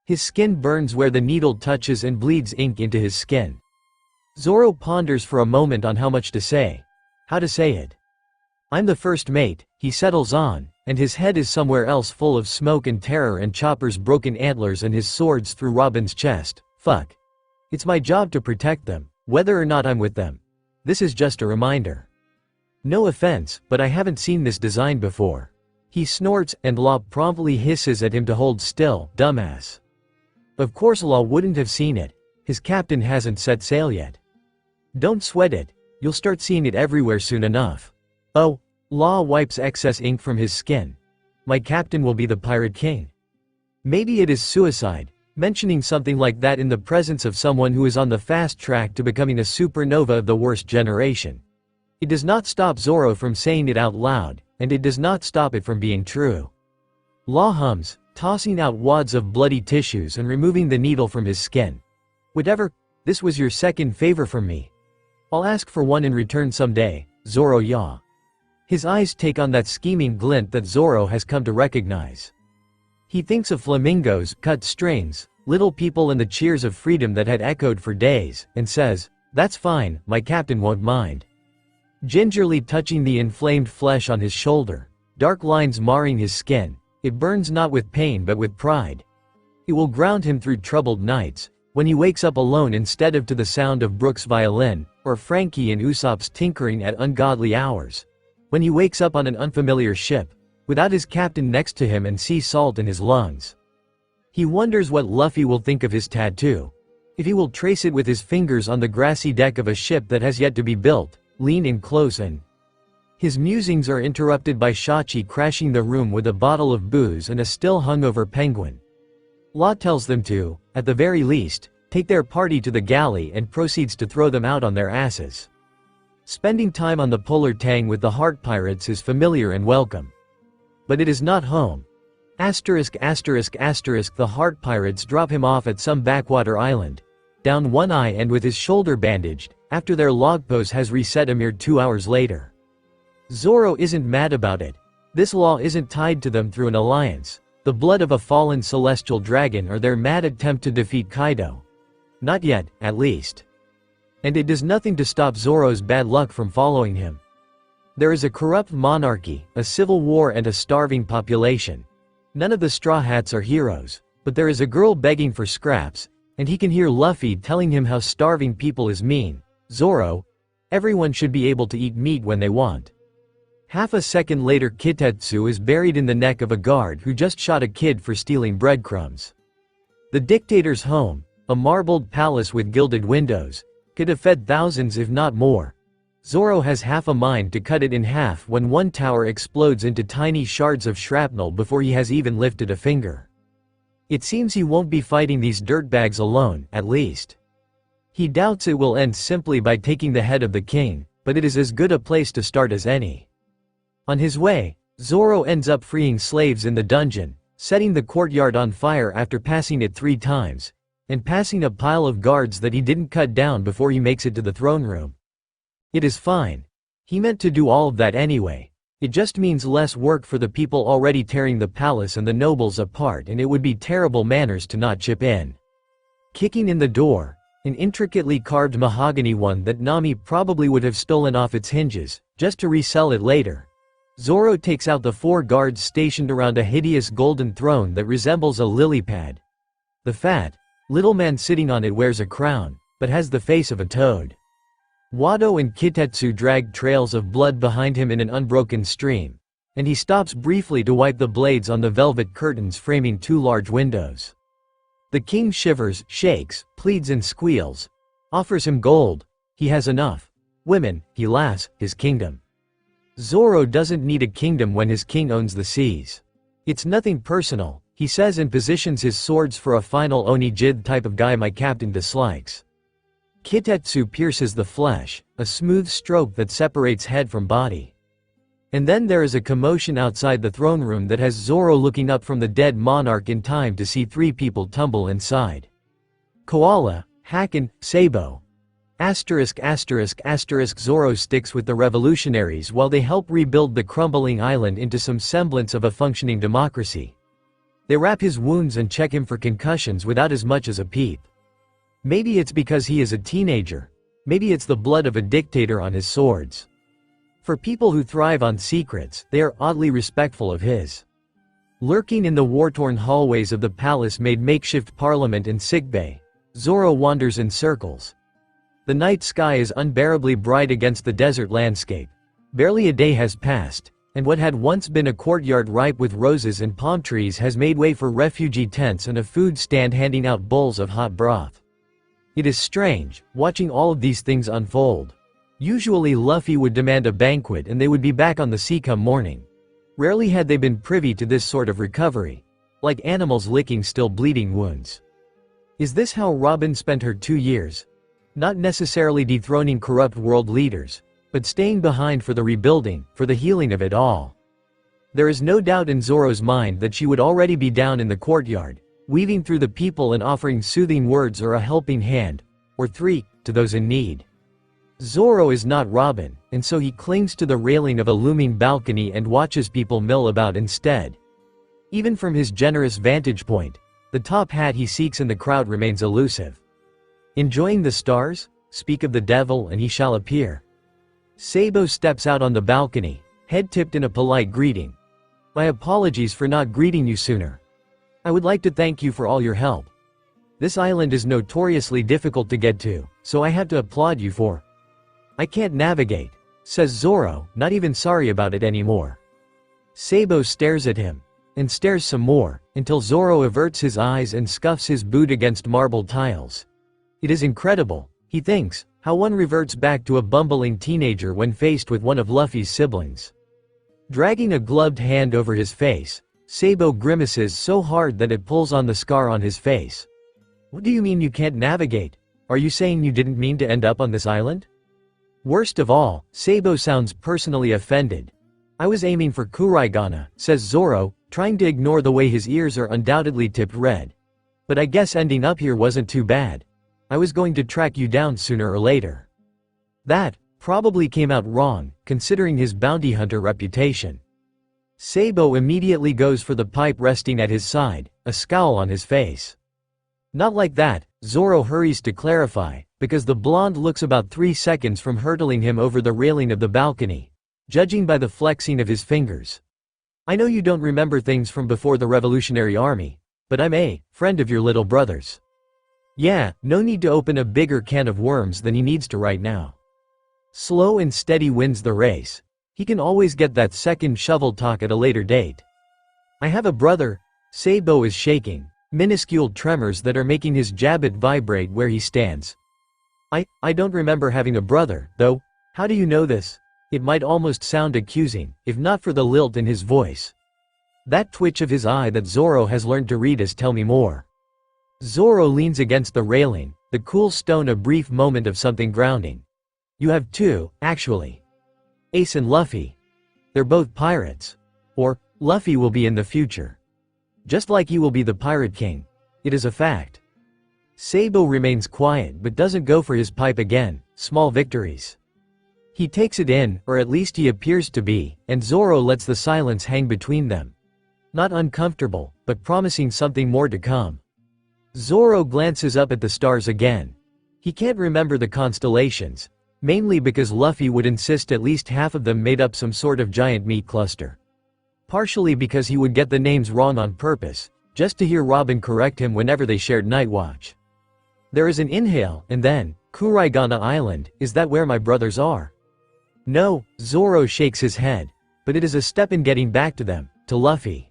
His skin burns where the needle touches and bleeds ink into his skin. Zoro ponders for a moment on how much to say. How to say it. "I'm the first mate," he settles on, and his head is somewhere else full of smoke and terror and Chopper's broken antlers and his swords through Robin's chest. Fuck. It's my job to protect them, whether or not I'm with them. This is just a reminder. No offense, but I haven't seen this design before. He snorts, and Law promptly hisses at him to hold still, dumbass. Of course Law wouldn't have seen it. His captain hasn't set sail yet. Don't sweat it. You'll start seeing it everywhere soon enough. Oh, Law wipes excess ink from his skin. My captain will be the Pirate King. Maybe it is suicide, mentioning something like that in the presence of someone who is on the fast track to becoming a supernova of the worst generation. It does not stop Zoro from saying it out loud, and it does not stop it from being true. Law hums, tossing out wads of bloody tissues and removing the needle from his skin. "Whatever, this was your second favor from me. I'll ask for one in return someday," Zoro yaw. His eyes take on that scheming glint that Zoro has come to recognize. He thinks of flamingos, cut strings, little people and the cheers of freedom that had echoed for days, and says, "That's fine, my captain won't mind." Gingerly touching the inflamed flesh on his shoulder, dark lines marring his skin, it burns not with pain but with pride. It will ground him through troubled nights, when he wakes up alone instead of to the sound of Brooke's violin, or Frankie and Usopp's tinkering at ungodly hours. When he wakes up on an unfamiliar ship, without his captain next to him and sea salt in his lungs. He wonders what Luffy will think of his tattoo. If he will trace it with his fingers on the grassy deck of a ship that has yet to be built, lean in close and. His musings are interrupted by Shachi crashing the room with a bottle of booze and a still hungover penguin. Law tells them to, at the very least, take their party to the galley and proceeds to throw them out on their asses. Spending time on the Polar Tang with the Heart Pirates is familiar and welcome. But it is not home. ******, the Heart Pirates drop him off at some backwater island, down one eye and with his shoulder bandaged, after their log post has reset a mere 2 hours later. Zoro isn't mad about it. This law isn't tied to them through an alliance, the blood of a fallen celestial dragon or their mad attempt to defeat Kaido. Not yet, at least. And it does nothing to stop Zoro's bad luck from following him. There is a corrupt monarchy, a civil war and a starving population. None of the Straw Hats are heroes, but there is a girl begging for scraps, and he can hear Luffy telling him how starving people is mean. "Zoro, everyone should be able to eat meat when they want." Half a second later Kitetsu is buried in the neck of a guard who just shot a kid for stealing breadcrumbs. The dictator's home, a marbled palace with gilded windows, could have fed thousands if not more. Zoro has half a mind to cut it in half when one tower explodes into tiny shards of shrapnel before he has even lifted a finger. It seems he won't be fighting these dirtbags alone, at least. He doubts it will end simply by taking the head of the king, but it is as good a place to start as any. On his way, Zoro ends up freeing slaves in the dungeon, setting the courtyard on fire after passing it 3 times, and passing a pile of guards that he didn't cut down before he makes it to the throne room. It is fine. He meant to do all of that anyway. It just means less work for the people already tearing the palace and the nobles apart, and it would be terrible manners to not chip in. Kicking in the door, an intricately carved mahogany one that Nami probably would have stolen off its hinges, just to resell it later. Zoro takes out the 4 guards stationed around a hideous golden throne that resembles a lily pad. The fat, little man sitting on it wears a crown, but has the face of a toad. Wado and Kitetsu drag trails of blood behind him in an unbroken stream, and he stops briefly to wipe the blades on the velvet curtains framing two large windows. The king shivers, shakes, pleads and squeals, offers him gold. He has enough. Women, he laughs, his kingdom. Zoro doesn't need a kingdom when his king owns the seas. It's nothing personal, he says, and positions his swords for a final Onijid type of guy my captain dislikes. Kitetsu pierces the flesh, a smooth stroke that separates head from body. And then there is a commotion outside the throne room that has Zoro looking up from the dead monarch in time to see three people tumble inside. Koala, Hakken, Sabo. Zoro sticks with the revolutionaries while they help rebuild the crumbling island into some semblance of a functioning democracy. They wrap his wounds and check him for concussions without as much as a peep. Maybe it's because he is a teenager. Maybe it's the blood of a dictator on his swords. For people who thrive on secrets, they are oddly respectful of his. Lurking in the war-torn hallways of the palace-made makeshift parliament and sickbay, Zoro wanders in circles. The night sky is unbearably bright against the desert landscape. Barely a day has passed, and what had once been a courtyard ripe with roses and palm trees has made way for refugee tents and a food stand handing out bowls of hot broth. It is strange, watching all of these things unfold. Usually Luffy would demand a banquet and they would be back on the sea come morning. Rarely had they been privy to this sort of recovery. Like animals licking still bleeding wounds. Is this how Robin spent her 2 years? Not necessarily dethroning corrupt world leaders, but staying behind for the rebuilding, for the healing of it all. There is no doubt in Zoro's mind that she would already be down in the courtyard, weaving through the people and offering soothing words or a helping hand, or three, to those in need. Zoro is not Robin, and so he clings to the railing of a looming balcony and watches people mill about instead. Even from his generous vantage point, the top hat he seeks in the crowd remains elusive. Enjoying the stars? Speak of the devil and he shall appear. Sabo steps out on the balcony, head tipped in a polite greeting. My apologies for not greeting you sooner. I would like to thank you for all your help. This island is notoriously difficult to get to, so I have to applaud you for. I can't navigate, says Zoro, not even sorry about it anymore. Sabo stares at him, and stares some more, until Zoro averts his eyes and scuffs his boot against marble tiles. It is incredible, he thinks, how one reverts back to a bumbling teenager when faced with one of Luffy's siblings. Dragging a gloved hand over his face, Sabo grimaces so hard that it pulls on the scar on his face. What do you mean you can't navigate? Are you saying you didn't mean to end up on this island? Worst of all, Sabo sounds personally offended. I was aiming for Kuraigana, says Zoro, trying to ignore the way his ears are undoubtedly tipped red. But I guess ending up here wasn't too bad. I was going to track you down sooner or later. That probably came out wrong, considering his bounty hunter reputation. Sabo immediately goes for the pipe resting at his side, a scowl on his face. Not like that, Zoro hurries to clarify, because the blonde looks about 3 seconds from hurtling him over the railing of the balcony, judging by the flexing of his fingers. I know you don't remember things from before the Revolutionary Army, but I'm a friend of your little brother's. Yeah, no need to open a bigger can of worms than he needs to right now. Slow and steady wins the race. He can always get that second shovel talk at a later date. I have a brother. Sabo is shaking, minuscule tremors that are making his jabbit vibrate where he stands. I don't remember having a brother, though. How do you know this? It might almost sound accusing, if not for the lilt in his voice. That twitch of his eye that Zoro has learned to read as tell me more. Zoro leans against the railing, the cool stone a brief moment of something grounding. You have two, actually. Ace and Luffy. They're both pirates. Or, Luffy will be in the future. Just like he will be the Pirate King. It is a fact. Sabo remains quiet but doesn't go for his pipe again, small victories. He takes it in, or at least he appears to be, and Zoro lets the silence hang between them. Not uncomfortable, but promising something more to come. Zoro glances up at the stars again. He can't remember the constellations, mainly because Luffy would insist at least half of them made up some sort of giant meat cluster. Partially because he would get the names wrong on purpose, just to hear Robin correct him whenever they shared night watch. There is an inhale, and then, Kuraigana Island, is that where my brothers are? No, Zoro shakes his head. But it is a step in getting back to them, to Luffy.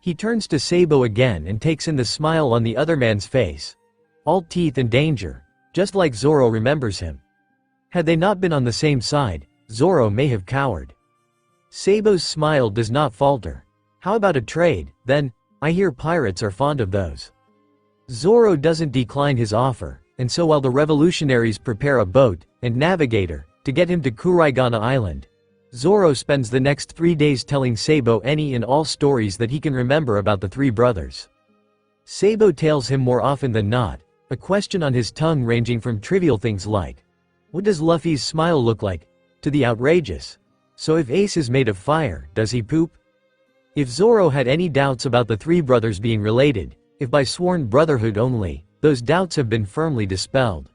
He turns to Sabo again and takes in the smile on the other man's face. All teeth and danger, just like Zoro remembers him. Had they not been on the same side, Zoro may have cowered. Sabo's smile does not falter. How about a trade, then? I hear pirates are fond of those. Zoro doesn't decline his offer, and so while the revolutionaries prepare a boat and navigator to get him to Kuraigana Island, Zoro spends the next 3 days telling Sabo any and all stories that he can remember about the three brothers. Sabo tells him more often than not, a question on his tongue ranging from trivial things like, what does Luffy's smile look like, to the outrageous, so if Ace is made of fire, does he poop? If Zoro had any doubts about the three brothers being related, if by sworn brotherhood only, those doubts have been firmly dispelled.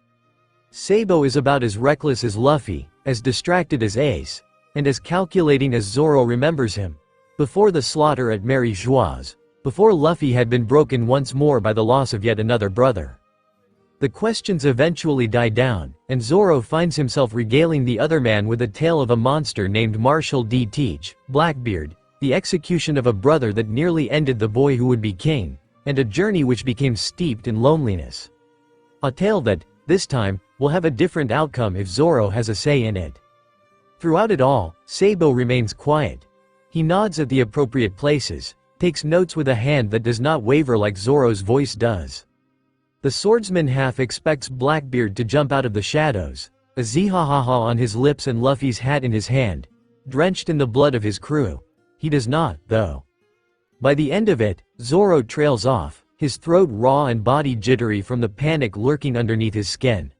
Sabo is about as reckless as Luffy, as distracted as Ace, and as calculating as Zoro remembers him. Before the slaughter at Mary Joie's, before Luffy had been broken once more by the loss of yet another brother. The questions eventually die down, and Zoro finds himself regaling the other man with a tale of a monster named Marshall D. Teach, Blackbeard, the execution of a brother that nearly ended the boy who would be king, and a journey which became steeped in loneliness. A tale that, this time, will have a different outcome if Zoro has a say in it. Throughout it all, Sabo remains quiet. He nods at the appropriate places, takes notes with a hand that does not waver like Zoro's voice does. The swordsman half expects Blackbeard to jump out of the shadows, a zihahaha on his lips and Luffy's hat in his hand, drenched in the blood of his crew. He does not, though. By the end of it, Zoro trails off, his throat raw and body jittery from the panic lurking underneath his skin.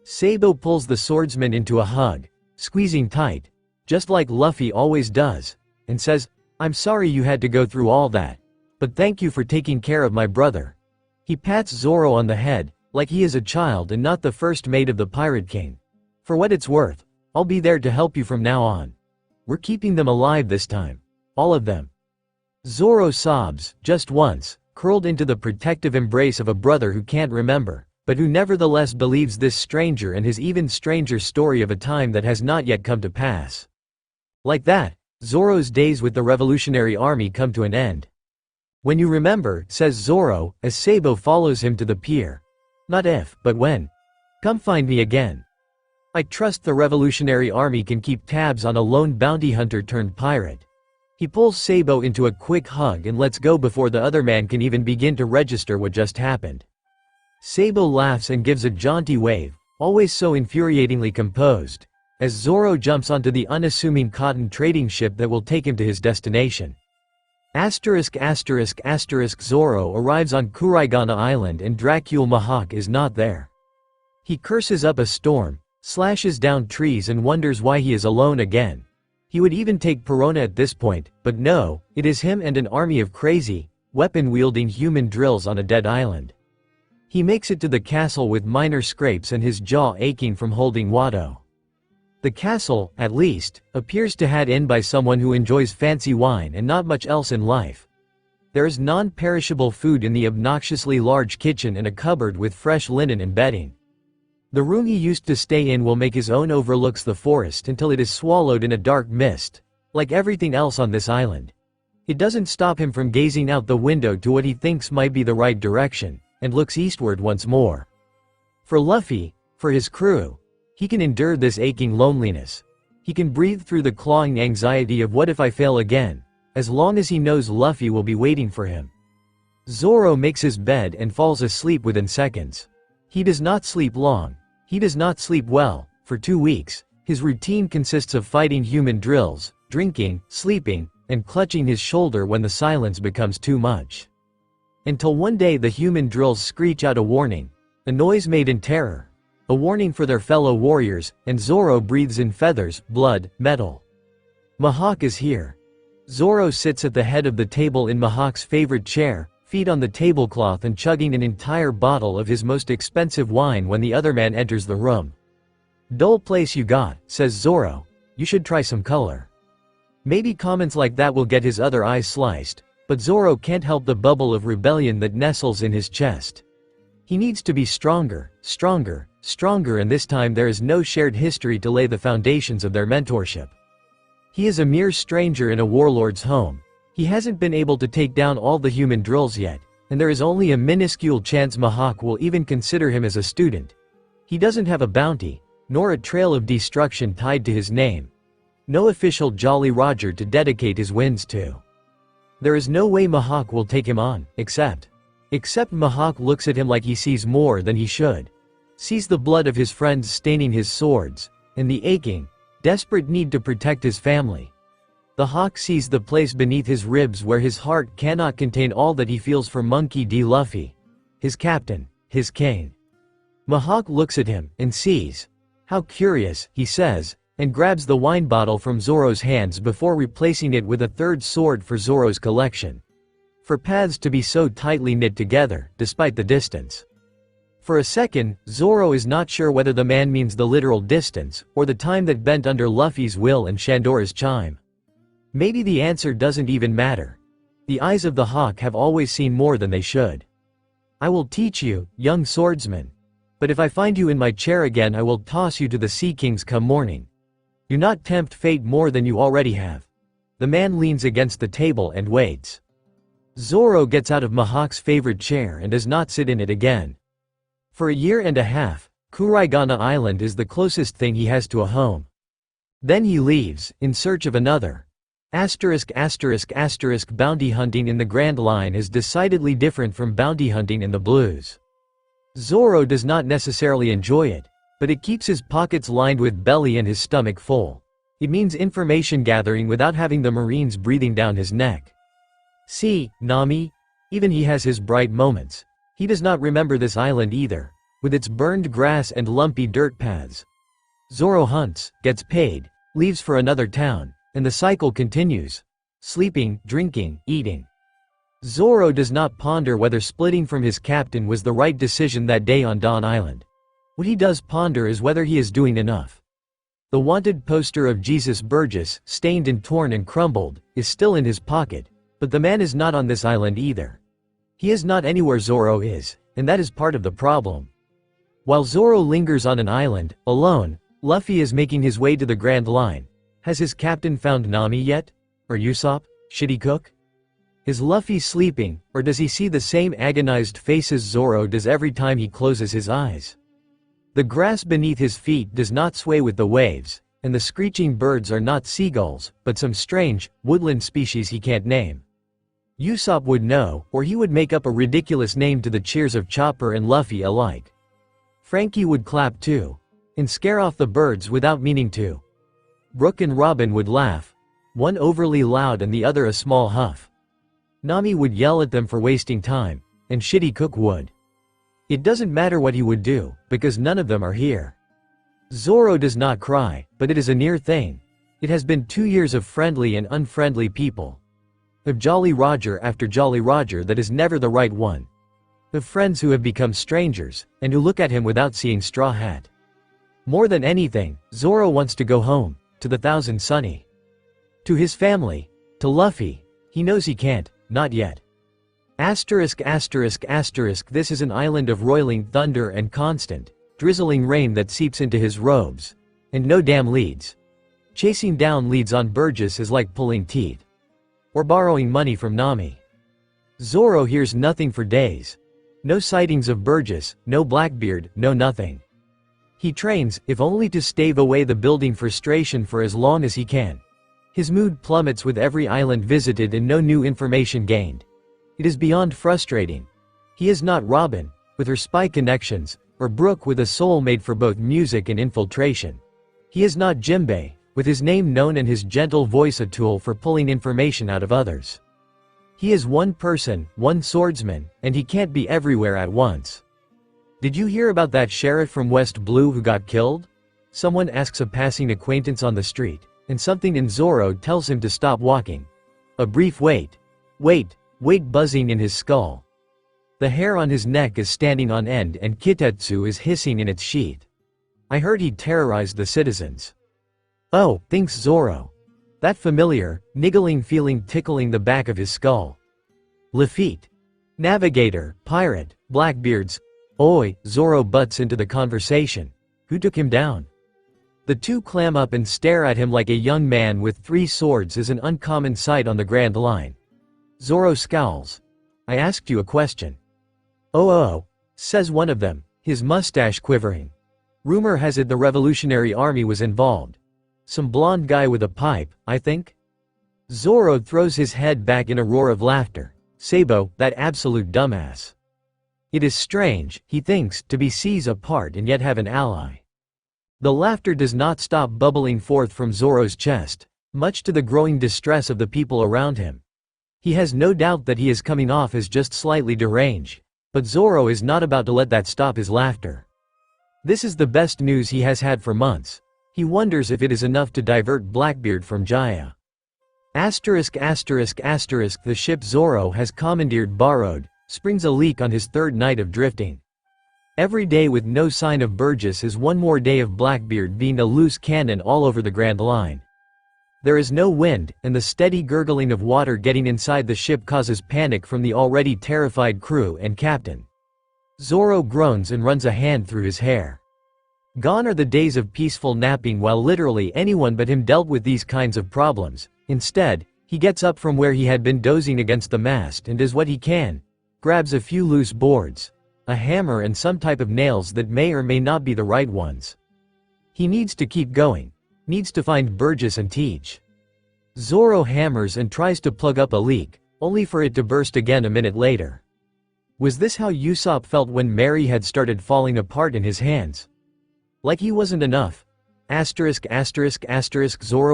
Sabo pulls the swordsman into a hug, squeezing tight, just like Luffy always does, and says, I'm sorry you had to go through all that, but thank you for taking care of my brother. He pats Zoro on the head, like he is a child and not the first mate of the Pirate King. For what it's worth, I'll be there to help you from now on. We're keeping them alive this time. All of them. Zoro sobs, just once, curled into the protective embrace of a brother who can't remember, but who nevertheless believes this stranger and his even stranger story of a time that has not yet come to pass. Like that, Zoro's days with the Revolutionary Army come to an end. When you remember, says Zoro, as Sabo follows him to the pier. Not if, but when. Come find me again. I trust the Revolutionary Army can keep tabs on a lone bounty hunter turned pirate. He pulls Sabo into a quick hug and lets go before the other man can even begin to register what just happened. Sabo laughs and gives a jaunty wave, always so infuriatingly composed, as Zoro jumps onto the unassuming cotton trading ship that will take him to his destination. Zoro arrives on Kuraigana Island and Dracule Mahawk is not there. He curses up a storm, slashes down trees and wonders why he is alone again. He would even take Perona at this point, but no, it is him and an army of crazy, weapon-wielding human drills on a dead island. He makes it to the castle with minor scrapes and his jaw aching from holding Watto. The castle, at least, appears to had in by someone who enjoys fancy wine and not much else in life. There is non-perishable food in the obnoxiously large kitchen and a cupboard with fresh linen and bedding. The room he used to stay in will make his own overlooks the forest until it is swallowed in a dark mist, like everything else on this island. It doesn't stop him from gazing out the window to what he thinks might be the right direction, and looks eastward once more. For Luffy, for his crew, he can endure this aching loneliness. He can breathe through the clawing anxiety of what if I fail again, as long as he knows Luffy will be waiting for him. Zoro makes his bed and falls asleep within seconds. He does not sleep long. He does not sleep well. For 2 weeks, his routine consists of fighting human drills, drinking, sleeping, and clutching his shoulder when the silence becomes too much. Until one day the human drills screech out a warning, a noise made in terror. A warning for their fellow warriors, and Zoro breathes in feathers, blood, metal. Mahawk is here. Zoro sits at the head of the table in Mahawk's favorite chair, feet on the tablecloth and chugging an entire bottle of his most expensive wine when the other man enters the room. Dull place you got, says Zoro. You should try some color. Maybe comments like that will get his other eyes sliced, but Zoro can't help the bubble of rebellion that nestles in his chest. He needs to be stronger, stronger, stronger, and this time there is no shared history to lay the foundations of their mentorship. He is a mere stranger in a warlord's home. He hasn't been able to take down all the human drills yet, and there is only a minuscule chance Mihawk will even consider him as a student. He doesn't have a bounty, nor a trail of destruction tied to his name. No official Jolly Roger to dedicate his wins to. There is no way Mihawk will take him on, except Mihawk looks at him like he sees more than he should. Sees the blood of his friends staining his swords, and the aching, desperate need to protect his family. The Hawk sees the place beneath his ribs where his heart cannot contain all that he feels for Monkey D. Luffy. His captain, his king. Mihawk looks at him, and sees. How curious, he says, and grabs the wine bottle from Zoro's hands before replacing it with a third sword for Zoro's collection. For paths to be so tightly knit together, despite the distance. For a second, Zoro is not sure whether the man means the literal distance, or the time that bent under Luffy's will and Shandora's chime. Maybe the answer doesn't even matter. The eyes of the Hawk have always seen more than they should. I will teach you, young swordsman. But if I find you in my chair again, I will toss you to the Sea Kings come morning. Do not tempt fate more than you already have. The man leans against the table and waits. Zoro gets out of Mihawk's favorite chair and does not sit in it again. For a year and a half, Kuraigana Island is the closest thing he has to a home. Then he leaves, in search of another. Bounty hunting in the Grand Line is decidedly different from bounty hunting in the Blues. Zoro does not necessarily enjoy it, but it keeps his pockets lined with belly and his stomach full. It means information gathering without having the Marines breathing down his neck. See, Nami? Even he has his bright moments. He does not remember this island either, with its burned grass and lumpy dirt paths. Zoro hunts, gets paid, leaves for another town, and the cycle continues. Sleeping, drinking, eating. Zoro does not ponder whether splitting from his captain was the right decision that day on Dawn Island. What he does ponder is whether he is doing enough. The wanted poster of Jesus Burgess, stained and torn and crumbled, is still in his pocket, but the man is not on this island either. He is not anywhere Zoro is, and that is part of the problem. While Zoro lingers on an island, alone, Luffy is making his way to the Grand Line. Has his captain found Nami yet? Or Usopp? Should he cook? Is Luffy sleeping, or does he see the same agonized faces Zoro does every time he closes his eyes? The grass beneath his feet does not sway with the waves, and the screeching birds are not seagulls, but some strange, woodland species he can't name. Usopp would know, or he would make up a ridiculous name to the cheers of Chopper and Luffy alike. Frankie would clap too, and scare off the birds without meaning to. Brook and Robin would laugh, one overly loud and the other a small huff. Nami would yell at them for wasting time, and Shitty Cook would. It doesn't matter what he would do, because none of them are here. Zoro does not cry, but it is a near thing. It has been 2 years of friendly and unfriendly people. Of Jolly Roger after Jolly Roger that is never the right one. Of friends who have become strangers, and who look at him without seeing Straw Hat. More than anything, Zoro wants to go home, to the Thousand Sunny. To his family, to Luffy. He knows he can't, not yet. This is an island of roiling thunder and constant, drizzling rain that seeps into his robes. And no damn leads. Chasing down leads on Burgess is like pulling teeth. Or borrowing money from Nami. Zoro hears nothing for days. No sightings of Burgess, no Blackbeard, no nothing. He trains, if only to stave away the building frustration for as long as he can. His mood plummets with every island visited and no new information gained. It is beyond frustrating. He is not Robin, with her spy connections, or Brook with a soul made for both music and infiltration. He is not Jimbei, with his name known and his gentle voice a tool for pulling information out of others. He is one person, one swordsman, and he can't be everywhere at once. Did you hear about that sheriff from West Blue who got killed? Someone asks a passing acquaintance on the street, and something in Zoro tells him to stop walking. A brief wait buzzing in his skull. The hair on his neck is standing on end and Kitetsu is hissing in its sheath. I heard he terrorized the citizens. Oh, thinks Zoro. That familiar, niggling feeling tickling the back of his skull. Lafitte. Navigator, pirate, Blackbeard's Oi, Zoro butts into the conversation. Who took him down? The two clam up and stare at him like a young man with 3 swords is an uncommon sight on the Grand Line. Zoro scowls. I asked you a question. Oh, says one of them, his mustache quivering. Rumor has it the Revolutionary Army was involved. Some blonde guy with a pipe, I think? Zoro throws his head back in a roar of laughter. Sabo, that absolute dumbass. It is strange, he thinks, to be seas apart and yet have an ally. The laughter does not stop bubbling forth from Zoro's chest, much to the growing distress of the people around him. He has no doubt that he is coming off as just slightly deranged, but Zoro is not about to let that stop his laughter. This is the best news he has had for months. He wonders if it is enough to divert Blackbeard from Jaya. ******* The ship Zoro has commandeered borrowed, springs a leak on his 3rd night of drifting. Every day with no sign of Burgess is one more day of Blackbeard being a loose cannon all over the Grand Line. There is no wind, and the steady gurgling of water getting inside the ship causes panic from the already terrified crew and captain. Zoro groans and runs a hand through his hair. Gone are the days of peaceful napping while literally anyone but him dealt with these kinds of problems. Instead, he gets up from where he had been dozing against the mast and does what he can. Grabs a few loose boards, a hammer and some type of nails that may or may not be the right ones. He needs to keep going. Needs to find Burgess and teach. Zoro hammers and tries to plug up a leak, only for it to burst again a minute later. Was this how Usopp felt when Mary had started falling apart in his hands? Like he wasn't enough. Zoro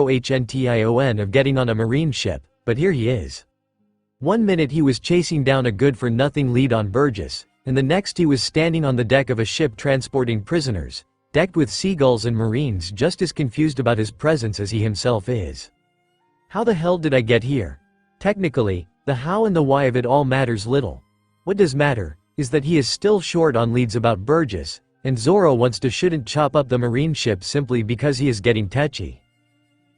HNTION of getting on a marine ship, but here he is. One minute he was chasing down a good-for-nothing lead on Burgess, and the next he was standing on the deck of a ship transporting prisoners, decked with seagulls and marines just as confused about his presence as he himself is. How the hell did I get here? Technically, the how and the why of it all matters little. What does matter, is that he is still short on leads about Burgess, and Zoro wants to shouldn't chop up the marine ship simply because he is getting tetchy.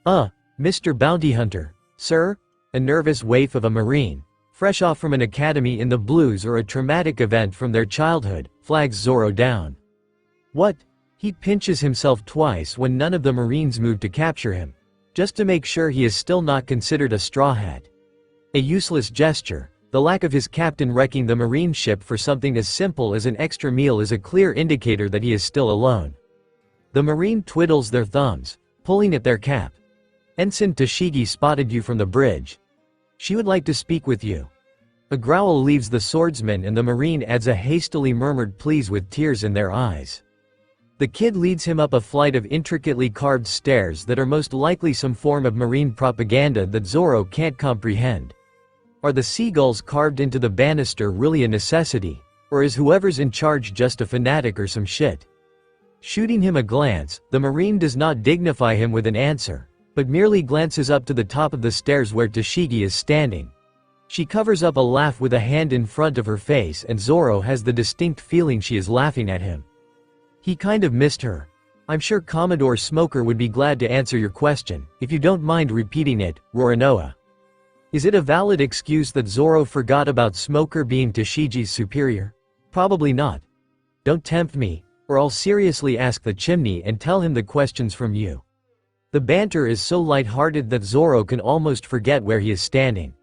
Mr. Bounty Hunter, sir? A nervous waif of a marine, fresh off from an academy in the blues or a traumatic event from their childhood, flags Zoro down. What? He pinches himself twice when none of the marines move to capture him, just to make sure he is still not considered a straw hat. A useless gesture. The lack of his captain wrecking the marine ship for something as simple as an extra meal is a clear indicator that he is still alone. The marine twiddles their thumbs, pulling at their cap. Ensign Tashigi spotted you from the bridge. She would like to speak with you. A growl leaves the swordsman and the marine adds a hastily murmured please with tears in their eyes. The kid leads him up a flight of intricately carved stairs that are most likely some form of marine propaganda that Zoro can't comprehend. Are the seagulls carved into the banister really a necessity, or is whoever's in charge just a fanatic or some shit? Shooting him a glance, the marine does not dignify him with an answer, but merely glances up to the top of the stairs where Tashigi is standing. She covers up a laugh with a hand in front of her face and Zoro has the distinct feeling she is laughing at him. He kind of missed her. I'm sure Commodore Smoker would be glad to answer your question, if you don't mind repeating it, Roranoa. Is it a valid excuse that Zoro forgot about Smoker being Tashigi's superior? Probably not. Don't tempt me, or I'll seriously ask the chimney and tell him the questions from you. The banter is so light-hearted that Zoro can almost forget where he is standing.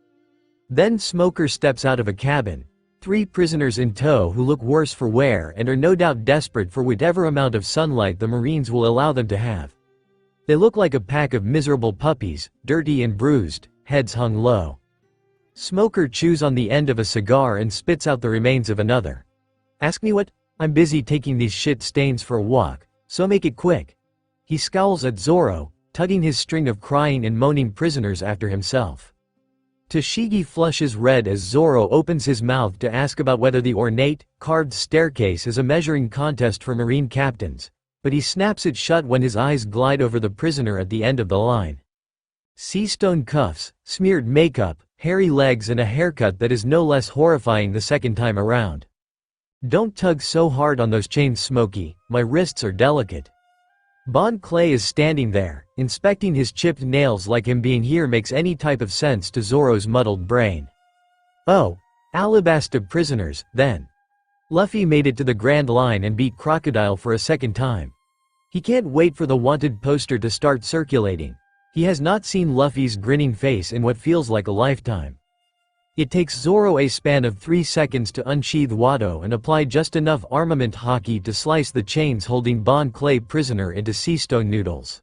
Then Smoker steps out of a cabin, 3 prisoners in tow who look worse for wear and are no doubt desperate for whatever amount of sunlight the Marines will allow them to have. They look like a pack of miserable puppies, dirty and bruised, heads hung low. Smoker chews on the end of a cigar and spits out the remains of another. Ask me what? I'm busy taking these shit stains for a walk, so make it quick. He scowls at Zoro, tugging his string of crying and moaning prisoners after himself. Tashigi flushes red as Zoro opens his mouth to ask about whether the ornate, carved staircase is a measuring contest for marine captains, but he snaps it shut when his eyes glide over the prisoner at the end of the line. Seastone cuffs, smeared makeup, hairy legs and a haircut that is no less horrifying the second time around. Don't tug so hard on those chains, Smokey, my wrists are delicate. Bon Clay is standing there, inspecting his chipped nails like him being here makes any type of sense to Zoro's muddled brain. Oh, Alabasta prisoners, then. Luffy made it to the Grand Line and beat Crocodile for a second time. He can't wait for the wanted poster to start circulating. He has not seen Luffy's grinning face in what feels like a lifetime. It takes Zoro a span of 3 seconds to unsheath Wado and apply just enough armament haki to slice the chains holding Bon Clay prisoner into sea stone noodles.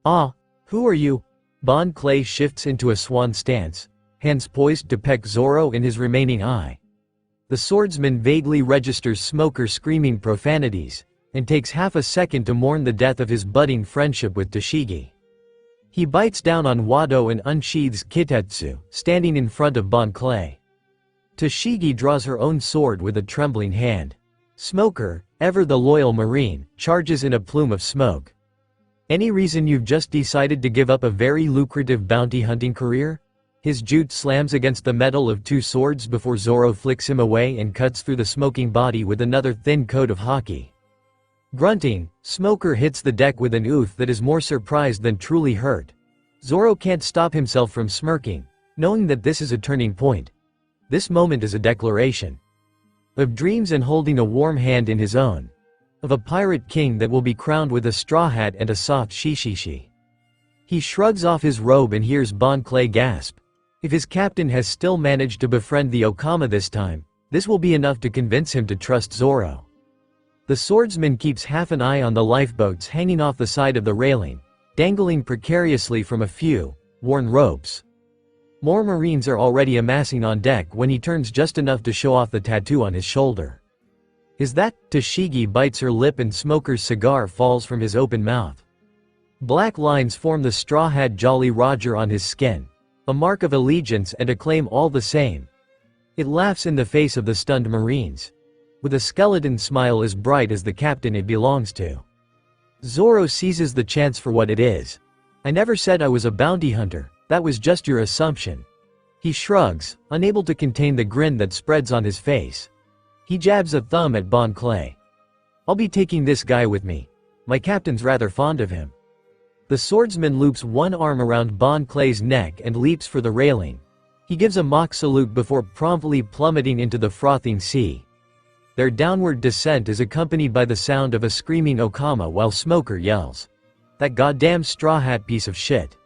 "Ah, who are you?" Bon Clay shifts into a swan stance, hands poised to peck Zoro in his remaining eye. The swordsman vaguely registers Smoker screaming profanities, and takes half a second to mourn the death of his budding friendship with Tashigi. He bites down on Wado and unsheathes Kitetsu, standing in front of Bon Clay. Tashigi draws her own sword with a trembling hand. Smoker, ever the loyal marine, charges in a plume of smoke. "Any reason you've just decided to give up a very lucrative bounty hunting career?" His jute slams against the metal of 2 swords before Zoro flicks him away and cuts through the smoking body with another thin coat of haki. Grunting, Smoker hits the deck with an oof that is more surprised than truly hurt. Zoro can't stop himself from smirking, knowing that this is a turning point. This moment is a declaration of dreams and holding a warm hand in his own. Of a pirate king that will be crowned with a straw hat and a soft shishishi. He shrugs off his robe and hears Bon Clay gasp. If his captain has still managed to befriend the Okama this time, this will be enough to convince him to trust Zoro. The swordsman keeps half an eye on the lifeboats hanging off the side of the railing, dangling precariously from a few worn ropes. More marines are already amassing on deck when he turns just enough to show off the tattoo on his shoulder. "Is that?" Tashigi bites her lip and Smoker's cigar falls from his open mouth. Black lines form the straw hat Jolly Roger on his skin, a mark of allegiance and acclaim all the same. It laughs in the face of the stunned marines, with a skeleton smile as bright as the captain it belongs to. Zoro seizes the chance for what it is. "I never said I was a bounty hunter, that was just your assumption." He shrugs, unable to contain the grin that spreads on his face. He jabs a thumb at Bon Clay. "I'll be taking this guy with me. My captain's rather fond of him." The swordsman loops one arm around Bon Clay's neck and leaps for the railing. He gives a mock salute before promptly plummeting into the frothing sea. Their downward descent is accompanied by the sound of a screaming Okama while Smoker yells, "That goddamn straw hat piece of shit."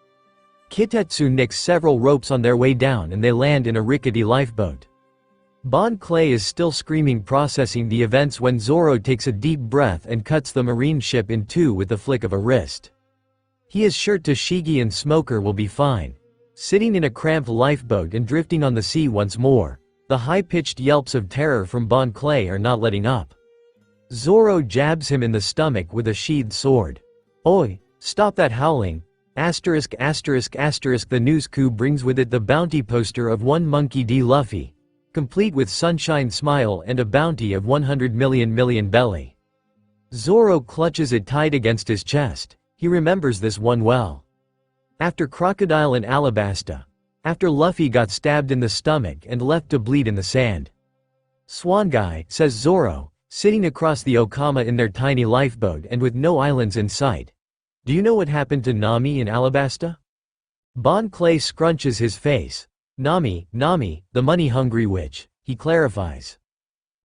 Kitetsu nicks several ropes on their way down and they land in a rickety lifeboat. Bon Clay is still screaming, processing the events when Zoro takes a deep breath and cuts the marine ship in 2 with the flick of a wrist. He is sure Tashigi and Smoker will be fine. Sitting in a cramped lifeboat and drifting on the sea once more, the high-pitched yelps of terror from Bon Clay are not letting up. Zoro jabs him in the stomach with a sheathed sword. "Oi, stop that howling!" The news coup brings with it the bounty poster of one Monkey D. Luffy, complete with sunshine smile and a bounty of 100 million belly. Zoro clutches it tight against his chest. He remembers this one well. After Crocodile and Alabasta. After Luffy got stabbed in the stomach and left to bleed in the sand. "Swan guy," says Zoro, sitting across the Okama in their tiny lifeboat and with no islands in sight. "Do you know what happened to Nami in Alabasta?" Bon Clay scrunches his face. Nami, the money-hungry witch," he clarifies.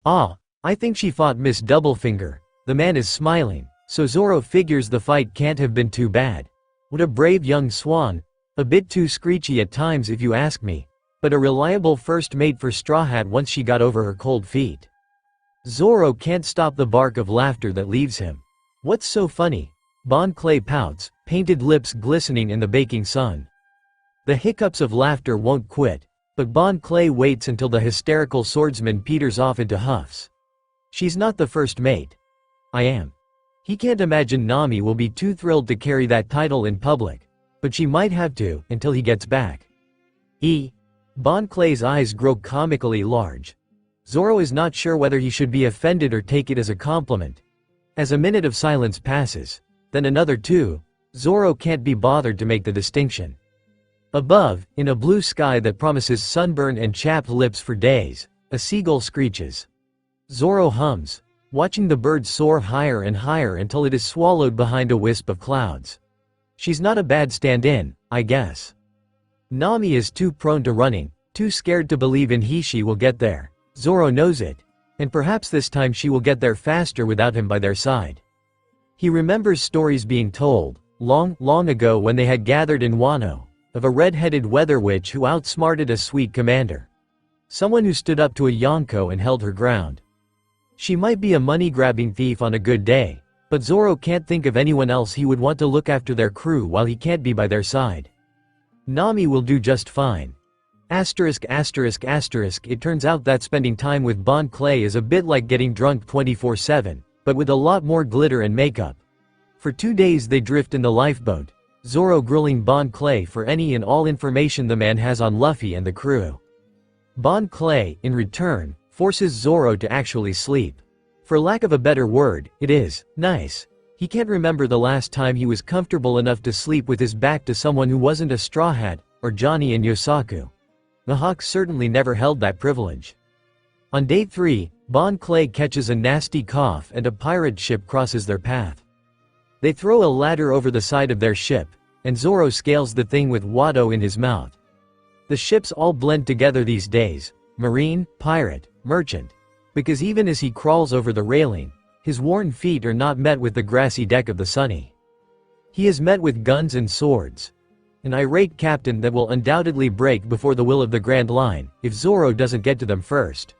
"Ah, I think she fought Miss Doublefinger." The man is smiling, so Zoro figures the fight can't have been too bad. What a brave young swan. A bit too screechy at times if you ask me, but a reliable first mate for Straw Hat once she got over her cold feet. Zoro can't stop the bark of laughter that leaves him. "What's so funny?" Bon Clay pouts, painted lips glistening in the baking sun. The hiccups of laughter won't quit, but Bon Clay waits until the hysterical swordsman peters off into huffs. "She's not the first mate. I am." He can't imagine Nami will be too thrilled to carry that title in public. But she might have to, until he gets back. Bon Clay's eyes grow comically large. Zoro is not sure whether he should be offended or take it as a compliment. As a minute of silence passes, then another 2, Zoro can't be bothered to make the distinction. Above, in a blue sky that promises sunburn and chapped lips for days, a seagull screeches. Zoro hums, watching the bird soar higher and higher until it is swallowed behind a wisp of clouds. She's not a bad stand-in, I guess. Nami is too prone to running, too scared to believe in he-she will get there. Zoro knows it. And perhaps this time she will get there faster without him by their side. He remembers stories being told, long, long ago when they had gathered in Wano, of a red-headed weather witch who outsmarted a sweet commander. Someone who stood up to a Yonko and held her ground. She might be a money-grabbing thief on a good day, but Zoro can't think of anyone else he would want to look after their crew while he can't be by their side. Nami will do just fine. It turns out that spending time with Bon Clay is a bit like getting drunk 24/7, but with a lot more glitter and makeup. For 2 days they drift in the lifeboat, Zoro grilling Bon Clay for any and all information the man has on Luffy and the crew. Bon Clay, in return, forces Zoro to actually sleep. For lack of a better word, it is nice. He can't remember the last time he was comfortable enough to sleep with his back to someone who wasn't a Straw Hat, or Johnny and Yosaku. The Hawks certainly never held that privilege. On day 3, Bon Clay catches a nasty cough and a pirate ship crosses their path. They throw a ladder over the side of their ship, and Zoro scales the thing with Watto in his mouth. The ships all blend together these days, marine, pirate, merchant. Because even as he crawls over the railing, his worn feet are not met with the grassy deck of the Sunny. He is met with guns and swords. An irate captain that will undoubtedly break before the will of the Grand Line, if Zoro doesn't get to them first.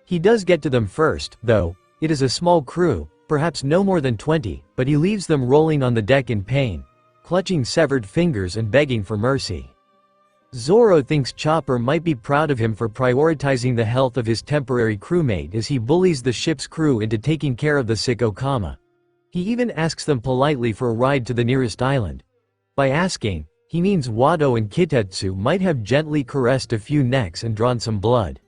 He does get to them first, though. It is a small crew, perhaps no more than 20, but he leaves them rolling on the deck in pain, clutching severed fingers and begging for mercy. Zoro thinks Chopper might be proud of him for prioritizing the health of his temporary crewmate as he bullies the ship's crew into taking care of the sick Okama. He even asks them politely for a ride to the nearest island. By asking, he means Watto and Kitetsu might have gently caressed a few necks and drawn some blood.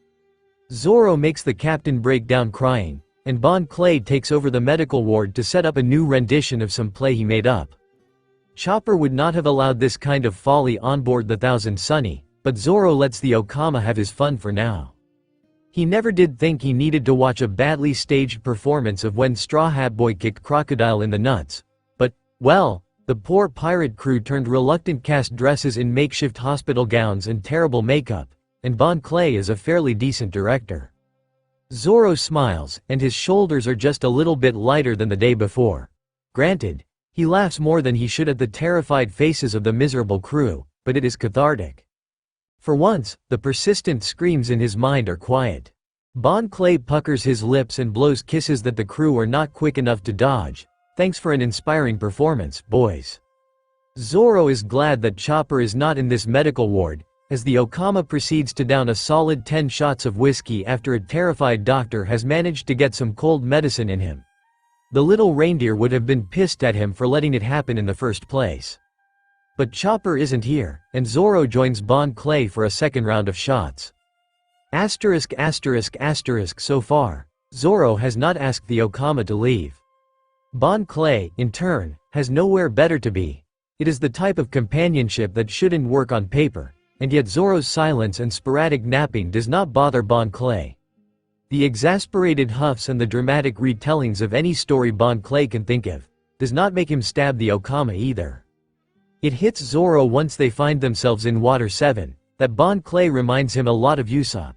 Zoro makes the captain break down crying, and Bon Clay takes over the medical ward to set up a new rendition of some play he made up. Chopper would not have allowed this kind of folly on board the Thousand Sunny, but Zoro lets the Okama have his fun for now. He never did think he needed to watch a badly staged performance of when Straw Hat Boy kicked Crocodile in the nuts. But, well, the poor pirate crew turned reluctant cast dresses in makeshift hospital gowns and terrible makeup, and Bon Clay is a fairly decent director. Zoro smiles, and his shoulders are just a little bit lighter than the day before. Granted, he laughs more than he should at the terrified faces of the miserable crew, but it is cathartic. For once, the persistent screams in his mind are quiet. Bon Clay puckers his lips and blows kisses that the crew are not quick enough to dodge. Thanks for an inspiring performance, boys. Zoro is glad that Chopper is not in this medical ward, as the Okama proceeds to down a solid 10 shots of whiskey after a terrified doctor has managed to get some cold medicine in him. The little reindeer would have been pissed at him for letting it happen in the first place. But Chopper isn't here, and Zoro joins Bon Clay for a second round of shots. So far, Zoro has not asked the Okama to leave. Bon Clay, in turn, has nowhere better to be. It is the type of companionship that shouldn't work on paper, and yet Zoro's silence and sporadic napping does not bother Bon Clay. The exasperated huffs and the dramatic retellings of any story Bon Clay can think of does not make him stab the Okama either. It hits Zoro once they find themselves in Water 7, that Bon Clay reminds him a lot of Usopp.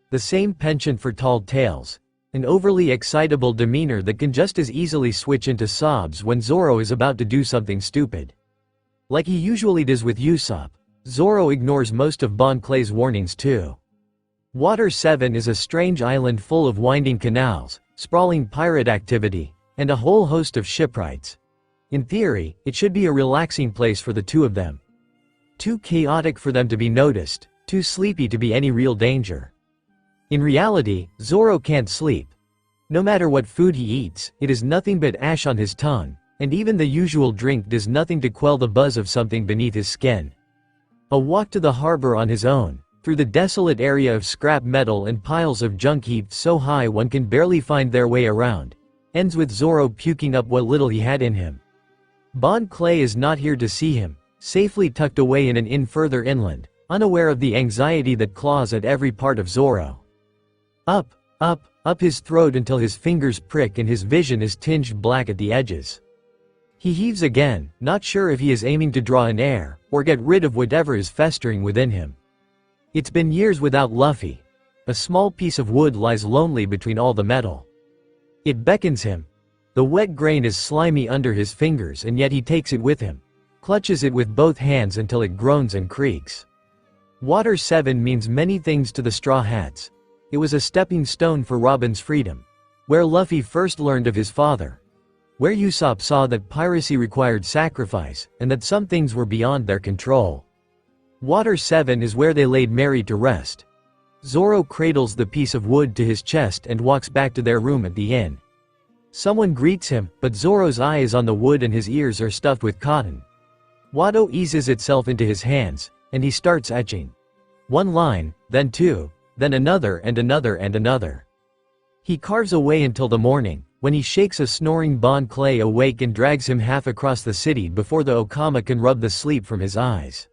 The same penchant for tall tales, an overly excitable demeanor that can just as easily switch into sobs when Zoro is about to do something stupid. Like he usually does with Usopp, Zoro ignores most of Bon Clay's warnings too. Water 7 is a strange island full of winding canals, sprawling pirate activity, and a whole host of shipwrights. In theory, it should be a relaxing place for the two of them. Too chaotic for them to be noticed, too sleepy to be any real danger. In reality, Zoro can't sleep. No matter what food he eats, it is nothing but ash on his tongue, and even the usual drink does nothing to quell the buzz of something beneath his skin. A walk to the harbor on his own, through the desolate area of scrap metal and piles of junk heaped so high one can barely find their way around, ends with Zoro puking up what little he had in him. Bon Clay is not here to see him, safely tucked away in an inn further inland, unaware of the anxiety that claws at every part of Zoro. Up his throat until his fingers prick and his vision is tinged black at the edges. He heaves again, not sure if he is aiming to draw in air, or get rid of whatever is festering within him. It's been years without Luffy. A small piece of wood lies lonely between all the metal. It beckons him. The wet grain is slimy under his fingers, and yet he takes it with him, clutches it with both hands until it groans and creaks. Water 7 means many things to the Straw Hats. It was a stepping stone for Robin's freedom, where Luffy first learned of his father, where Usopp saw that piracy required sacrifice, and that some things were beyond their control. Water 7 is where they laid Mary to rest. Zoro cradles the piece of wood to his chest and walks back to their room at the inn. Someone greets him, but Zoro's eye is on the wood and his ears are stuffed with cotton. Watto eases itself into his hands, and he starts etching. One line, then two, then another and another and another. He carves away until the morning, when he shakes a snoring Bon Clay awake and drags him half across the city before the Okama can rub the sleep from his eyes.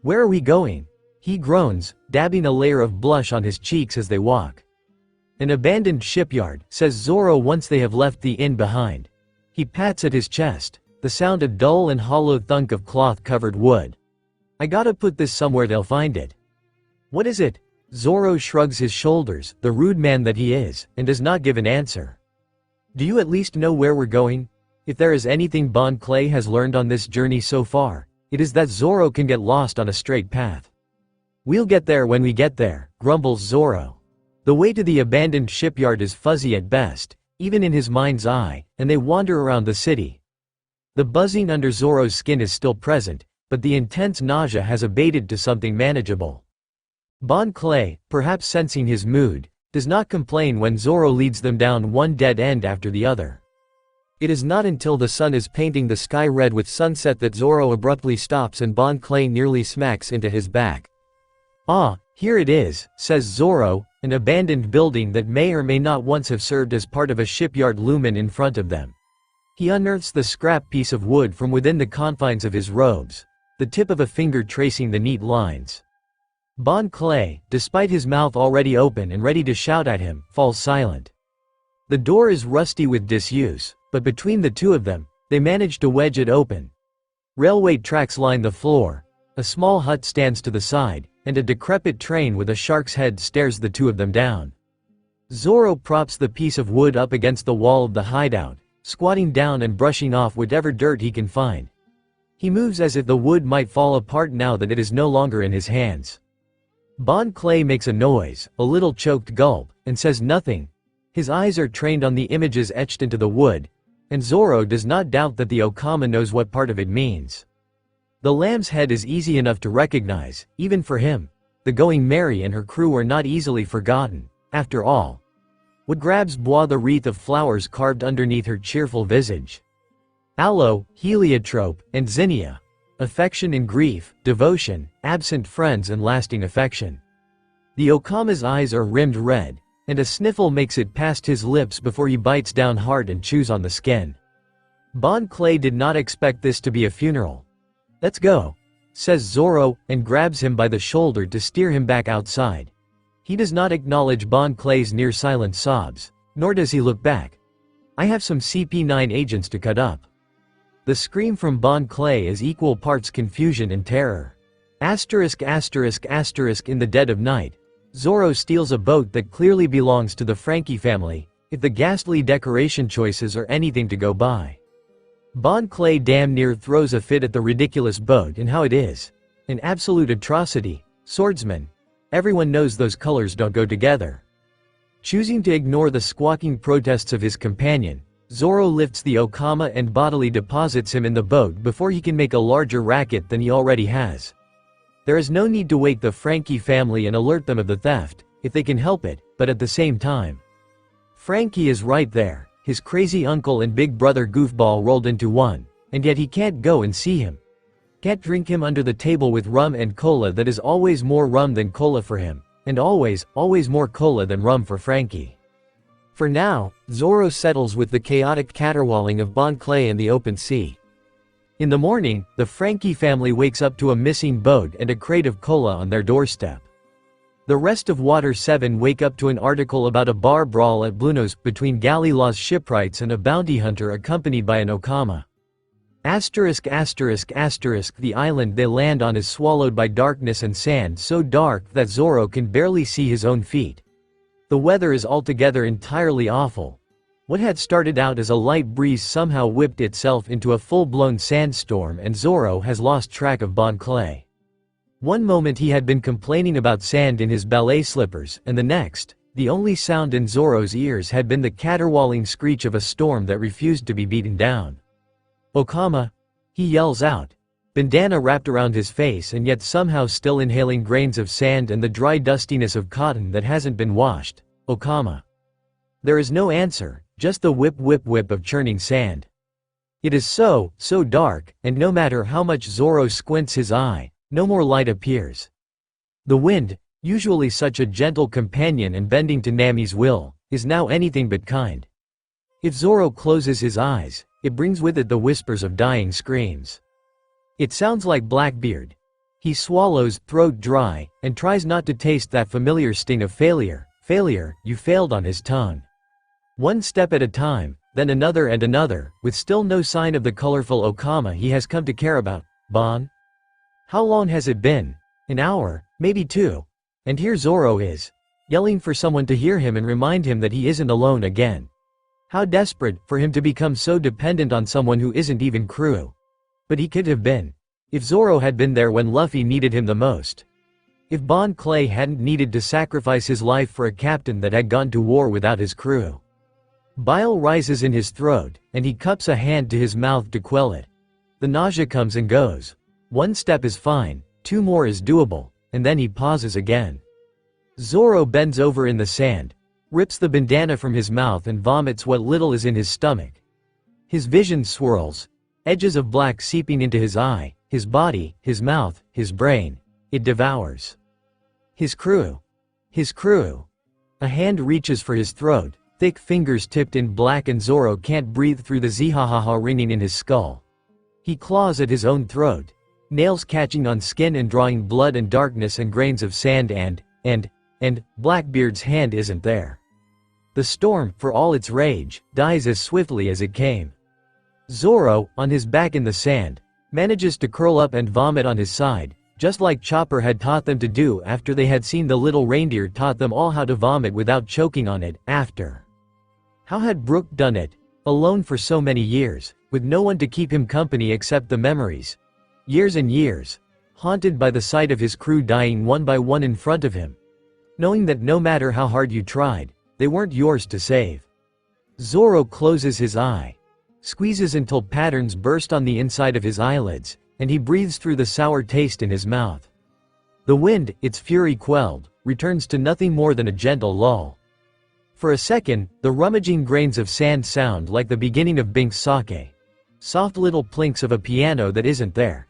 "Where are we going?" he groans, dabbing a layer of blush on his cheeks as they walk. "An abandoned shipyard," says Zoro once they have left the inn behind. He pats at his chest, the sound a dull and hollow thunk of cloth-covered wood. "I gotta put this somewhere they'll find it." "What is it?" Zoro shrugs his shoulders, the rude man that he is, and does not give an answer. "Do you at least know where we're going?" If there is anything Bon Clay has learned on this journey so far, it is that Zoro can get lost on a straight path. "We'll get there when we get there," grumbles Zoro. The way to the abandoned shipyard is fuzzy at best, even in his mind's eye, and they wander around the city. The buzzing under Zoro's skin is still present, but the intense nausea has abated to something manageable. Bon Clay, perhaps sensing his mood, does not complain when Zoro leads them down one dead end after the other. It is not until the sun is painting the sky red with sunset that Zoro abruptly stops and Bon Clay nearly smacks into his back. "Ah, here it is," says Zoro, an abandoned building that may or may not once have served as part of a shipyard looming in front of them. He unearths the scrap piece of wood from within the confines of his robes, the tip of a finger tracing the neat lines. Bon Clay, despite his mouth already open and ready to shout at him, falls silent. The door is rusty with disuse, but between the two of them, they manage to wedge it open. Railway tracks line the floor, a small hut stands to the side, and a decrepit train with a shark's head stares the two of them down. Zoro props the piece of wood up against the wall of the hideout, squatting down and brushing off whatever dirt he can find. He moves as if the wood might fall apart now that it is no longer in his hands. Bon Clay makes a noise, a little choked gulp, and says nothing. His eyes are trained on the images etched into the wood, and Zoro does not doubt that the Okama knows what part of it means. The lamb's head is easy enough to recognize, even for him. The Going Merry and her crew are not easily forgotten, after all. What grabs Bois the wreath of flowers carved underneath her cheerful visage? Aloe, heliotrope, and zinnia. Affection and grief, devotion, absent friends and lasting affection. The Okama's eyes are rimmed red, and a sniffle makes it past his lips before he bites down hard and chews on the skin. Bon Clay did not expect this to be a funeral. "Let's go," says Zoro, and grabs him by the shoulder to steer him back outside. He does not acknowledge Bon Clay's near-silent sobs, nor does he look back. "I have some CP9 agents to cut up." The scream from Bon Clay is equal parts confusion and terror. Asterisk asterisk asterisk in the dead of night, Zoro steals a boat that clearly belongs to the Frankie family, if the ghastly decoration choices are anything to go by. Bon Clay damn near throws a fit at the ridiculous boat and how it is. An absolute atrocity. Swordsman. Everyone knows those colors don't go together. Choosing to ignore the squawking protests of his companion, Zoro lifts the Okama and bodily deposits him in the boat before he can make a larger racket than he already has. There is no need to wake the Frankie family and alert them of the theft, if they can help it, but at the same time, Frankie is right there, his crazy uncle and big brother goofball rolled into one, and yet he can't go and see him. Can't drink him under the table with rum and cola that is always more rum than cola for him, and always more cola than rum for Frankie. For now, Zoro settles with the chaotic caterwauling of Bon Clay in the open sea. In the morning, the Frankie family wakes up to a missing boat and a crate of cola on their doorstep. The rest of Water 7 wake up to an article about a bar brawl at Blueno's between Galilaw's shipwrights and a bounty hunter accompanied by an Okama. Asterisk asterisk asterisk the island they land on is swallowed by darkness and sand so dark that Zoro can barely see his own feet. The weather is altogether entirely awful. What had started out as a light breeze somehow whipped itself into a full-blown sandstorm and Zoro has lost track of Bon Clay. One moment he had been complaining about sand in his ballet slippers and the next, the only sound in Zoro's ears had been the caterwauling screech of a storm that refused to be beaten down. "Okama!" he yells out. Bandana wrapped around his face and yet somehow still inhaling grains of sand and the dry dustiness of cotton that hasn't been washed. "Okama!" There is no answer, just the whip whip whip of churning sand. It is so dark, and no matter how much Zoro squints his eye, no more light appears. The wind, usually such a gentle companion and bending to Nami's will, is now anything but kind. If Zoro closes his eyes, it brings with it the whispers of dying screams. It sounds like Blackbeard. He swallows, throat dry, and tries not to taste that familiar sting of failure. Failure, you failed on his tongue. One step at a time, then another and another, with still no sign of the colorful Okama he has come to care about. Bon? How long has it been? An hour, maybe 2. And here Zoro is, yelling for someone to hear him and remind him that he isn't alone again. How desperate for him to become so dependent on someone who isn't even crew. But he could have been. If Zoro had been there when Luffy needed him the most. If Bon Clay hadn't needed to sacrifice his life for a captain that had gone to war without his crew. Bile rises in his throat, and he cups a hand to his mouth to quell it. The nausea comes and goes. 1 step is fine, 2 more is doable, and then he pauses again. Zoro bends over in the sand, rips the bandana from his mouth and vomits what little is in his stomach. His vision swirls, edges of black seeping into his eye, his body, his mouth, his brain. It devours. His crew. His crew. A hand reaches for his throat, thick fingers tipped in black and Zoro can't breathe through the zihahaha ringing in his skull. He claws at his own throat, nails catching on skin and drawing blood and darkness and grains of sand and Blackbeard's hand isn't there. The storm, for all its rage, dies as swiftly as it came. Zoro, on his back in the sand, manages to curl up and vomit on his side, just like Chopper had taught them to do after they had seen the little reindeer taught them all how to vomit without choking on it, after. How had Brook done it, alone for so many years, with no one to keep him company except the memories? Years and years, haunted by the sight of his crew dying one by one in front of him. Knowing that no matter how hard you tried, they weren't yours to save. Zoro closes his eye, squeezes until patterns burst on the inside of his eyelids, and he breathes through the sour taste in his mouth. The wind, its fury quelled, returns to nothing more than a gentle lull. For a second, the rummaging grains of sand sound like the beginning of Bink's sake. Soft little plinks of a piano that isn't there.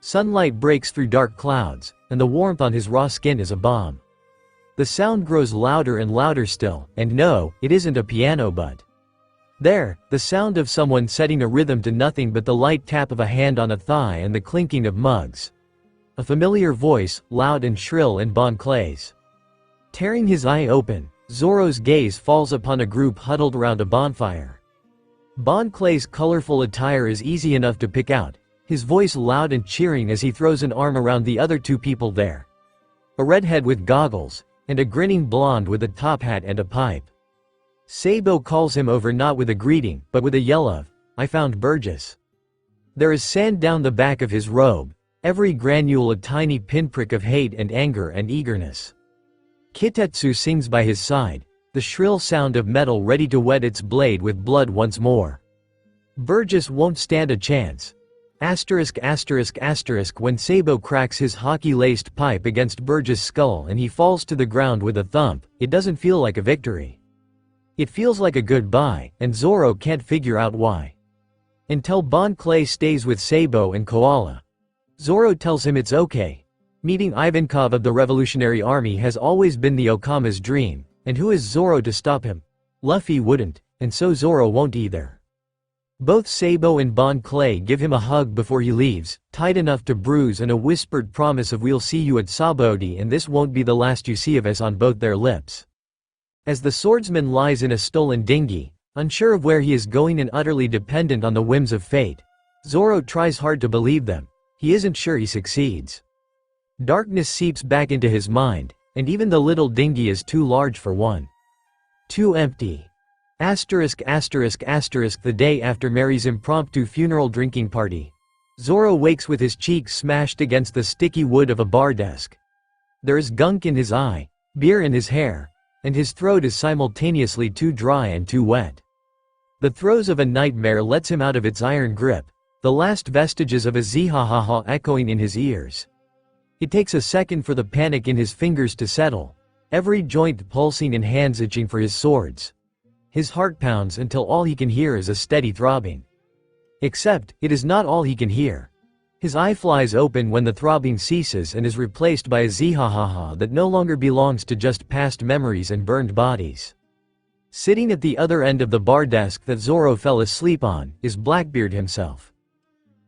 Sunlight breaks through dark clouds, and the warmth on his raw skin is a balm. The sound grows louder and louder still, and no, it isn't a piano but. There, the sound of someone setting a rhythm to nothing but the light tap of a hand on a thigh and the clinking of mugs. A familiar voice, loud and shrill in Bon Clay's. Tearing his eye open, Zoro's gaze falls upon a group huddled around a bonfire. Bon Clay's colorful attire is easy enough to pick out, his voice loud and cheering as he throws an arm around the other 2 people there. A redhead with goggles, and a grinning blonde with a top hat and a pipe. Sabo calls him over not with a greeting, but with a yell of, "I found Burgess." There is sand down the back of his robe, every granule a tiny pinprick of hate and anger and eagerness. Kitetsu sings by his side, the shrill sound of metal ready to wet its blade with blood once more. Burgess won't stand a chance. Asterisk asterisk asterisk when Sabo cracks his hockey-laced pipe against Burgess' skull and he falls to the ground with a thump, it doesn't feel like a victory. It feels like a goodbye, and Zoro can't figure out why. Until Bon Clay stays with Sabo and Koala. Zoro tells him it's okay. Meeting Ivankov of the Revolutionary Army has always been the Okama's dream, and who is Zoro to stop him? Luffy wouldn't, and so Zoro won't either. Both Sabo and Bon Clay give him a hug before he leaves, tight enough to bruise and a whispered promise of "we'll see you at Sabaody and this won't be the last you see of us" on both their lips. As the swordsman lies in a stolen dinghy, unsure of where he is going and utterly dependent on the whims of fate, Zoro tries hard to believe them. He isn't sure he succeeds. Darkness seeps back into his mind, and even the little dinghy is too large for one. Too empty. The day after Mary's impromptu funeral drinking party. Zoro wakes with his cheeks smashed against the sticky wood of a bar desk. There is gunk in his eye, beer in his hair, and his throat is simultaneously too dry and too wet. The throes of a nightmare lets him out of its iron grip, the last vestiges of a zihahaha echoing in his ears. It takes a second for the panic in his fingers to settle, every joint pulsing and hands itching for his swords. His heart pounds until all he can hear is a steady throbbing. Except, it is not all he can hear. His eye flies open when the throbbing ceases and is replaced by a zihahaha that no longer belongs to just past memories and burned bodies. Sitting at the other end of the bar desk that Zoro fell asleep on, is Blackbeard himself.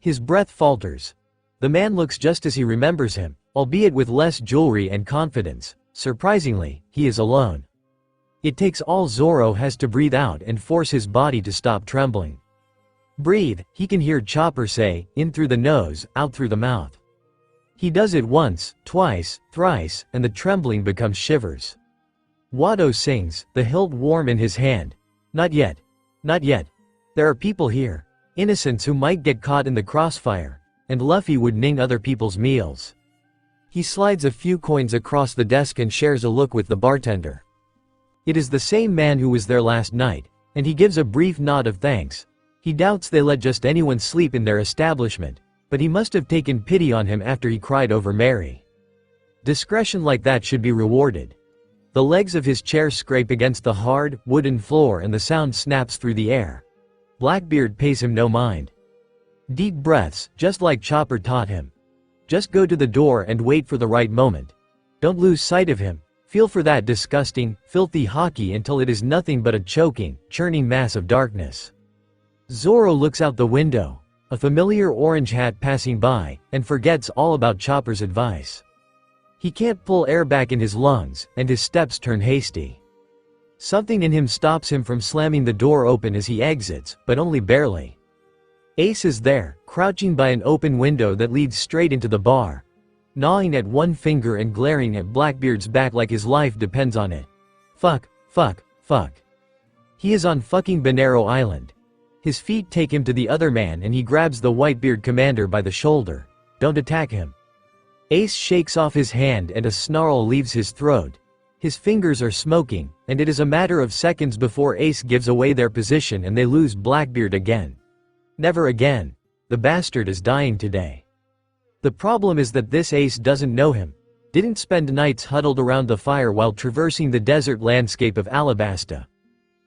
His breath falters. The man looks just as he remembers him, albeit with less jewelry and confidence. Surprisingly, he is alone. It takes all Zoro has to breathe out and force his body to stop trembling. Breathe, he can hear Chopper say, in through the nose, out through the mouth. He does it once, twice, thrice, and the trembling becomes shivers. Watto sings, the hilt warm in his hand. Not yet. Not yet. There are people here. Innocents who might get caught in the crossfire. And Luffy would ning other people's meals. He slides a few coins across the desk and shares a look with the bartender. It is the same man who was there last night, and he gives a brief nod of thanks. He doubts they let just anyone sleep in their establishment, but he must have taken pity on him after he cried over Mary. Discretion like that should be rewarded. The legs of his chair scrape against the hard, wooden floor and the sound snaps through the air. Blackbeard pays him no mind. Deep breaths, just like Chopper taught him. Just go to the door and wait for the right moment. Don't lose sight of him. Feel for that disgusting, filthy hockey until it is nothing but a choking, churning mass of darkness. Zoro looks out the window, a familiar orange hat passing by, and forgets all about Chopper's advice. He can't pull air back in his lungs, and his steps turn hasty. Something in him stops him from slamming the door open as he exits, but only barely. Ace is there, crouching by an open window that leads straight into the bar, gnawing at one finger and glaring at Blackbeard's back like his life depends on it. Fuck. He is on fucking Banero Island. His feet take him to the other man and he grabs the Whitebeard commander by the shoulder. Don't attack him. Ace shakes off his hand and a snarl leaves his throat. His fingers are smoking, and it is a matter of seconds before Ace gives away their position and they lose Blackbeard again. Never again. The bastard is dying today. The problem is that this Ace doesn't know him. Didn't spend nights huddled around the fire while traversing the desert landscape of Alabasta.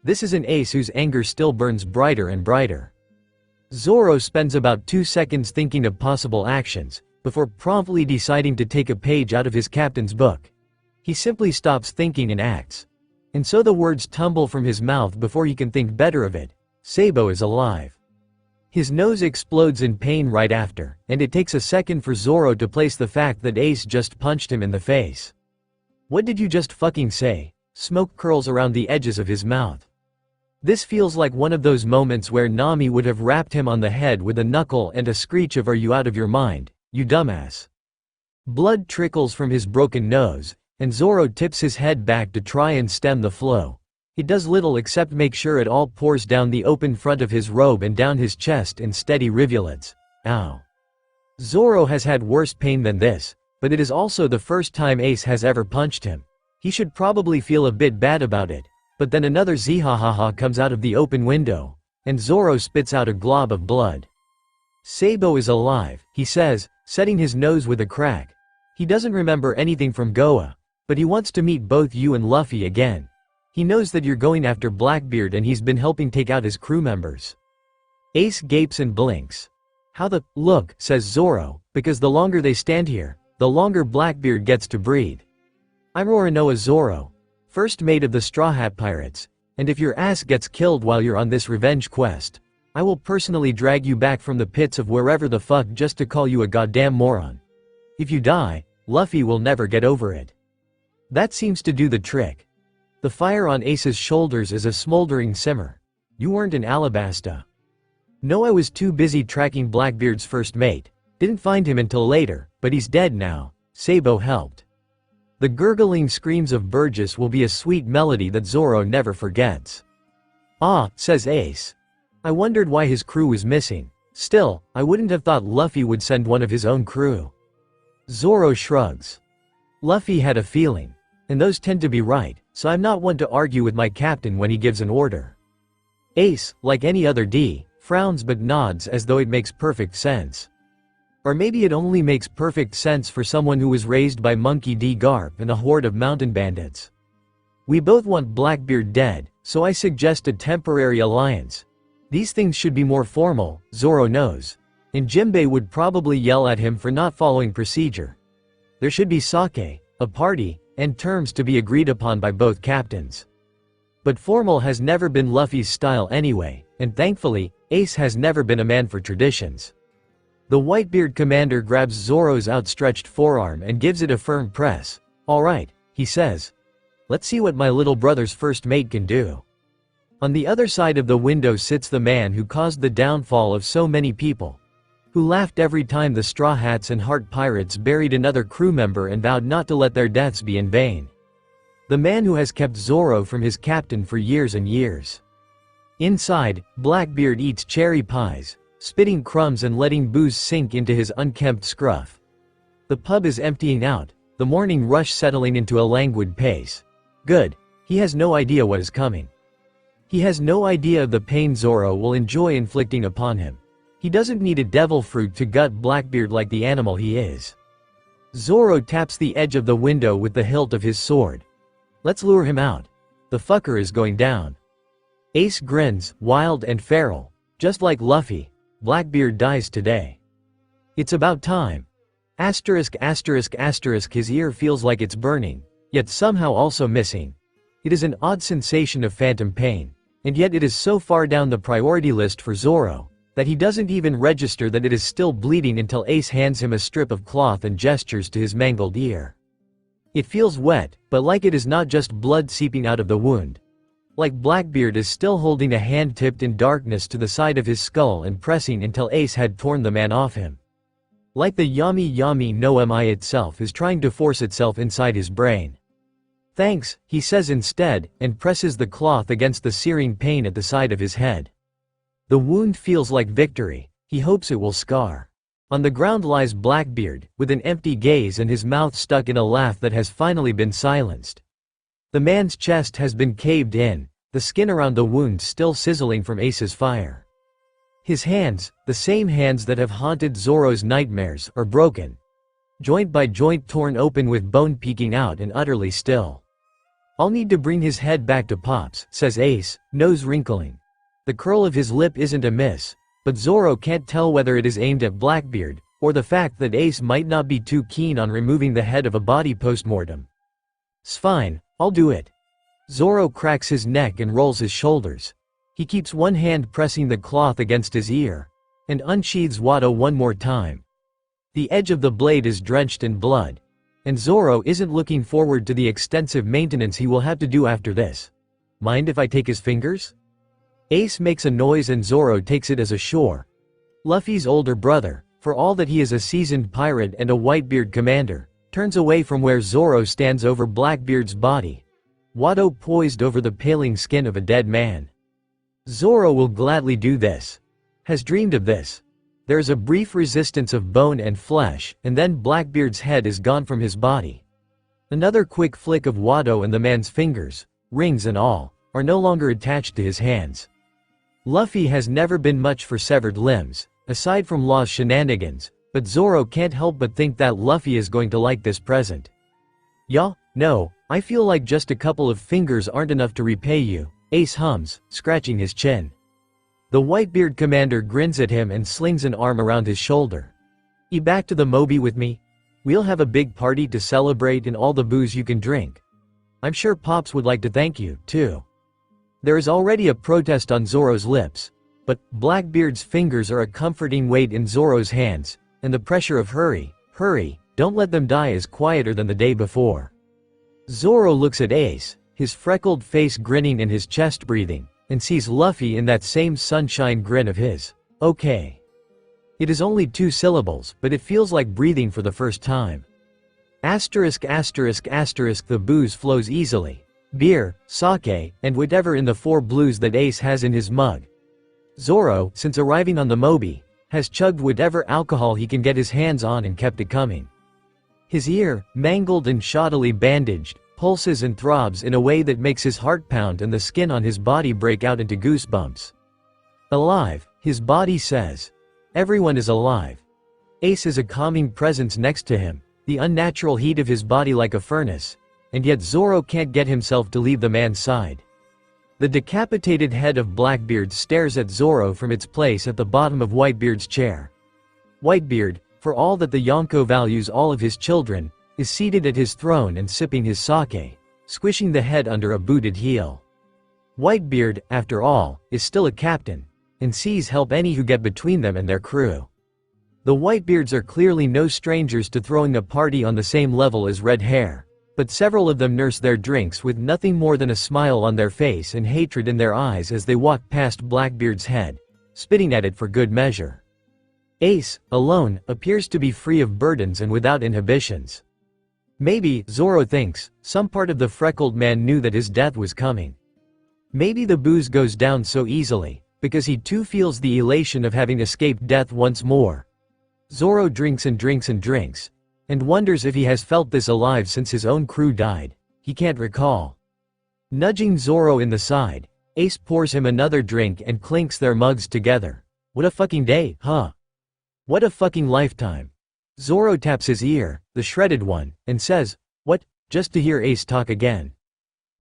This is an Ace whose anger still burns brighter and brighter. Zoro spends about 2 seconds thinking of possible actions, before promptly deciding to take a page out of his captain's book. He simply stops thinking and acts. And so the words tumble from his mouth before he can think better of it. Sabo is alive. His nose explodes in pain right after, and it takes a second for Zoro to place the fact that Ace just punched him in the face. What did you just fucking say? Smoke curls around the edges of his mouth. This feels like one of those moments where Nami would have rapped him on the head with a knuckle and a screech of "Are you out of your mind, you dumbass?" Blood trickles from his broken nose, and Zoro tips his head back to try and stem the flow. It does little except make sure it all pours down the open front of his robe and down his chest in steady rivulets. Ow. Zoro has had worse pain than this, but it is also the first time Ace has ever punched him. He should probably feel a bit bad about it, but then another zihahaha comes out of the open window, and Zoro spits out a glob of blood. Sabo is alive, he says, setting his nose with a crack. He doesn't remember anything from Goa, but he wants to meet both you and Luffy again. He knows that you're going after Blackbeard and he's been helping take out his crew members. Ace gapes and blinks. How the look, says Zoro, because the longer they stand here, the longer Blackbeard gets to breathe. I'm Roronoa Zoro, first mate of the Straw Hat Pirates, and if your ass gets killed while you're on this revenge quest, I will personally drag you back from the pits of wherever the fuck just to call you a goddamn moron. If you die, Luffy will never get over it. That seems to do the trick. The fire on Ace's shoulders is a smoldering simmer. You weren't in Alabasta. No, I was too busy tracking Blackbeard's first mate. Didn't find him until later, but he's dead now. Sabo helped. The gurgling screams of Burgess will be a sweet melody that Zoro never forgets. Ah, says Ace. I wondered why his crew was missing. Still, I wouldn't have thought Luffy would send one of his own crew. Zoro shrugs. Luffy had a feeling. And those tend to be right, so I'm not one to argue with my captain when he gives an order. Ace, like any other D, frowns but nods as though it makes perfect sense. Or maybe it only makes perfect sense for someone who was raised by Monkey D. Garp and a horde of mountain bandits. We both want Blackbeard dead, so I suggest a temporary alliance. These things should be more formal, Zoro knows. And Jinbei would probably yell at him for not following procedure. There should be sake, a party, and terms to be agreed upon by both captains. But formal has never been Luffy's style anyway, and thankfully, Ace has never been a man for traditions. The Whitebeard commander grabs Zoro's outstretched forearm and gives it a firm press. All right, he says. Let's see what my little brother's first mate can do. On the other side of the window sits the man who caused the downfall of so many people. Who laughed every time the Straw Hats and Heart Pirates buried another crew member and vowed not to let their deaths be in vain. The man who has kept Zoro from his captain for years and years. Inside, Blackbeard eats cherry pies, spitting crumbs and letting booze sink into his unkempt scruff. The pub is emptying out, the morning rush settling into a languid pace. Good. He has no idea what is coming. He has no idea of the pain Zoro will enjoy inflicting upon him. He doesn't need a devil fruit to gut Blackbeard like the animal he is. Zoro taps the edge of the window with the hilt of his sword. Let's lure him out. The fucker is going down. Ace grins, wild and feral. Just like Luffy, Blackbeard dies today. It's about time. Asterisk asterisk asterisk, his ear feels like it's burning, yet somehow also missing. It is an odd sensation of phantom pain, and yet it is so far down the priority list for Zoro that he doesn't even register that it is still bleeding until Ace hands him a strip of cloth and gestures to his mangled ear. It feels wet, but like it is not just blood seeping out of the wound. Like Blackbeard is still holding a hand tipped in darkness to the side of his skull and pressing until Ace had torn the man off him. Like the yami yami no mi itself is trying to force itself inside his brain. Thanks, he says instead, and presses the cloth against the searing pain at the side of his head. The wound feels like victory. He hopes it will scar. On the ground lies Blackbeard, with an empty gaze and his mouth stuck in a laugh that has finally been silenced. The man's chest has been caved in, the skin around the wound still sizzling from Ace's fire. His hands, the same hands that have haunted Zoro's nightmares, are broken. Joint by joint torn open with bone peeking out and utterly still. I'll need to bring his head back to Pops, says Ace, nose wrinkling. The curl of his lip isn't amiss, but Zoro can't tell whether it is aimed at Blackbeard, or the fact that Ace might not be too keen on removing the head of a body post-mortem. "'Sfine, I'll do it." Zoro cracks his neck and rolls his shoulders. He keeps one hand pressing the cloth against his ear, and unsheathes Wado one more time. The edge of the blade is drenched in blood, and Zoro isn't looking forward to the extensive maintenance he will have to do after this. Mind if I take his fingers? Ace makes a noise and Zoro takes it as a shore. Luffy's older brother, for all that he is a seasoned pirate and a Whitebeard commander, turns away from where Zoro stands over Blackbeard's body. Wado poised over the paling skin of a dead man. Zoro will gladly do this. Has dreamed of this. There is a brief resistance of bone and flesh, and then Blackbeard's head is gone from his body. Another quick flick of Wado and the man's fingers, rings and all, are no longer attached to his hands. Luffy has never been much for severed limbs, aside from Law's shenanigans, but Zoro can't help but think that Luffy is going to like this present. "Yeah, no, I feel like just a couple of fingers aren't enough to repay you," Ace hums, scratching his chin. The Whitebeard commander grins at him and slings an arm around his shoulder. "You back to the Moby with me? We'll have a big party to celebrate and all the booze you can drink. I'm sure Pops would like to thank you, too." There is already a protest on Zoro's lips, but Blackbeard's fingers are a comforting weight in Zoro's hands, and the pressure of hurry, don't let them die is quieter than the day before. Zoro looks at Ace, his freckled face grinning and his chest breathing, and sees Luffy in that same sunshine grin of his. Okay. It is only 2 syllables, but it feels like breathing for the first time. Asterisk asterisk asterisk the booze flows easily. Beer, sake, and whatever in the 4 blues that Ace has in his mug. Zoro, since arriving on the Mobi, has chugged whatever alcohol he can get his hands on and kept it coming. His ear, mangled and shoddily bandaged, pulses and throbs in a way that makes his heart pound and the skin on his body break out into goosebumps. Alive, his body says. Everyone is alive. Ace is a calming presence next to him, the unnatural heat of his body like a furnace, and yet Zoro can't get himself to leave the man's side. The decapitated head of Blackbeard stares at Zoro from its place at the bottom of Whitebeard's chair. Whitebeard, for all that the Yonko values all of his children, is seated at his throne and sipping his sake, squishing the head under a booted heel. Whitebeard, after all, is still a captain, and sees help any who get between them and their crew. The Whitebeards are clearly no strangers to throwing a party on the same level as Red Hair, but several of them nurse their drinks with nothing more than a smile on their face and hatred in their eyes as they walk past Blackbeard's head, spitting at it for good measure. Ace, alone, appears to be free of burdens and without inhibitions. Maybe, Zoro thinks, some part of the freckled man knew that his death was coming. Maybe the booze goes down so easily, because he too feels the elation of having escaped death once more. Zoro drinks and drinks and drinks, and wonders if he has felt this alive since his own crew died. He can't recall. Nudging Zoro in the side, Ace pours him another drink and clinks their mugs together. What a fucking day, huh? What a fucking lifetime. Zoro taps his ear, the shredded one, and says, "What?" just to hear Ace talk again.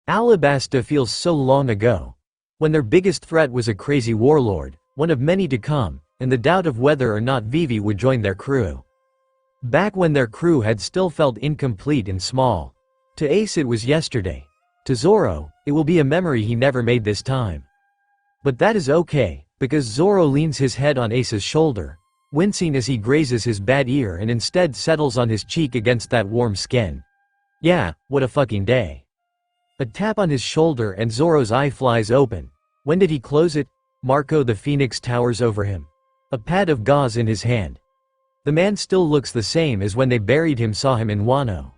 Alabasta feels so long ago. When their biggest threat was a crazy warlord, one of many to come, and the doubt of whether or not Vivi would join their crew. Back when their crew had still felt incomplete and small. To Ace it was yesterday. To Zoro, it will be a memory he never made this time. But that is okay, because Zoro leans his head on Ace's shoulder, wincing as he grazes his bad ear and instead settles on his cheek against that warm skin. Yeah, what a fucking day. A tap on his shoulder and Zoro's eye flies open. When did he close it? Marco the Phoenix towers over him. A pad of gauze in his hand. The man still looks the same as when they buried him, saw him in Wano.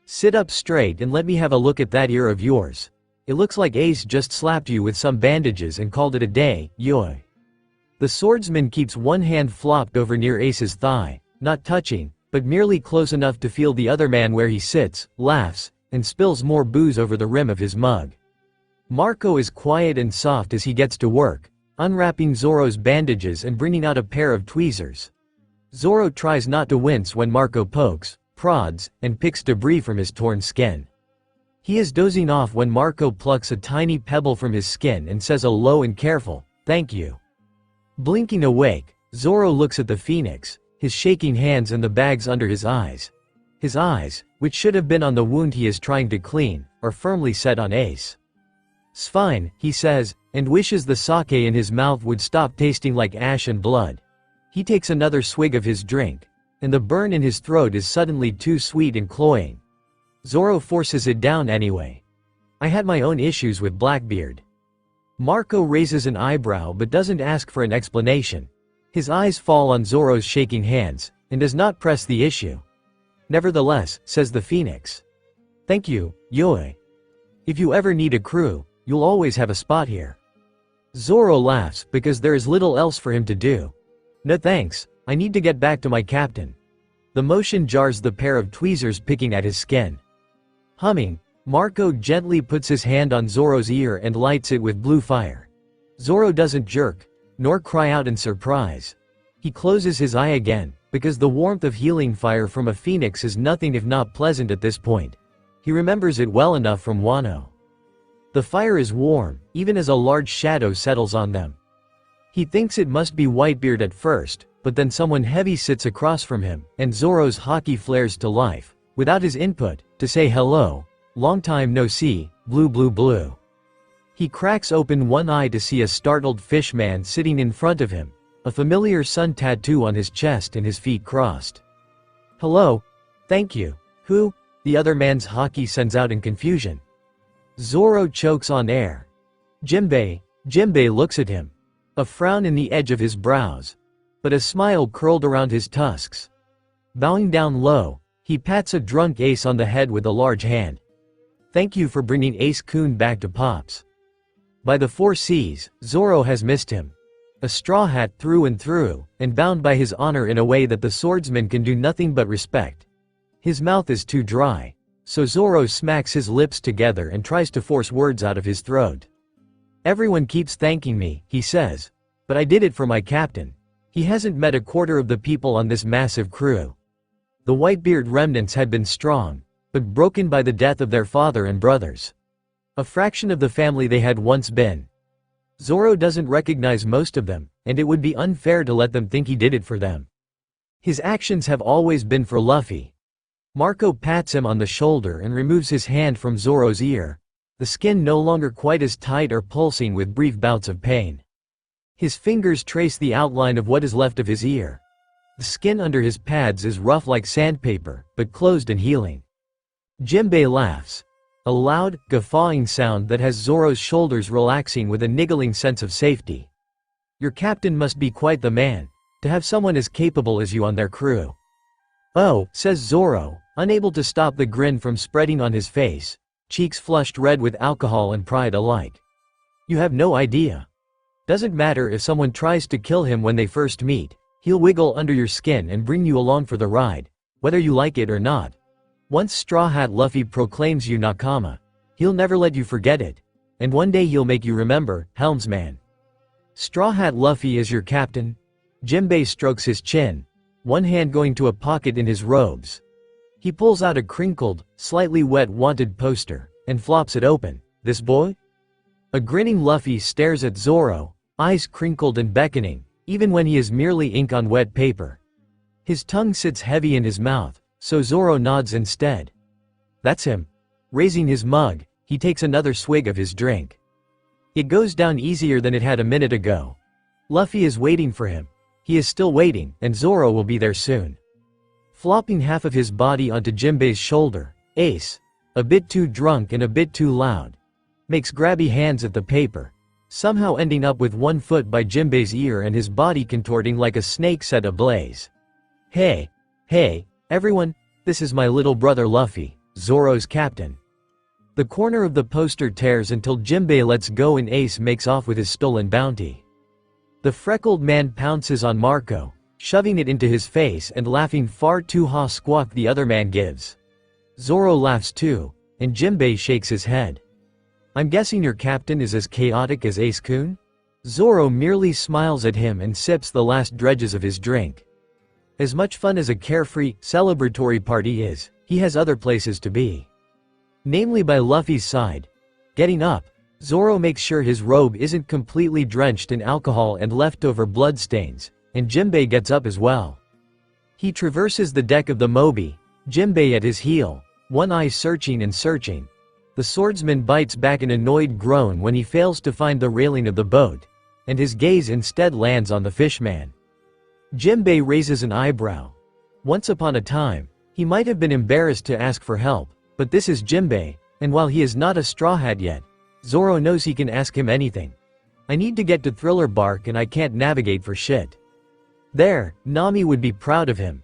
Sit up straight and let me have a look at that ear of yours. It looks like Ace just slapped you with some bandages and called it a day, yoy. The swordsman keeps one hand flopped over near Ace's thigh, not touching, but merely close enough to feel the other man where he sits, laughs, and spills more booze over the rim of his mug. Marco is quiet and soft as he gets to work, unwrapping Zoro's bandages and bringing out a pair of tweezers. Zoro tries not to wince when Marco pokes, prods, and picks debris from his torn skin. He is dozing off when Marco plucks a tiny pebble from his skin and says a low and careful, "Thank you." Blinking awake, Zoro looks at the phoenix, his shaking hands and the bags under his eyes. His eyes, which should have been on the wound he is trying to clean, are firmly set on Ace. "'S fine," he says, and wishes the sake in his mouth would stop tasting like ash and blood. He takes another swig of his drink, and the burn in his throat is suddenly too sweet and cloying. Zoro forces it down anyway. "I had my own issues with Blackbeard." Marco raises an eyebrow but doesn't ask for an explanation. His eyes fall on Zoro's shaking hands, and does not press the issue. "Nevertheless," says the phoenix. "Thank you, Yoi. If you ever need a crew, you'll always have a spot here." Zoro laughs because there is little else for him to do. "No thanks, I need to get back to my captain." The motion jars the pair of tweezers picking at his skin. Humming, Marco gently puts his hand on Zoro's ear and lights it with blue fire. Zoro doesn't jerk, nor cry out in surprise. He closes his eye again, because the warmth of healing fire from a phoenix is nothing if not pleasant at this point. He remembers it well enough from Wano. The fire is warm, even as a large shadow settles on them. He thinks it must be Whitebeard at first, but then someone heavy sits across from him, and Zoro's haki flares to life, without his input, to say hello, long time no see, blue blue blue. He cracks open one eye to see a startled fishman sitting in front of him, a familiar sun tattoo on his chest and his feet crossed. "Hello? Thank you. Who?" the other man's haki sends out in confusion. Zoro chokes on air. Jinbei looks at him. a frown in the edge of his brows, but a smile curled around his tusks. Bowing down low, he pats a drunk Ace on the head with a large hand. "Thank you for bringing Ace-kun back to Pops." By the four seas, Zoro has missed him. A straw hat through and through, and bound by his honor in a way that the swordsman can do nothing but respect. His mouth is too dry, so Zoro smacks his lips together and tries to force words out of his throat. "Everyone keeps thanking me," he says, "but I did it for my captain. He hasn't met a quarter of the people on this massive crew." The Whitebeard remnants had been strong, but broken by the death of their father and brothers. A fraction of the family they had once been. Zoro doesn't recognize most of them, and it would be unfair to let them think he did it for them. His actions have always been for Luffy. Marco pats him on the shoulder and removes his hand from Zoro's ear, the skin no longer quite as tight or pulsing with brief bouts of pain. His fingers trace the outline of what is left of his ear. The skin under his pads is rough like sandpaper, but closed and healing. Jinbei laughs, a loud, guffawing sound that has Zoro's shoulders relaxing with a niggling sense of safety. Your captain must be quite the man, to have someone as capable as you on their crew. Oh, says Zoro, unable to stop the grin from spreading on his face, cheeks flushed red with alcohol and pride alike. You have no idea. Doesn't matter if someone tries to kill him when they first meet, he'll wiggle under your skin and bring you along for the ride, whether you like it or not. Once Straw Hat Luffy proclaims you Nakama, he'll never let you forget it, and one day he'll make you remember, helmsman. Straw Hat Luffy is your captain? Jinbei strokes his chin, one hand going to a pocket in his robes. He pulls out a crinkled, slightly wet wanted poster, and flops it open. This boy? A grinning Luffy stares at Zoro, eyes crinkled and beckoning, even when he is merely ink on wet paper. His tongue sits heavy in his mouth, so Zoro nods instead. That's him. Raising his mug, he takes another swig of his drink. It goes down easier than it had a minute ago. Luffy is waiting for him. He is still waiting, and Zoro will be there soon. Flopping half of his body onto Jinbei's shoulder, Ace, a bit too drunk and a bit too loud, makes grabby hands at the paper, somehow ending up with one foot by Jinbei's ear and his body contorting like a snake set ablaze. Hey, everyone, this is my little brother Luffy, Zoro's captain. The corner of the poster tears until Jinbei lets go and Ace makes off with his stolen bounty. The freckled man pounces on Marco, shoving it into his face and laughing far too ha squawk the other man gives. Zoro laughs too, and Jinbei shakes his head. I'm guessing your captain is as chaotic as Ace-kun? Zoro merely smiles at him and sips the last dredges of his drink. As much fun as a carefree, celebratory party is, he has other places to be. Namely by Luffy's side. Getting up, Zoro makes sure his robe isn't completely drenched in alcohol and leftover bloodstains, and Jinbei gets up as well. He traverses the deck of the Moby, Jinbei at his heel, one eye searching and searching. The swordsman bites back an annoyed groan when he fails to find the railing of the boat, and his gaze instead lands on the fishman. Jinbei raises an eyebrow. Once upon a time, he might have been embarrassed to ask for help, but this is Jinbei, and while he is not a straw hat yet, Zoro knows he can ask him anything. I need to get to Thriller Bark and I can't navigate for shit. There, Nami would be proud of him.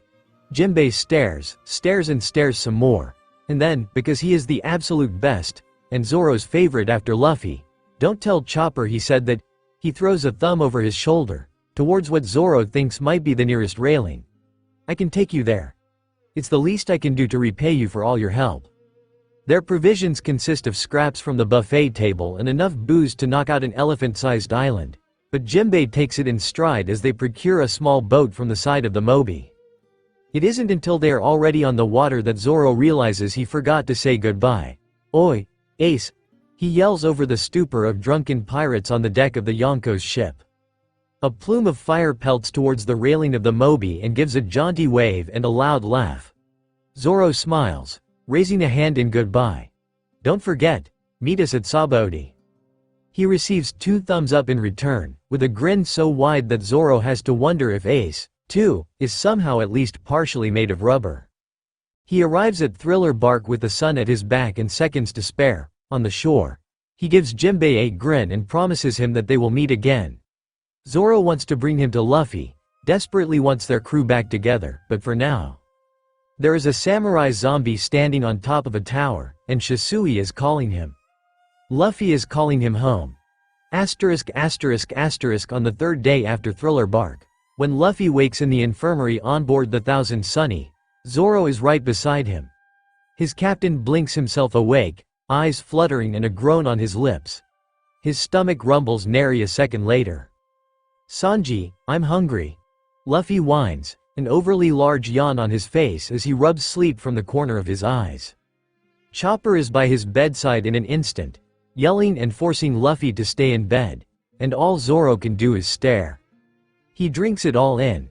Jinbei stares and stares some more. And then, because he is the absolute best, and Zoro's favorite after Luffy, don't tell Chopper he said that, he throws a thumb over his shoulder, towards what Zoro thinks might be the nearest railing. I can take you there. It's the least I can do to repay you for all your help. Their provisions consist of scraps from the buffet table and enough booze to knock out an elephant-sized island, but Jinbei takes it in stride as they procure a small boat from the side of the Moby. It isn't until they are already on the water that Zoro realizes he forgot to say goodbye. Oi, Ace! He yells over the stupor of drunken pirates on the deck of the Yonko's ship. A plume of fire pelts towards the railing of the Moby and gives a jaunty wave and a loud laugh. Zoro smiles, raising a hand in goodbye. Don't forget, meet us at Sabaody. He receives 2 thumbs up in return, with a grin so wide that Zoro has to wonder if Ace, too, is somehow at least partially made of rubber. He arrives at Thriller Bark with the sun at his back and seconds to spare. On the shore, he gives Jinbei a grin and promises him that they will meet again. Zoro wants to bring him to Luffy, desperately wants their crew back together, but for now. There is a samurai zombie standing on top of a tower, and Shisui is calling him. Luffy is calling him home. ******* On the third day after Thriller Bark, when Luffy wakes in the infirmary on board the Thousand Sunny, Zoro is right beside him. His captain blinks himself awake, eyes fluttering and a groan on his lips. His stomach rumbles nary a second later. "Sanji, I'm hungry." Luffy whines, an overly large yawn on his face as he rubs sleep from the corner of his eyes. Chopper is by his bedside in an instant, yelling and forcing Luffy to stay in bed, and all Zoro can do is stare. He drinks it all in.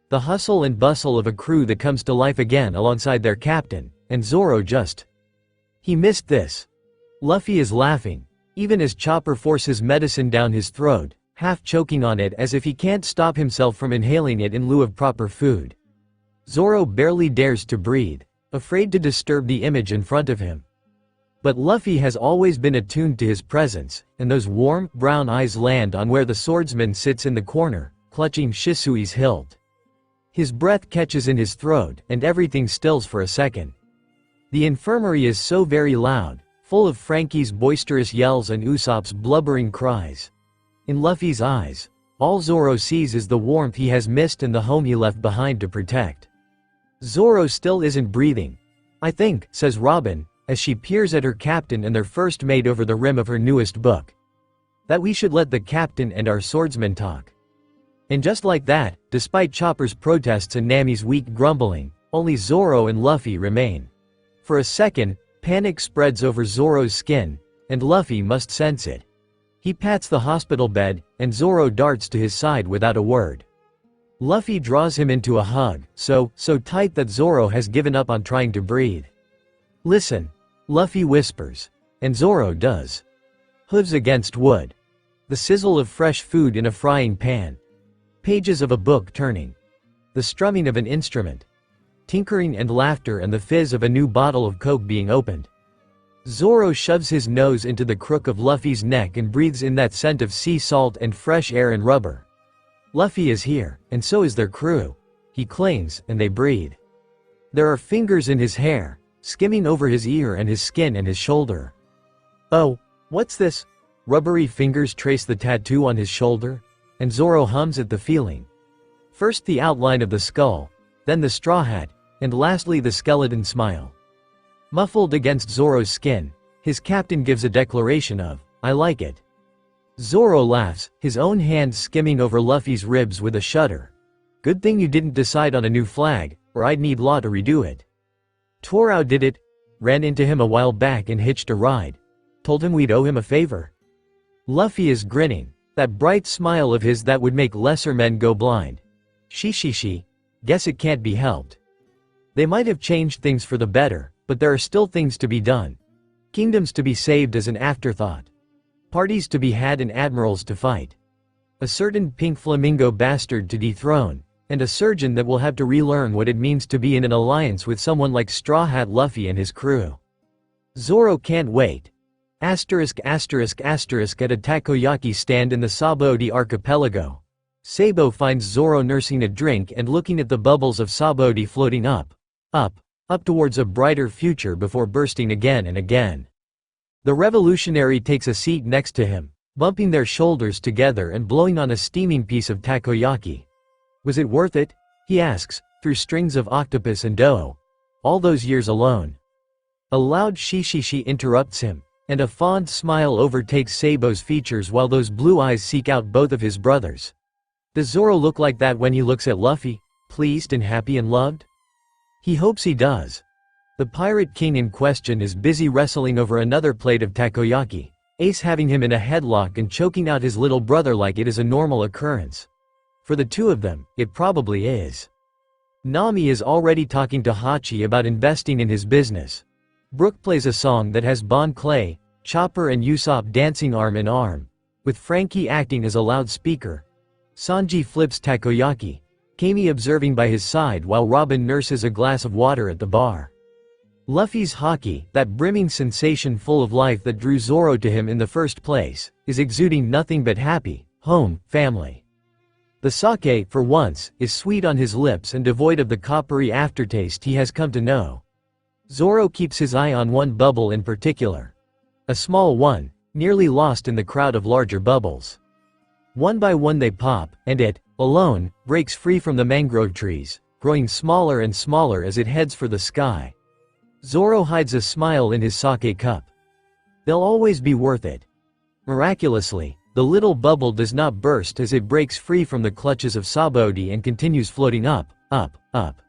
The hustle and bustle of a crew that comes to life again alongside their captain, and Zoro just. He missed this. Luffy is laughing, even as Chopper forces medicine down his throat, half choking on it as if he can't stop himself from inhaling it in lieu of proper food. Zoro barely dares to breathe, afraid to disturb the image in front of him. But Luffy has always been attuned to his presence, and those warm, brown eyes land on where the swordsman sits in the corner, clutching Shisui's hilt. His breath catches in his throat, and everything stills for a second. The infirmary is so very loud, full of Frankie's boisterous yells and Usopp's blubbering cries. In Luffy's eyes, all Zoro sees is the warmth he has missed and the home he left behind to protect. Zoro still isn't breathing. "I think," says Robin, as she peers at her captain and their first mate over the rim of her newest book, "that we should let the captain and our swordsman talk." And just like that, despite Chopper's protests and Nami's weak grumbling, only Zoro and Luffy remain. For a second, panic spreads over Zoro's skin, and Luffy must sense it. He pats the hospital bed, and Zoro darts to his side without a word. Luffy draws him into a hug, so tight that Zoro has given up on trying to breathe. "Listen," Luffy whispers, and Zoro does. Hooves against wood. The sizzle of fresh food in a frying pan. Pages of a book turning. The strumming of an instrument. Tinkering and laughter and the fizz of a new bottle of Coke being opened. Zoro shoves his nose into the crook of Luffy's neck and breathes in that scent of sea salt and fresh air and rubber. Luffy is here, and so is their crew. He clings, and they breathe. There are fingers in his hair, skimming over his ear and his skin and his shoulder. "Oh, what's this?" Rubbery fingers trace the tattoo on his shoulder, and Zoro hums at the feeling. First the outline of the skull, then the straw hat, and lastly the skeleton smile. Muffled against Zoro's skin, his captain gives a declaration of, "I like it." Zoro laughs, his own hand skimming over Luffy's ribs with a shudder. "Good thing you didn't decide on a new flag, or I'd need Law to redo it. Torao did it. Ran into him a while back and hitched a ride. Told him we'd owe him a favor." Luffy is grinning, that bright smile of his that would make lesser men go blind. She. Guess it can't be helped. They might have changed things for the better, but there are still things to be done. Kingdoms to be saved as an afterthought. Parties to be had and admirals to fight. A certain pink flamingo bastard to dethrone, and a surgeon that will have to relearn what it means to be in an alliance with someone like Straw Hat Luffy and his crew. Zoro can't wait. ***** At a takoyaki stand in the Sabaody archipelago. Sabo finds Zoro nursing a drink and looking at the bubbles of Sabaody floating up towards a brighter future before bursting again and again. The revolutionary takes a seat next to him, bumping their shoulders together and blowing on a steaming piece of takoyaki. "Was it worth it?" he asks, through strings of octopus and dough. "All those years alone." A loud she interrupts him, and a fond smile overtakes Sabo's features while those blue eyes seek out both of his brothers. Does Zoro look like that when he looks at Luffy, pleased and happy and loved? He hopes he does. The pirate king in question is busy wrestling over another plate of takoyaki, Ace having him in a headlock and choking out his little brother like it is a normal occurrence. For the two of them, it probably is. Nami is already talking to Hachi about investing in his business. Brook plays a song that has Bon Clay, Chopper and Usopp dancing arm in arm, with Frankie acting as a loudspeaker. Sanji flips takoyaki, Kami observing by his side while Robin nurses a glass of water at the bar. Luffy's haki, that brimming sensation full of life that drew Zoro to him in the first place, is exuding nothing but happy, home, family. The sake, for once, is sweet on his lips and devoid of the coppery aftertaste he has come to know. Zoro keeps his eye on one bubble in particular. A small one, nearly lost in the crowd of larger bubbles. One by one they pop, and it, alone, breaks free from the mangrove trees, growing smaller and smaller as it heads for the sky. Zoro hides a smile in his sake cup. They'll always be worth it. Miraculously, the little bubble does not burst as it breaks free from the clutches of Sabodi and continues floating up, up, up.